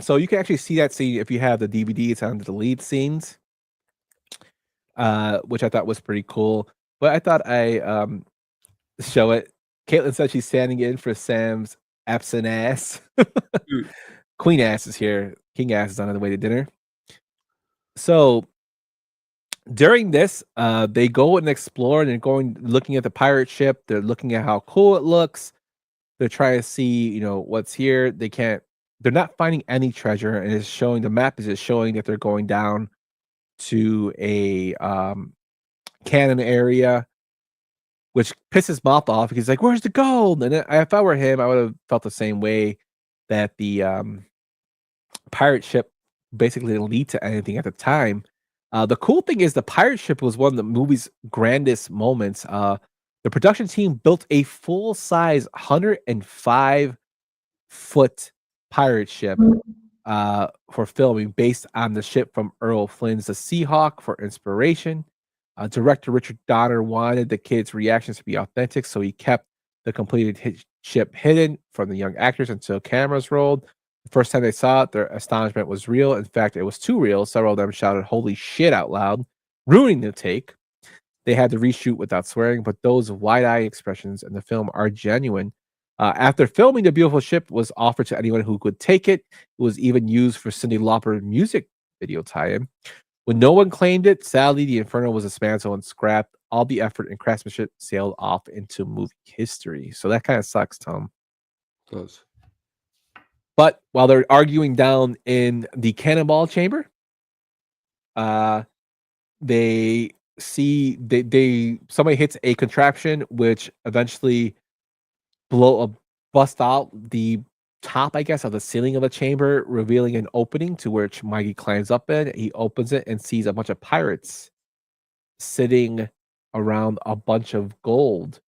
So you can actually see that scene if you have the DVD. It's on the lead scenes, which I thought was pretty cool. but I thought I show it. Caitlin said she's standing in for Sam's absent ass. Queen ass is here. King ass is on the way to dinner. So during this, they go and explore, and they're looking at the pirate ship. They're looking at how cool it looks. They're trying to see, what's here. They're not finding any treasure, and it's showing the map is just showing that they're going down to a cannon area, which pisses Moth off because he's like, "Where's the gold?" And if I were him, I would have felt the same way, that the pirate ship basically didn't lead to anything at the time. The cool thing is the pirate ship was one of the movie's grandest moments. The production team built a full-size 105-foot pirate ship for filming, based on the ship from Earl Flynn's The Seahawk for inspiration. Director Richard Donner wanted the kids' reactions to be authentic, so he kept the completed ship hidden from the young actors until cameras rolled. The first time they saw it, their astonishment was real. In fact, it was too real. Several of them shouted "Holy shit" out loud, ruining the take. They had to reshoot without swearing, but those wide-eye expressions in the film are genuine. After filming, the beautiful ship was offered to anyone who could take it. It was even used for Cyndi Lauper's music video tie-in. When no one claimed it, sadly, the Inferno was dismantled and scrapped. All the effort and craftsmanship sailed off into movie history. So that kind of sucks, Tom. It does. But while they're arguing down in the cannonball chamber, they see somebody hits a contraption which eventually bust out the top, I guess, of the ceiling of the chamber, revealing an opening to which Mikey climbs up in. He opens it and sees a bunch of pirates sitting around a bunch of gold.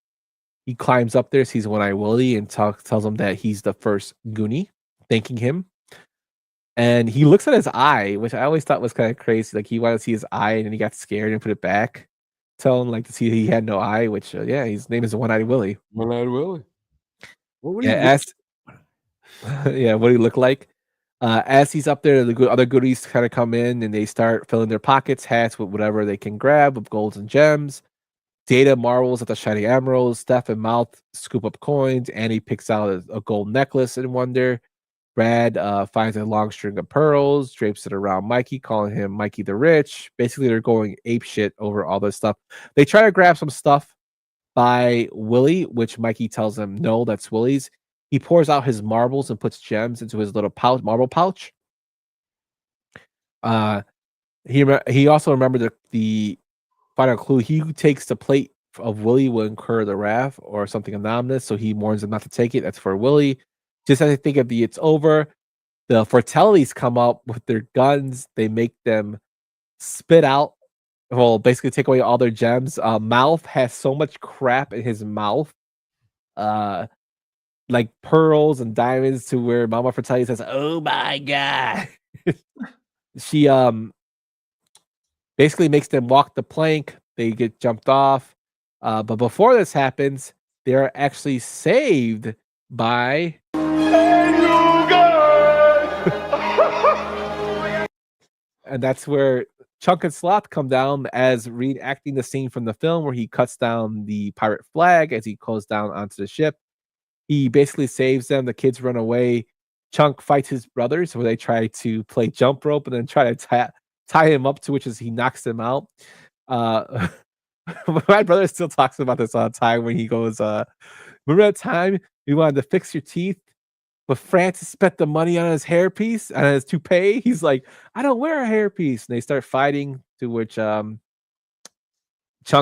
He climbs up there, sees One-Eye Willie, and tells him that he's the first Goonie, thanking him. And he looks at his eye, which I always thought was kind of crazy. Like, he wanted to see his eye, and then he got scared and put it back. Tell him, to see he had no eye, which, his name is One-Eyed Willie. One-Eyed Willie. What would what do he look like? As he's up there, the other goodies kind of come in, and they start filling their pockets, hats with whatever they can grab of golds and gems. Data marvels at the shiny emeralds. Steph and Mouth scoop up coins. Annie picks out a gold necklace in wonder. Brad finds a long string of pearls, drapes it around Mikey, calling him Mikey the Rich. Basically, they're going apeshit over all this stuff. They try to grab some stuff by Willie, which Mikey tells them, no, that's Willie's. He pours out his marbles and puts gems into his little marble pouch. He also remembered the final clue. He who takes the plate of Willie will incur the wrath or something anonymous, so he warns them not to take it. That's for Willie. Just as I think of it's over, the Fratellis come up with their guns. They make them spit out, basically take away all their gems. Mouth has so much crap in his mouth, like pearls and diamonds, to where Mama Fratelli says, "Oh my god." She basically makes them walk the plank. They get jumped off. But before this happens, they are actually saved by and that's where Chunk and Sloth come down, as reenacting the scene from the film where he cuts down the pirate flag as he goes down onto the ship. He basically saves them. The kids run away. Chunk fights his brothers, where they try to play jump rope and then try to tie him up, to which is he knocks them out. My brother still talks about this all the time when he goes, remember that time you wanted to fix your teeth, but Francis spent the money on his hairpiece and his toupee? He's like, I don't wear a hairpiece. And they start fighting, to which Chunk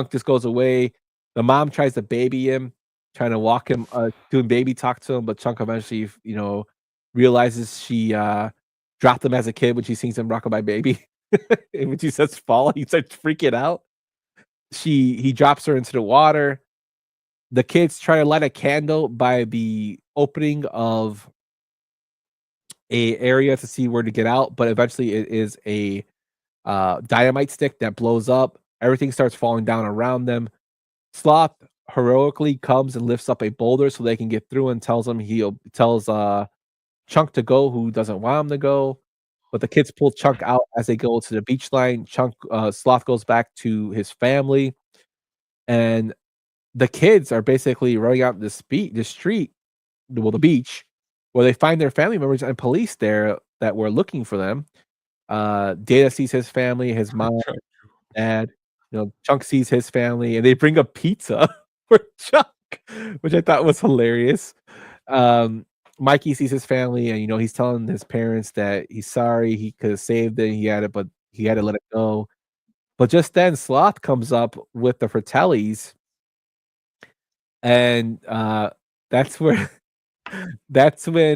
just goes away. The mom tries to baby him, trying to walk him, doing baby talk to him, but Chunk eventually, realizes she dropped him as a kid when she sees him rocking my baby. And when she says fall, he starts freaking out. He drops her into the water. The kids try to light a candle by the opening of a area to see where to get out, but eventually it is a dynamite stick that blows up. Everything starts falling down around them. Sloth heroically comes and lifts up a boulder so they can get through, and tells Chunk to go, who doesn't want him to go. But the kids pull Chunk out as they go to the beach line. Sloth goes back to his family. and the kids are basically running out the street, the beach, where they find their family members and police there that were looking for them. Data sees his family, his mom, dad. Chunk sees his family, and they bring a pizza for Chunk, which I thought was hilarious. Mikey sees his family, and he's telling his parents that he's sorry, he could have saved it, but he had to let it go. But just then, Sloth comes up with the Fratellis, and that's when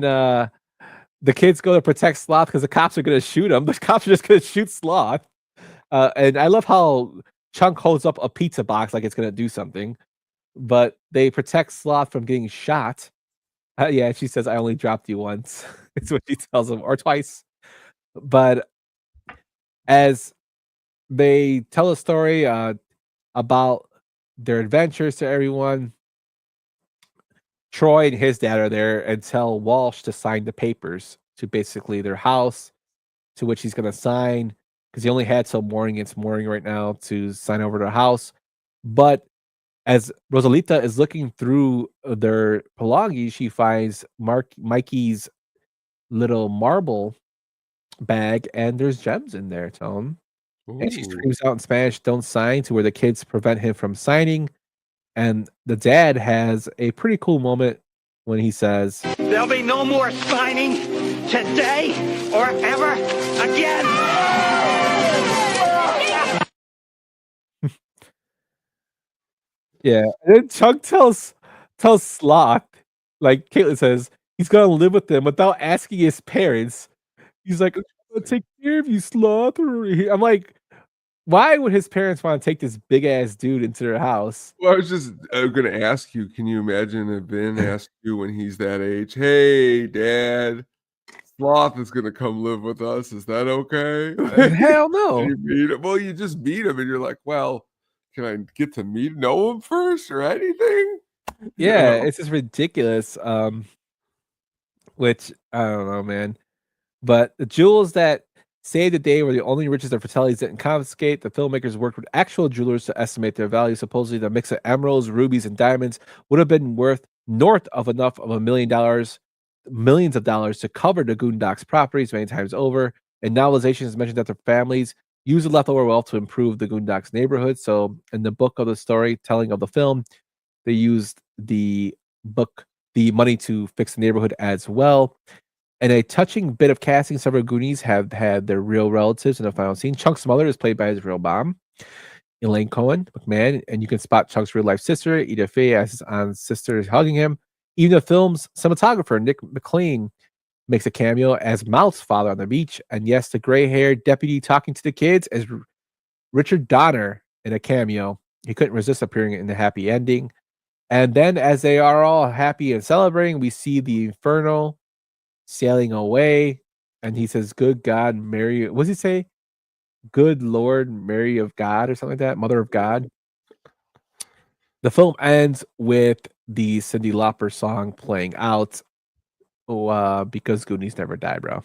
the kids go to protect Sloth because the cops are going to shoot him. The cops are just going to shoot Sloth. And I love how Chunk holds up a pizza box like it's going to do something, but they protect Sloth from getting shot. Yeah, she says, "I only dropped you once." It's what she tells him, or twice. But as they tell a story about their adventures to everyone, Troy and his dad are there and tell Walsh to sign the papers to basically their house, to which he's going to sign because he only had till morning. It's morning right now to sign over the house. But as Rosalita is looking through their belongings, she finds Mikey's little marble bag, and there's gems in there, Tone. And she screams out in Spanish, "Don't sign," to where the kids prevent him from signing. And the dad has a pretty cool moment when he says, "There'll be no more signing today or ever again." Yeah. And then Chunk tells Sloth, like Caitlin says, he's gonna live with them without asking his parents. He's like, "I'm gonna take care of you, Sloth." I'm like, why would his parents want to take this big ass dude into their house? Well, I was just going to ask you, can you imagine if Ben asked you when he's that age, "Hey, Dad, Sloth is going to come live with us. Is that okay?" Hell no. You meet him. Well, you just meet him and you're like, well, can I get to know him first or anything? Yeah, it's just ridiculous. Which I don't know, man. But the jewels that saved the day were the only riches that Fratellis didn't confiscate. The filmmakers worked with actual jewelers to estimate their value. Supposedly, the mix of emeralds, rubies, and diamonds would have been worth north of enough of millions of dollars to cover the Goondocks properties many times over. And novelizations mentioned that their families used the leftover wealth to improve the Goondocks neighborhood. So, in the book of the storytelling of the film, they used the money to fix the neighborhood as well. And a touching bit of casting, several Goonies have had their real relatives in the final scene. Chunk's mother is played by his real mom, Elaine Cohen McMahon, and you can spot Chunk's real life sister, Ida Fey, as his aunt sister is hugging him. Even the film's cinematographer, Nick McLean, makes a cameo as Mouth's father on the beach. And yes, the gray-haired deputy talking to the kids as Richard Donner in a cameo. He couldn't resist appearing in the happy ending. And then as they are all happy and celebrating, we see the Inferno sailing away, and he says, "Good God, Mary," what does he say? "Good Lord, Mary of God," or something like that, Mother of God. The film ends with the Cyndi Lauper song playing out, because Goonies never die, bro.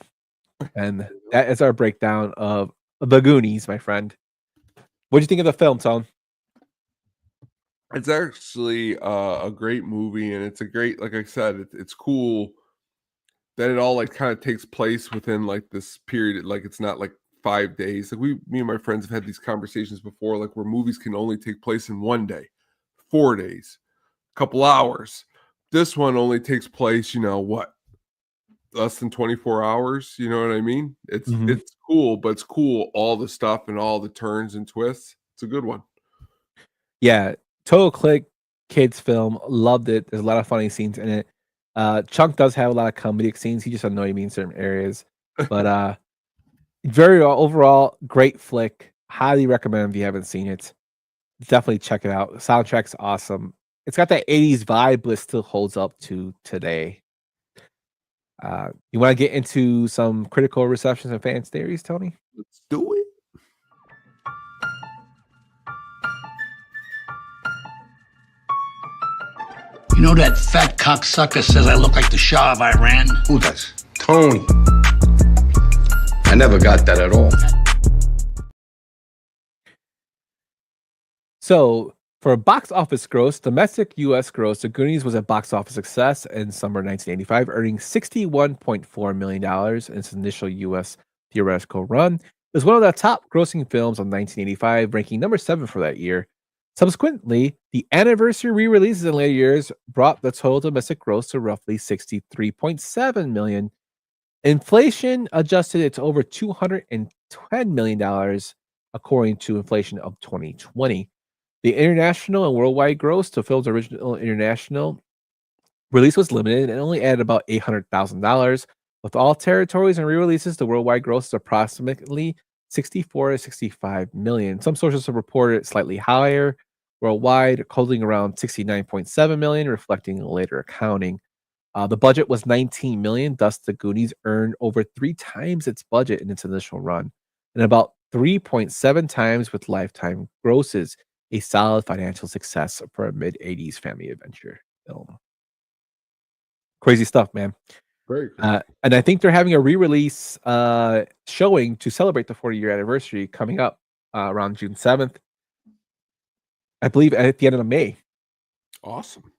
And that is our breakdown of the Goonies, my friend. What do you think of the film, Tone? It's actually a great movie, and it's a great, like I said, it's cool that it all like kind of takes place within like this period. Like it's not like 5 days. Like me and my friends have had these conversations before, like where movies can only take place in 1 day, 4 days, a couple hours. This one only takes place, less than 24 hours. You know what I mean? It's cool, but it's cool all the stuff and all the turns and twists. It's a good one. Yeah, total click kids film. Loved it. There's a lot of funny scenes in it. Chunk does have a lot of comedic scenes. He just annoyed me in certain areas, but very overall great flick. Highly recommend if you haven't seen it. Definitely check it out. The soundtrack's awesome. It's got that 80s vibe, but it still holds up to today. You want to get into some critical receptions and fans theories, Tony? Let's do it. You know that fat cocksucker says I look like the Shah of Iran? Who does? Tony. I never got that at all. So For box office gross, domestic U.S. gross, The Goonies was a box office success in summer 1985, earning $61.4 million in its initial U.S. theoretical run. It was one of the top grossing films of 1985, ranking number 7 for that year. Subsequently, the anniversary re-releases in later years brought the total domestic gross to roughly $63.7 million. Inflation adjusted it to over $210 million, according to inflation of 2020. The international and worldwide gross to film's original international release was limited and only added about $800,000. With all territories and re-releases, the worldwide gross is approximately 64 to 65 million. Some sources have reported slightly higher worldwide, holding around 69.7 million, reflecting later accounting. The budget was 19 million, thus the Goonies earned over 3 times its budget in its initial run, and about 3.7 times with lifetime grosses. A solid financial success for a mid-'80s family adventure film. Crazy stuff, man. Very cool. And I think they're having a re-release showing to celebrate the 40-year anniversary coming up around June 7th. I believe at the end of May. Awesome.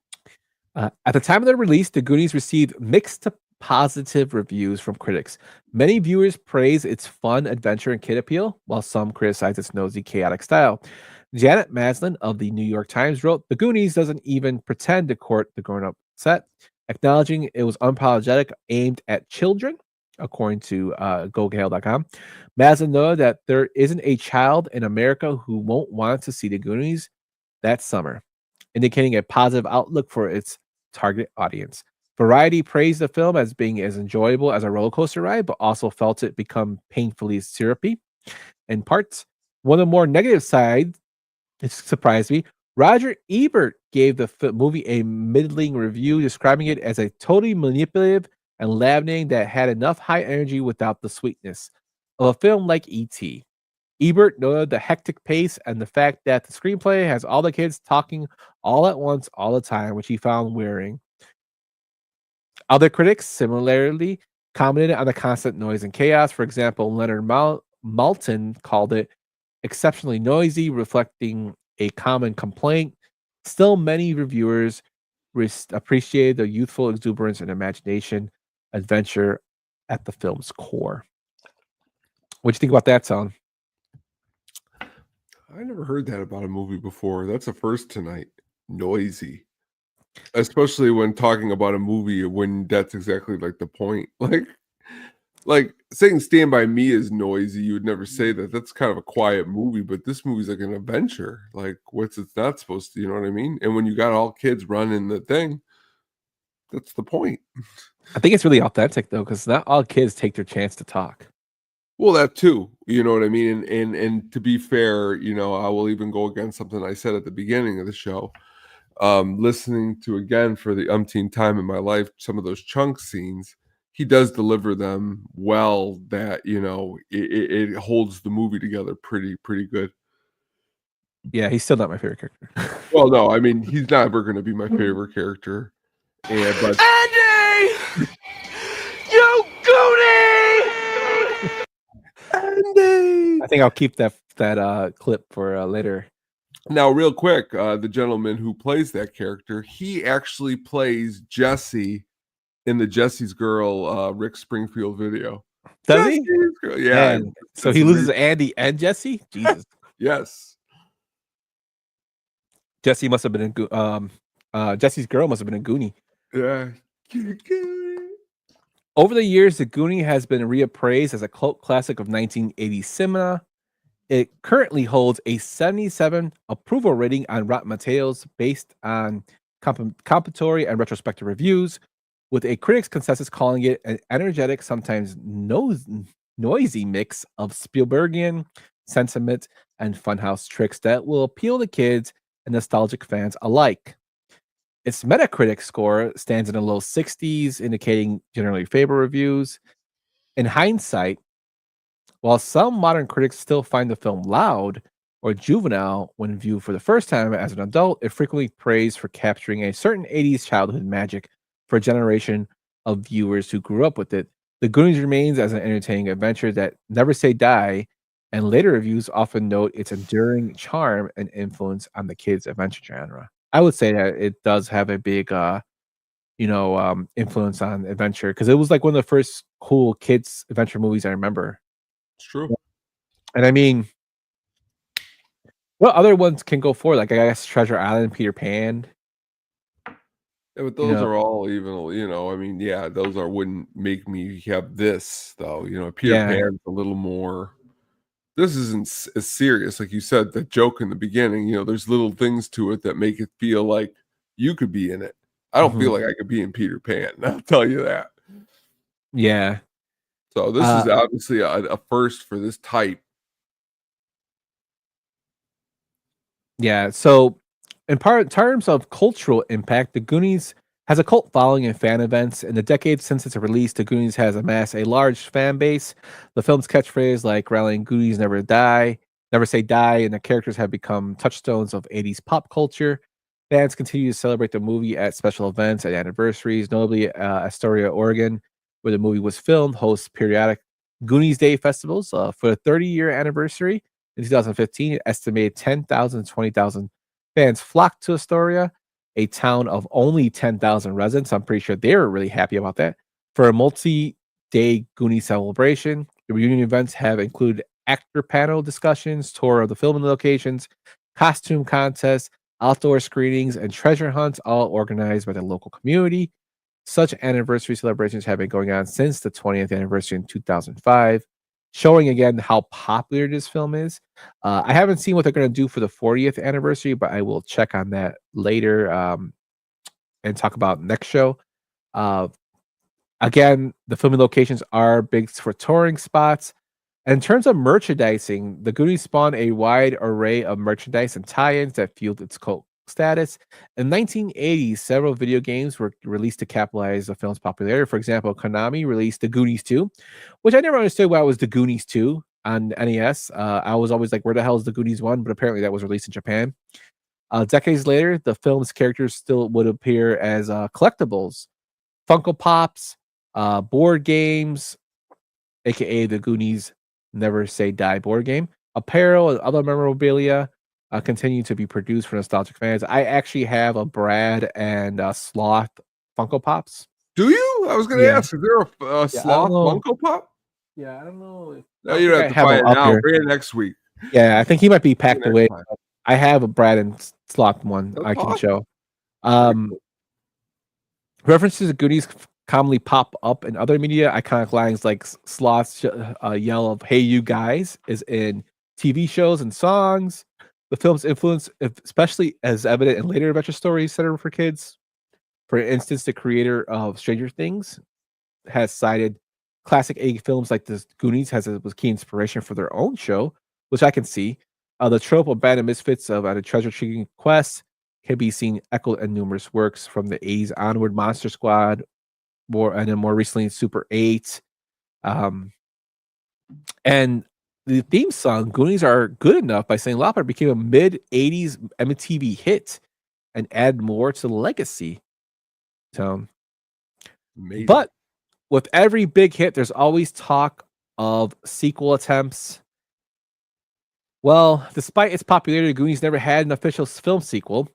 At the time of their release, the Goonies received mixed to positive reviews from critics. Many viewers praise its fun, adventure, and kid appeal, while some criticize its nosy, chaotic style. Janet Maslin of the New York Times wrote, "The Goonies doesn't even pretend to court the grown-up set, acknowledging it was unapologetic, aimed at children," according to GoGale.com. Maslin noted that there isn't a child in America who won't want to see the Goonies that summer, indicating a positive outlook for its target audience. Variety praised the film as being as enjoyable as a roller coaster ride, but also felt it become painfully syrupy in parts. One of the more negative sides, it surprised me, Roger Ebert gave the movie a middling review, describing it as a totally manipulative and laminating that had enough high energy without the sweetness of a film like E.T. Ebert noted the hectic pace and the fact that the screenplay has all the kids talking all at once all the time, which he found wearing. Other critics similarly commented on the constant noise and chaos. For example, Leonard Maltin called it exceptionally noisy, reflecting a common complaint. Still, many reviewers appreciated the youthful exuberance and imagination adventure at the film's core. What'd you think about that, Son? I never heard that about a movie before. That's a first tonight. Noisy. Especially when talking about a movie when that's exactly like the point. Like saying Stand By Me is noisy, you would never say that. That's kind of a quiet movie, but this movie's like an adventure. Like what's it's not supposed to, you know what I mean? And when you got all kids running the thing, that's the point. I think it's really authentic though, because not all kids take their chance to talk. Well, that too, you know what I mean? And to be fair, you know, I will even go against something I said at the beginning of the show. Listening to again for the umpteenth time in my life, some of those chunk scenes, he does deliver them well, that, you know, it holds the movie together pretty good. Yeah, he's still not my favorite character. Well, no, I mean, he's never going to be my favorite character. And, but Andy! You Goonie! Andy! I think I'll keep that clip for later. Now, real quick, the gentleman who plays that character, he actually plays Jesse in the Jesse's Girl Rick Springfield video. Does he? Girl. Yeah. Man, so he loses Andy and Jesse? Jesus. Yes. Jesse must have been Jesse's Girl must have been a Goonie. Yeah. Over the years, the Goonie has been reappraised as a cult classic of 1980s cinema. It currently holds a 77 approval rating on Rotten Tomatoes based on compilatory and retrospective reviews, with a critics' consensus calling it an energetic, sometimes noisy mix of Spielbergian sentiment and funhouse tricks that will appeal to kids and nostalgic fans alike. Its Metacritic score stands in the low 60s, indicating generally favorable reviews. In hindsight, while some modern critics still find the film loud or juvenile when viewed for the first time as an adult, it frequently praised for capturing a certain 80s childhood magic for a generation of viewers who grew up with it. The Goonies remains as an entertaining adventure that never say die and later reviews often note its enduring charm and influence on the kids' adventure genre. I would say that it does have a big, influence on adventure because it was like one of the first cool kids adventure movies I remember. It's true. And I mean, what other ones can go for? Like I guess Treasure Island, Peter Pan. Yeah, but those are all even, I mean, yeah, those wouldn't make me have this though. Peter Pan's a little more. This isn't as serious, like you said. The joke in the beginning, there's little things to it that make it feel like you could be in it. I don't feel like I could be in Peter Pan. I'll tell you that. Yeah. So this is obviously a first for this type. Yeah. So, in terms of cultural impact, the Goonies has a cult following and fan events. In the decades since its release, the Goonies has amassed a large fan base. The film's catchphrase, like rallying Goonies never say die, and the characters have become touchstones of 80s pop culture. Fans continue to celebrate the movie at special events and anniversaries, notably Astoria, Oregon, where the movie was filmed, hosts periodic Goonies Day festivals. For the 30-year anniversary in 2015, an estimated 10,000 to 20,000 fans flocked to Astoria, a town of only 10,000 residents. I'm pretty sure they were really happy about that. For a multi-day Goonies celebration, the reunion events have included actor panel discussions, tour of the filming locations, costume contests, outdoor screenings, and treasure hunts, all organized by the local community. Such anniversary celebrations have been going on since the 20th anniversary in 2005, showing again how popular this film is. I haven't seen what they're going to do for the 40th anniversary, but I will check on that later and talk about next show. Again, the filming locations are big for touring spots. In terms of merchandising, the Goonies spawned a wide array of merchandise and tie-ins that fueled its cult status. In 1980, several video games were released to capitalize the film's popularity. For example, Konami released The Goonies 2, which I never understood why it was The Goonies 2 on NES. I was always like, where the hell is The Goonies 1? But apparently that was released in Japan. Decades later, the film's characters still would appear as collectibles, Funko Pops, board games, aka the Goonies Never Say Die board game, apparel, and other memorabilia continue to be produced for nostalgic fans. I actually have a Brad and Sloth Funko Pops. Do you? I was going to ask, is there a Sloth Funko Pop? Yeah, I don't know. No, you don't have to buy it now. Bring it next week. Yeah, I think he might be packed away. I have a Brad and Sloth one I can show. References to Goonies commonly pop up in other media. Iconic lines like Sloth's yell of "Hey, you guys" is in TV shows and songs. The film's influence, especially as evident in later adventure stories centered for kids. For instance, the creator of Stranger Things has cited classic 80 films like the Goonies was key inspiration for their own show, which I can see. The trope of band of misfits of a treasure-seeking quest can be seen echoed in numerous works from the 80s onward. Monster Squad, and then more recently Super 8. And the theme song, Goonies Are Good Enough by Cyndi Lauper, became a mid-80s MTV hit and add more to the legacy. So, but with every big hit, there's always talk of sequel attempts. Well, despite its popularity, Goonies never had an official film sequel,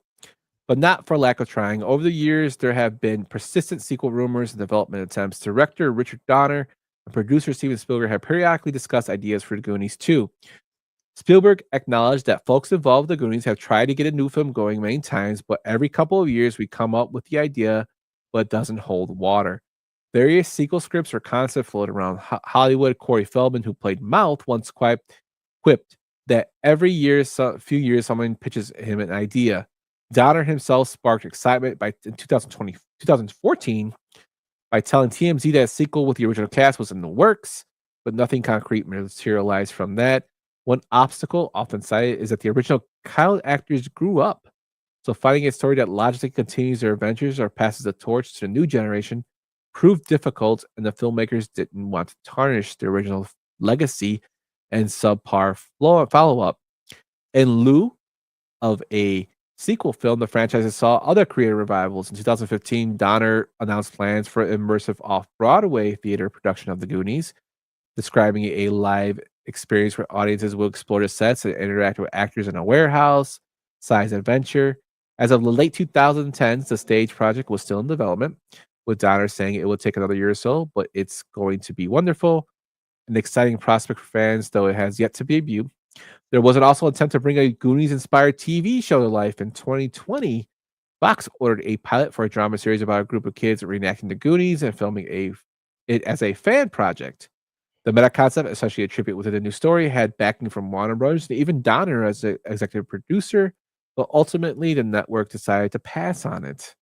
but not for lack of trying. Over the years, there have been persistent sequel rumors and development attempts. Director Richard Donner and producer Steven Spielberg have periodically discussed ideas for the Goonies 2. Spielberg acknowledged that folks involved with the Goonies have tried to get a new film going many times, but every couple of years we come up with the idea, but it doesn't hold water. Various sequel scripts or concepts floated around Hollywood. Corey Feldman, who played Mouth, once quipped that every few years, someone pitches him an idea. Donner himself sparked excitement in 2014 by telling TMZ that a sequel with the original cast was in the works, but nothing concrete materialized from that. One obstacle often cited is that the original child actors grew up, so finding a story that logically continues their adventures or passes the torch to the new generation proved difficult, and the filmmakers didn't want to tarnish the original legacy and subpar follow-up. In lieu of a sequel film, the franchise saw other creative revivals. In 2015, Donner announced plans for an immersive off-Broadway theater production of the Goonies, describing a live experience where audiences will explore the sets and interact with actors in a warehouse, science adventure. As of the late 2010s, the stage project was still in development, with Donner saying it will take another year or so, but it's going to be wonderful. An exciting prospect for fans, though it has yet to debut. There was also an attempt to bring a Goonies-inspired TV show to life in 2020. Fox ordered a pilot for a drama series about a group of kids reenacting the Goonies and filming it as a fan project. The meta concept, essentially a tribute within the new story, had backing from Warner Bros. And even Donner as the executive producer, but ultimately the network decided to pass on it.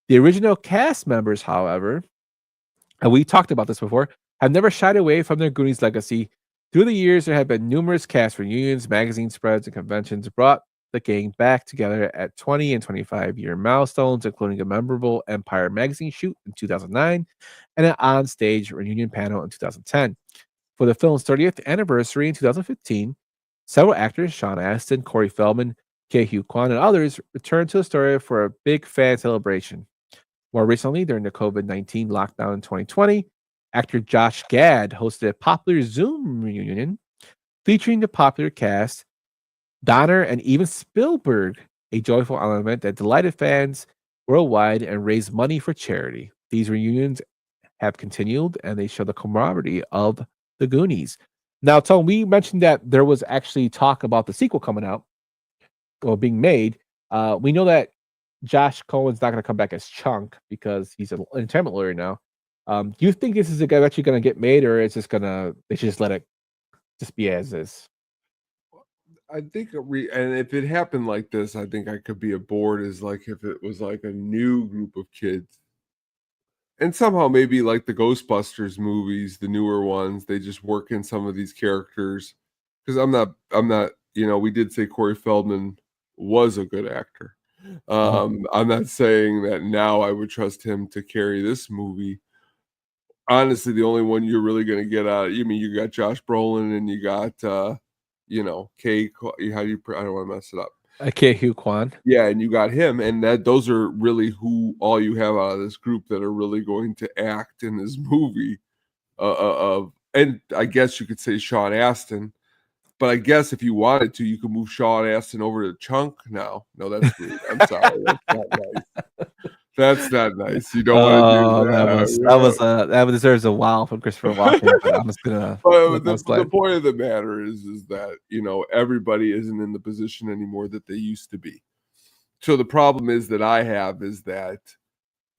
The original cast members, however, and we talked about this before, have never shied away from their Goonies legacy. Through the years, there have been numerous cast reunions, magazine spreads, and conventions brought the gang back together at 20 and 25-year milestones, including a memorable Empire magazine shoot in 2009 and an on-stage reunion panel in 2010. For the film's 30th anniversary in 2015, several actors, Sean Astin, Corey Feldman, Ke-Huy Quan, and others returned to the story for a big fan celebration. More recently, during the COVID-19 lockdown in 2020, actor Josh Gad hosted a popular Zoom reunion featuring the popular cast, Donner, and even Spielberg, a joyful element that delighted fans worldwide and raised money for charity. These reunions have continued, and they show the camaraderie of the Goonies. Now, Tom, we mentioned that there was actually talk about the sequel coming out or being made. We know that Josh Cohen's not going to come back as Chunk because he's an entertainment lawyer now. Do you think this is actually going to get made, or is this they should just let it just be as is? I think and if it happened like this, I think I could be aboard as like if it was like a new group of kids. And somehow maybe like the Ghostbusters movies, the newer ones, they just work in some of these characters. Because I'm not, we did say Corey Feldman was a good actor. I'm not saying that now I would trust him to carry this movie. Honestly, the only one you're really going to get out, you got Josh Brolin and you got, how do you, I don't want to mess it up. Ke-Huy Quan. Yeah, and you got him, and those are really who all you have out of this group that are really going to act in this movie. And I guess you could say Sean Astin, but I guess if you wanted to, you could move Sean Astin over to Chunk now. No, that's rude. I'm sorry. That's not nice. That's not nice. You don't want to do that. That deserves a wow from Christopher Walken. But I'm just gonna. The point of the matter is that everybody isn't in the position anymore that they used to be. So the problem is that I have is that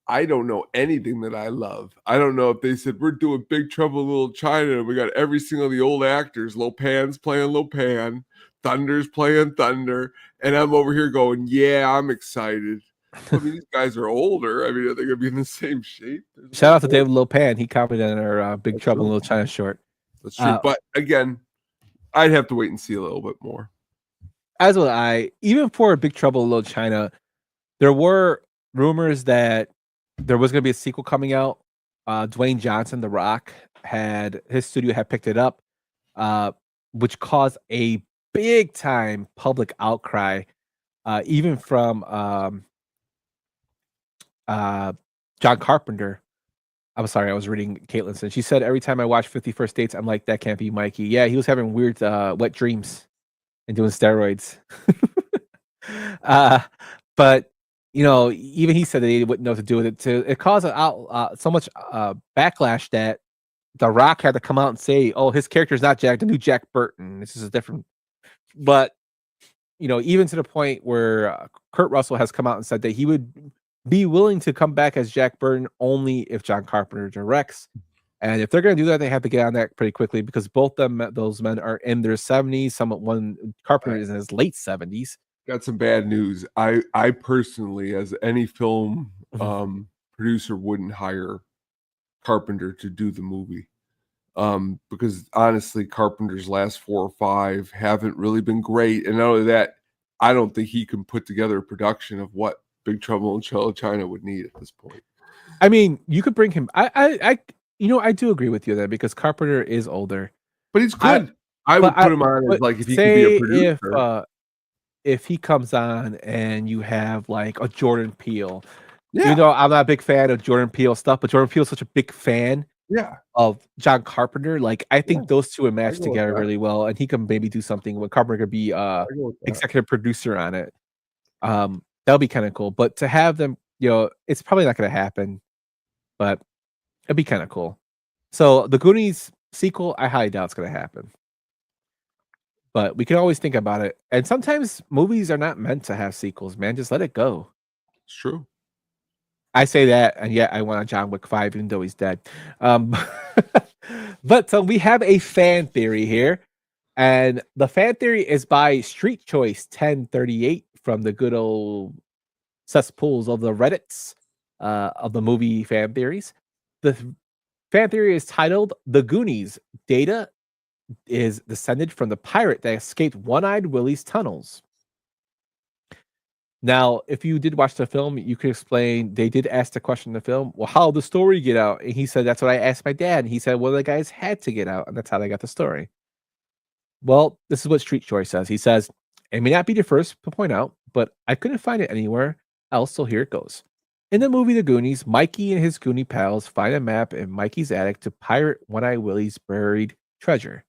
I don't know anything that I love. I don't know if they said we're doing Big Trouble in Little China and we got every single of the old actors, Lopan's playing Lopan, Thunder's playing Thunder, and I'm over here going, yeah, I'm excited. I mean, these guys are older. I mean, are they going to be in the same shape? Shout out to David Lopan. He commented on our Big Trouble in Little China short. That's true. But again, I'd have to wait and see a little bit more. As would I. Even for Big Trouble in Little China, there were rumors that there was going to be a sequel coming out. Dwayne Johnson, The Rock, his studio had picked it up, which caused a big time public outcry, even from John Carpenter. I'm sorry, I was reading Caitlinson. She said, every time I watch 50 First Dates, I'm like, that can't be Mikey. Yeah, he was having weird wet dreams and doing steroids. But even he said that he wouldn't know what to do with it. It caused so much backlash that The Rock had to come out and say, "Oh, his character is not the new Jack Burton. This is a different." But even to the point where Kurt Russell has come out and said that he would be willing to come back as Jack Burton only if John Carpenter directs. And if they're going to do that, they have to get on that pretty quickly because both those men are in their 70s. Carpenter is in his late 70s. Got some bad news. I personally, as any film producer, wouldn't hire Carpenter to do the movie. Because honestly, Carpenter's last 4 or 5 haven't really been great. And not only that, I don't think he can put together a production of what Big Trouble in Little China would need at this point. I mean, you could bring him. I do agree with you there because Carpenter is older, but he's good. I would put him on as like if he could be a producer. If he comes on and you have like a Jordan Peele, I'm not a big fan of Jordan Peele stuff, but Jordan Peele's such a big fan of John Carpenter. Like, I think those two would match go with together that. really well, and he can maybe do something when Carpenter could be go with that. executive producer on it. That'll be kind of cool. But to have them, it's probably not going to happen, but it'd be kind of cool. So the Goonies sequel, I highly doubt it's going to happen. But we can always think about it. And sometimes movies are not meant to have sequels, man. Just let it go. It's true. I say that, and yet I want a John Wick 5, even though he's dead. But so we have a fan theory here. And the fan theory is by Street Choice 1038 from the good old cesspools of the Reddits of the movie fan theories. The fan theory is titled The Goonies. Data is descended from the pirate that escaped One-Eyed Willie's tunnels. Now, if you did watch the film, you could explain. They did ask the question in the film, well, how did the story get out? And he said, that's what I asked my dad. And he said, one of the guys had to get out, and that's how they got the story. Well, this is what Street Choice says. He says, it may not be the first to point out, but I couldn't find it anywhere else, so here it goes. In the movie The Goonies, Mikey and his Goonie pals find a map in Mikey's attic to pirate One-Eye Willie's buried treasure.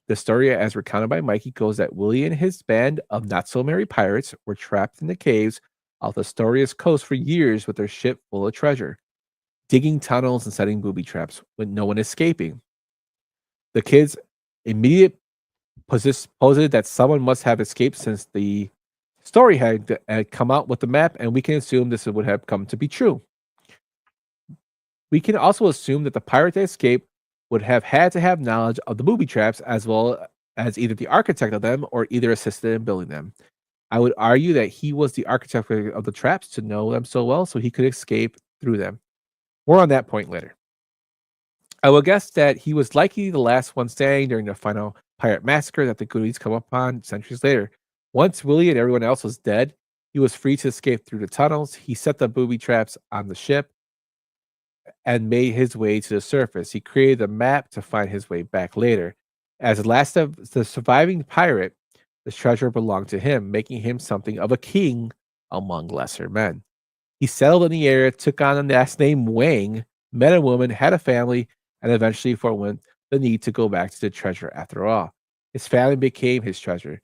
The story, as recounted by Mikey, goes that Willie and his band of not-so-merry pirates were trapped in the caves off the Storius coast for years with their ship full of treasure, digging tunnels and setting booby traps with no one escaping. The kids immediately posited that someone must have escaped since the story had come out with the map, and we can assume this would have come to be true. We can also assume that the pirate that escaped would have had to have knowledge of the booby traps as well as either the architect of them or either assisted in building them. I would argue that he was the architect of the traps to know them so well so he could escape through them. More on that point later. I will guess that he was likely the last one standing during the final pirate massacre that the Goonies come upon centuries later. Once Willie and everyone else was dead, he was free to escape through the tunnels. He set the booby traps on the ship and made his way to the surface. He created a map to find his way back later. As the last of the surviving pirate, the treasure belonged to him, making him something of a king among lesser men. He settled in the area, took on the last name Wang, met a woman, had a family, and eventually forewent the need to go back to the treasure after all. His family became his treasure.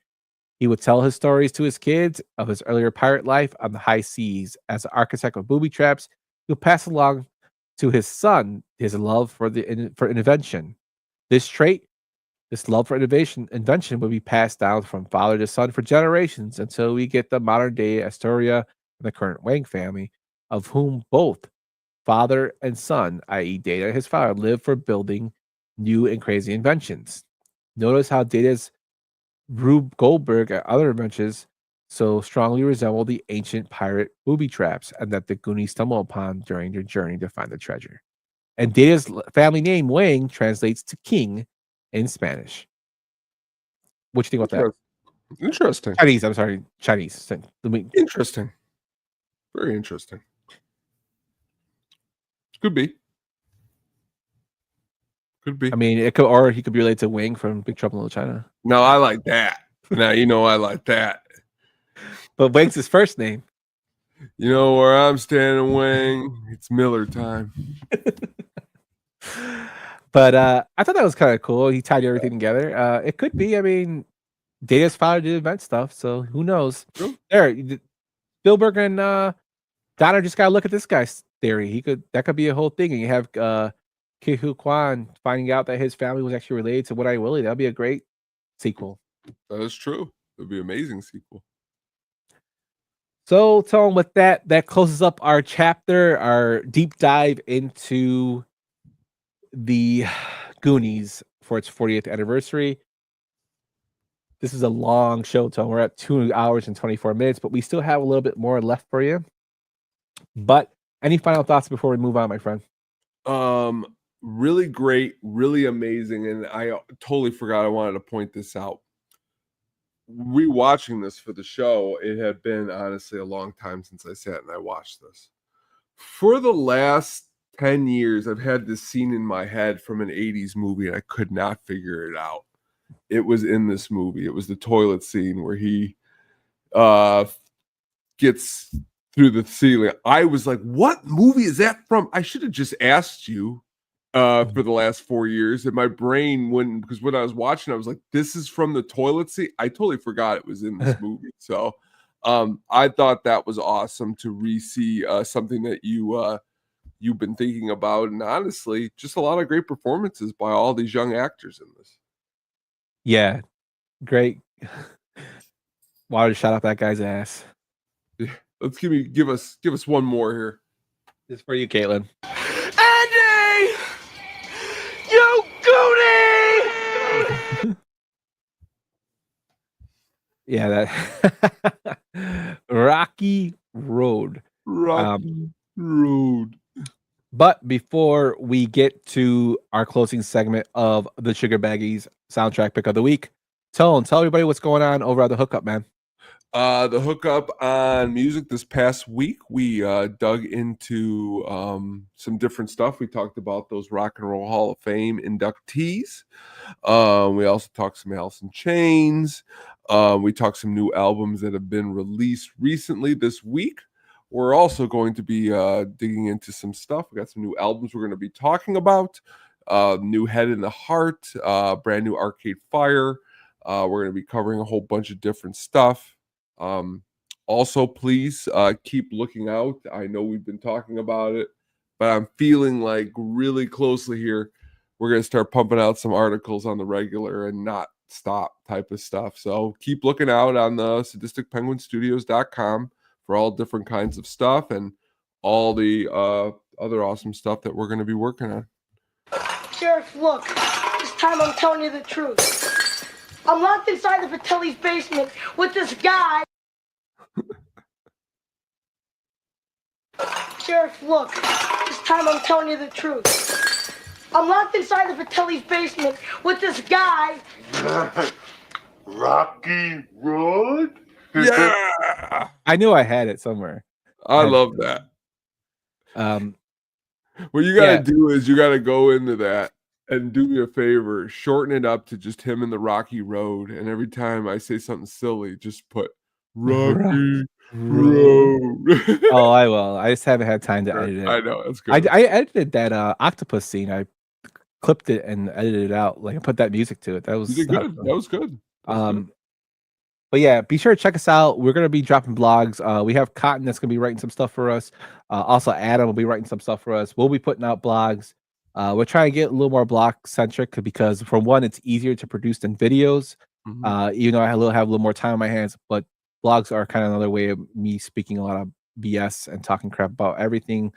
He would tell his stories to his kids of his earlier pirate life on the high seas. As the architect of booby traps, he would pass along to his son his love for invention. This trait, this love for invention would be passed down from father to son for generations until we get the modern day Astoria and the current Wang family, of whom both father and son, i.e. Data, his father, live for building new and crazy inventions. Notice how Data's Rube Goldberg and other inventions so strongly resemble the ancient pirate booby traps and that the Goonies stumble upon during their journey to find the treasure. And Data's family name, Wang, translates to king in Spanish. What do you think about that? Interesting. Chinese, I'm sorry. Chinese. Interesting. Very interesting. Could be. Could be. I mean, it could, or he could be related to Wang from Big Trouble in Little China. No, I like that. Now, I like that. But Wang's his first name. You know where I'm standing, Wang? It's Miller time. But I thought that was kind of cool. He tied everything together. It could be. I mean, Data's father did invent stuff, so who knows? True. There, Spielberg and Donner just gotta look at this guy's theory. That could be a whole thing, and you have Ke Huy Quan finding out that his family was actually related to One-Eyed Willie. That'd be a great sequel. That is true. It'd be an amazing sequel. So, Tom, with that closes up our chapter, our deep dive into the Goonies for its 40th anniversary. This is a long show, Tom. We're at 2 hours and 24 minutes, but we still have a little bit more left for you. But any final thoughts before we move on, my friend? Really great, really amazing, and I totally forgot I wanted to point this out. Rewatching this for the show, it had been honestly a long time since I sat and I watched this. For the last 10 years, I've had this scene in my head from an 80s movie, and I could not figure it out. It was in this movie. It was the toilet scene where he gets through the ceiling. I was like, what movie is that from? I should have just asked you for the last 4 years, and my brain wouldn't, because when I was watching, I was like, "This is from the toilet seat." I totally forgot it was in this movie. So, I thought that was awesome to re-see something that you've been thinking about, and honestly, just a lot of great performances by all these young actors in this. Yeah, great. Wanted to shout out that guy's ass. Yeah, let's give us one more here. This is for you, Caitlin. Andy! You Goonie! Yeah, that Rocky Road. Rocky Road. But before we get to our closing segment of the Sugar Baggies soundtrack pick of the week, Tone, tell everybody what's going on over at the Hookup, man. The Hookup on music this past week, we dug into some different stuff. We talked about those Rock and Roll Hall of Fame inductees. We also talked some Alice in Chains. We talked some new albums that have been released recently this week. We're also going to be digging into some stuff. We got some new albums we're going to be talking about. New Head in the Heart, brand new Arcade Fire. We're going to be covering a whole bunch of different stuff. Also, please keep looking out. I know we've been talking about it, but I'm feeling like really closely here, we're going to start pumping out some articles on the regular and not stop type of stuff. So keep looking out on the sadisticpenguinstudios.com for all different kinds of stuff and all the other awesome stuff that we're going to be working on. Sheriff, look, this time I'm telling you the truth. I'm locked inside the Vitelli's basement with this guy. Sheriff, look, this time I'm telling you the truth. I'm locked inside the Vitelli's basement with this guy. Rocky Road? Yeah! I knew I had it somewhere. I love that. What you got to do is you got to go into that and do me a favor, shorten it up to just him in the Rocky Road. And every time I say something silly, just put Rocky Road. Oh, I will. I just haven't had time to edit it. I know, that's good. I edited that octopus scene. I clipped it and edited it out. Like I put that music to it. That was good. That was good. But yeah, be sure to check us out. We're gonna be dropping blogs. We have Cotton that's gonna be writing some stuff for us. Also, Adam will be writing some stuff for us. We'll be putting out blogs. We're trying to get a little more blog centric because, for one, it's easier to produce than videos. Even though I have a little more time on my hands, but blogs are kind of another way of me speaking a lot of BS and talking crap about everything.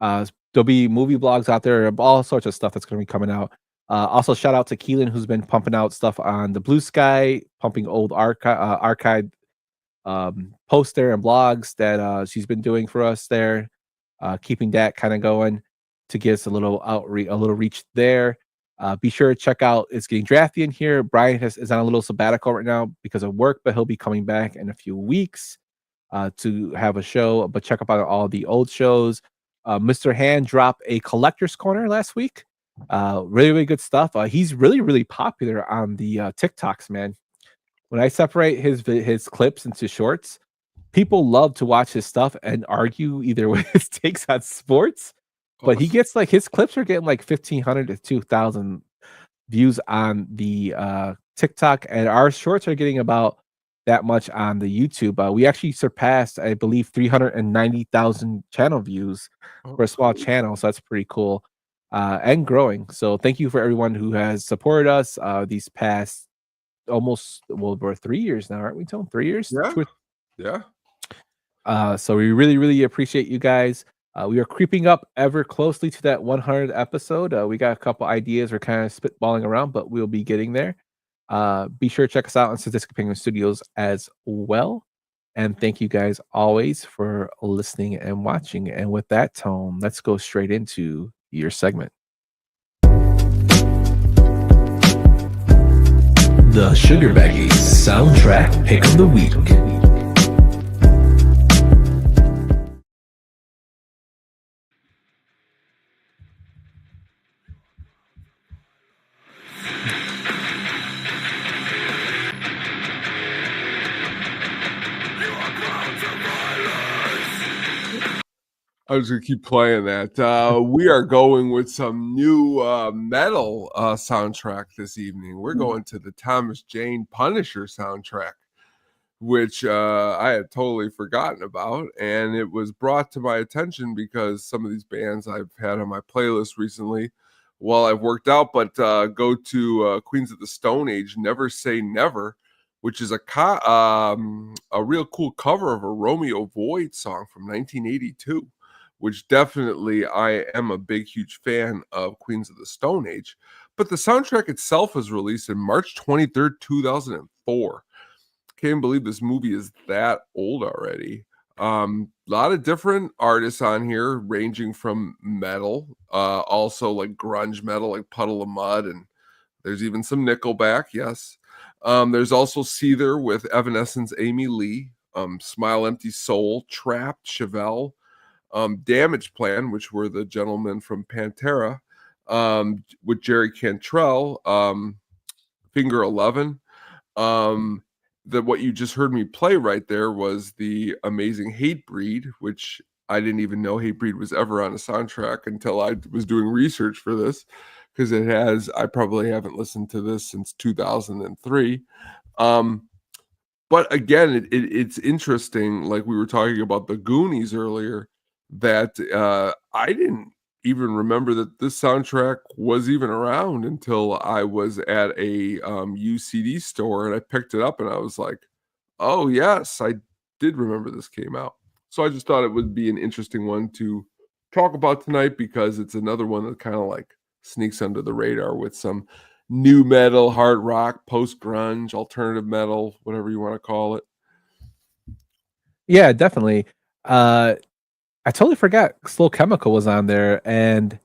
There'll be movie blogs out there, all sorts of stuff that's going to be coming out. Also, shout out to Keelan, who's been pumping out stuff on the Blue Sky, pumping old archived poster and blogs that she's been doing for us there, keeping that kind of going to get us a little outreach, a little reach there. Be sure to check out It's Getting Drafty in here. Brian is on a little sabbatical right now because of work, but he'll be coming back in a few weeks to have a show. But check out all the old shows. Mr. Hand dropped a collector's corner last week. Really, really good stuff. He's really, really popular on the TikToks, man. When I separate his clips into shorts, people love to watch his stuff and argue either with his takes on sports. But he gets like his clips are getting like 1,500 to 2,000 views on the TikTok, and our shorts are getting about that much on the YouTube. We actually surpassed, I believe, 390,000 channel views for a small channel, so that's pretty cool and growing. So thank you for everyone who has supported us these past we're 3 years now, aren't we, Tom? 3 years? Yeah. So we really, really appreciate you guys. We are creeping up ever closely to that 100th episode. We got a couple ideas we're kind of spitballing around, but we'll be getting there. Be sure to check us out on Sadistic Penguin Studios as well. And thank you guys always for listening and watching. And with that, Tone, let's go straight into your segment. The Sugar Baggies Soundtrack Pick of the Week. I was going to keep playing that. We are going with some new metal soundtrack this evening. We're going to the Thomas Jane Punisher soundtrack, which I had totally forgotten about. And it was brought to my attention because some of these bands I've had on my playlist recently while I've worked out. But go to Queens of the Stone Age, Never Say Never, which is a real cool cover of a Romeo Void song from 1982. Which definitely I am a big, huge fan of Queens of the Stone Age. But the soundtrack itself was released in March 23rd, 2004. Can't believe this movie is that old already. A lot of different artists on here, ranging from metal, also like grunge metal, like Puddle of Mud, and there's even some Nickelback, yes. There's also Seether with Evanescence, Amy Lee, Smile Empty Soul, Trapped, Chevelle, Damage Plan, which were the gentlemen from Pantera, with Jerry Cantrell, Finger 11. What you just heard me play right there was the amazing Hatebreed, which I didn't even know Hatebreed was ever on a soundtrack until I was doing research for this, because I probably haven't listened to this since 2003. But again, it's interesting, like we were talking about the Goonies earlier, that I didn't even remember that this soundtrack was even around until I was at a UCD store and I picked it up and I was like, oh yes, I did remember this came out. So I just thought it would be an interesting one to talk about tonight, because it's another one that kind of like sneaks under the radar with some new metal, hard rock, post-grunge, alternative metal, whatever you want to call it. Yeah, definitely. I totally forgot Slow Chemical was on there, and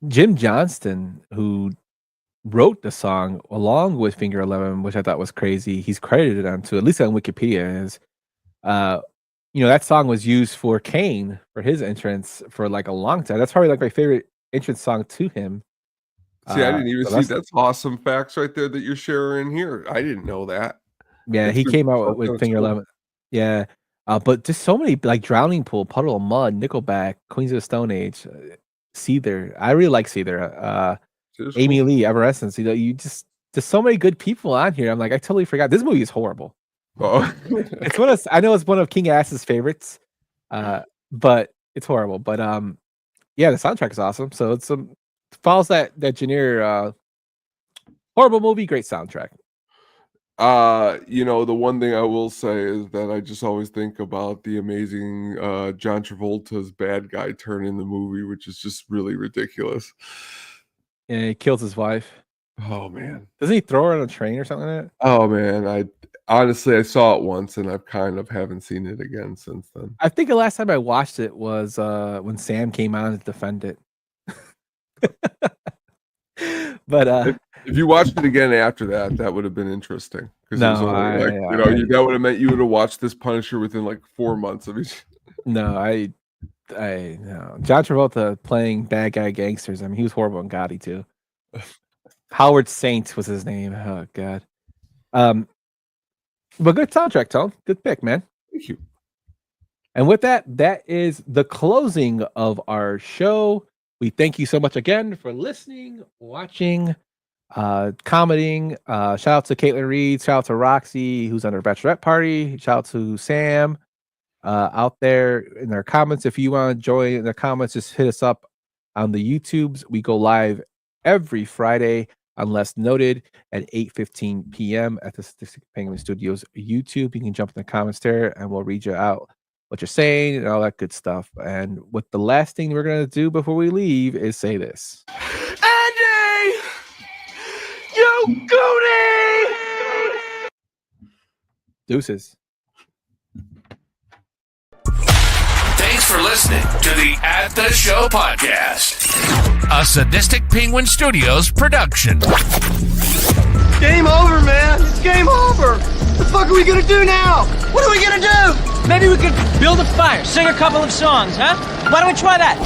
Jim Johnston, who wrote the song along with Finger 11, which I thought was crazy. He's credited on to, at least on Wikipedia, is that song was used for Kane for his entrance for like a long time. That's probably like my favorite entrance song to him. See, I didn't even see that's awesome facts right there that you're sharing here. I didn't know that. Yeah, he came out with Finger 11. Yeah. But just so many, like Drowning Pool, Puddle of Mud, Nickelback, Queens of the Stone Age, Seether. I really like Seether. Amy Lee, Evanescence. You just so many good people on here. I'm like, I totally forgot. This movie is horrible. Oh, I know it's one of King Ass's favorites, but it's horrible. But yeah, the soundtrack is awesome. So it's follows that genre. Horrible movie, great soundtrack. The one thing I will say is that I just always think about the amazing John Travolta's bad guy turn in the movie, which is just really ridiculous. And he kills his wife. Oh man. Doesn't he throw her on a train or something like that? Oh man, I saw it once and I've kind of haven't seen it again since then. I think the last time I watched it was when Sam came on to defend it. But if you watched it again after that, that would have been interesting. Because no, that would have meant you would have watched this Punisher within like 4 months of each. No, no. John Travolta playing bad guy gangsters. I mean, he was horrible in Gotti too. Howard Saint was his name. Oh God. But good soundtrack, Tone. Good pick, man. Thank you. And with that is the closing of our show. We thank you so much again for listening, watching, commenting. Shout out to Caitlin Reed. Shout out to Roxy, who's on her bachelorette party. Shout out to Sam out there in their comments. If you want to join in the comments, just hit us up on the YouTubes. We go live every Friday, unless noted, at 8:15 p.m. at the Sadistic Penguin Studios YouTube. You can jump in the comments there, and we'll read you out what you're saying and all that good stuff. And what the last thing we're going to do before we leave is say this. Andy! You Goonie! Deuces. Thanks for listening to the At The Show podcast, a Sadistic Penguin Studios production. Game over, man. It's game over. What the fuck are we gonna do now? What are we gonna do? Maybe we could build a fire, sing a couple of songs, huh? Why don't we try that?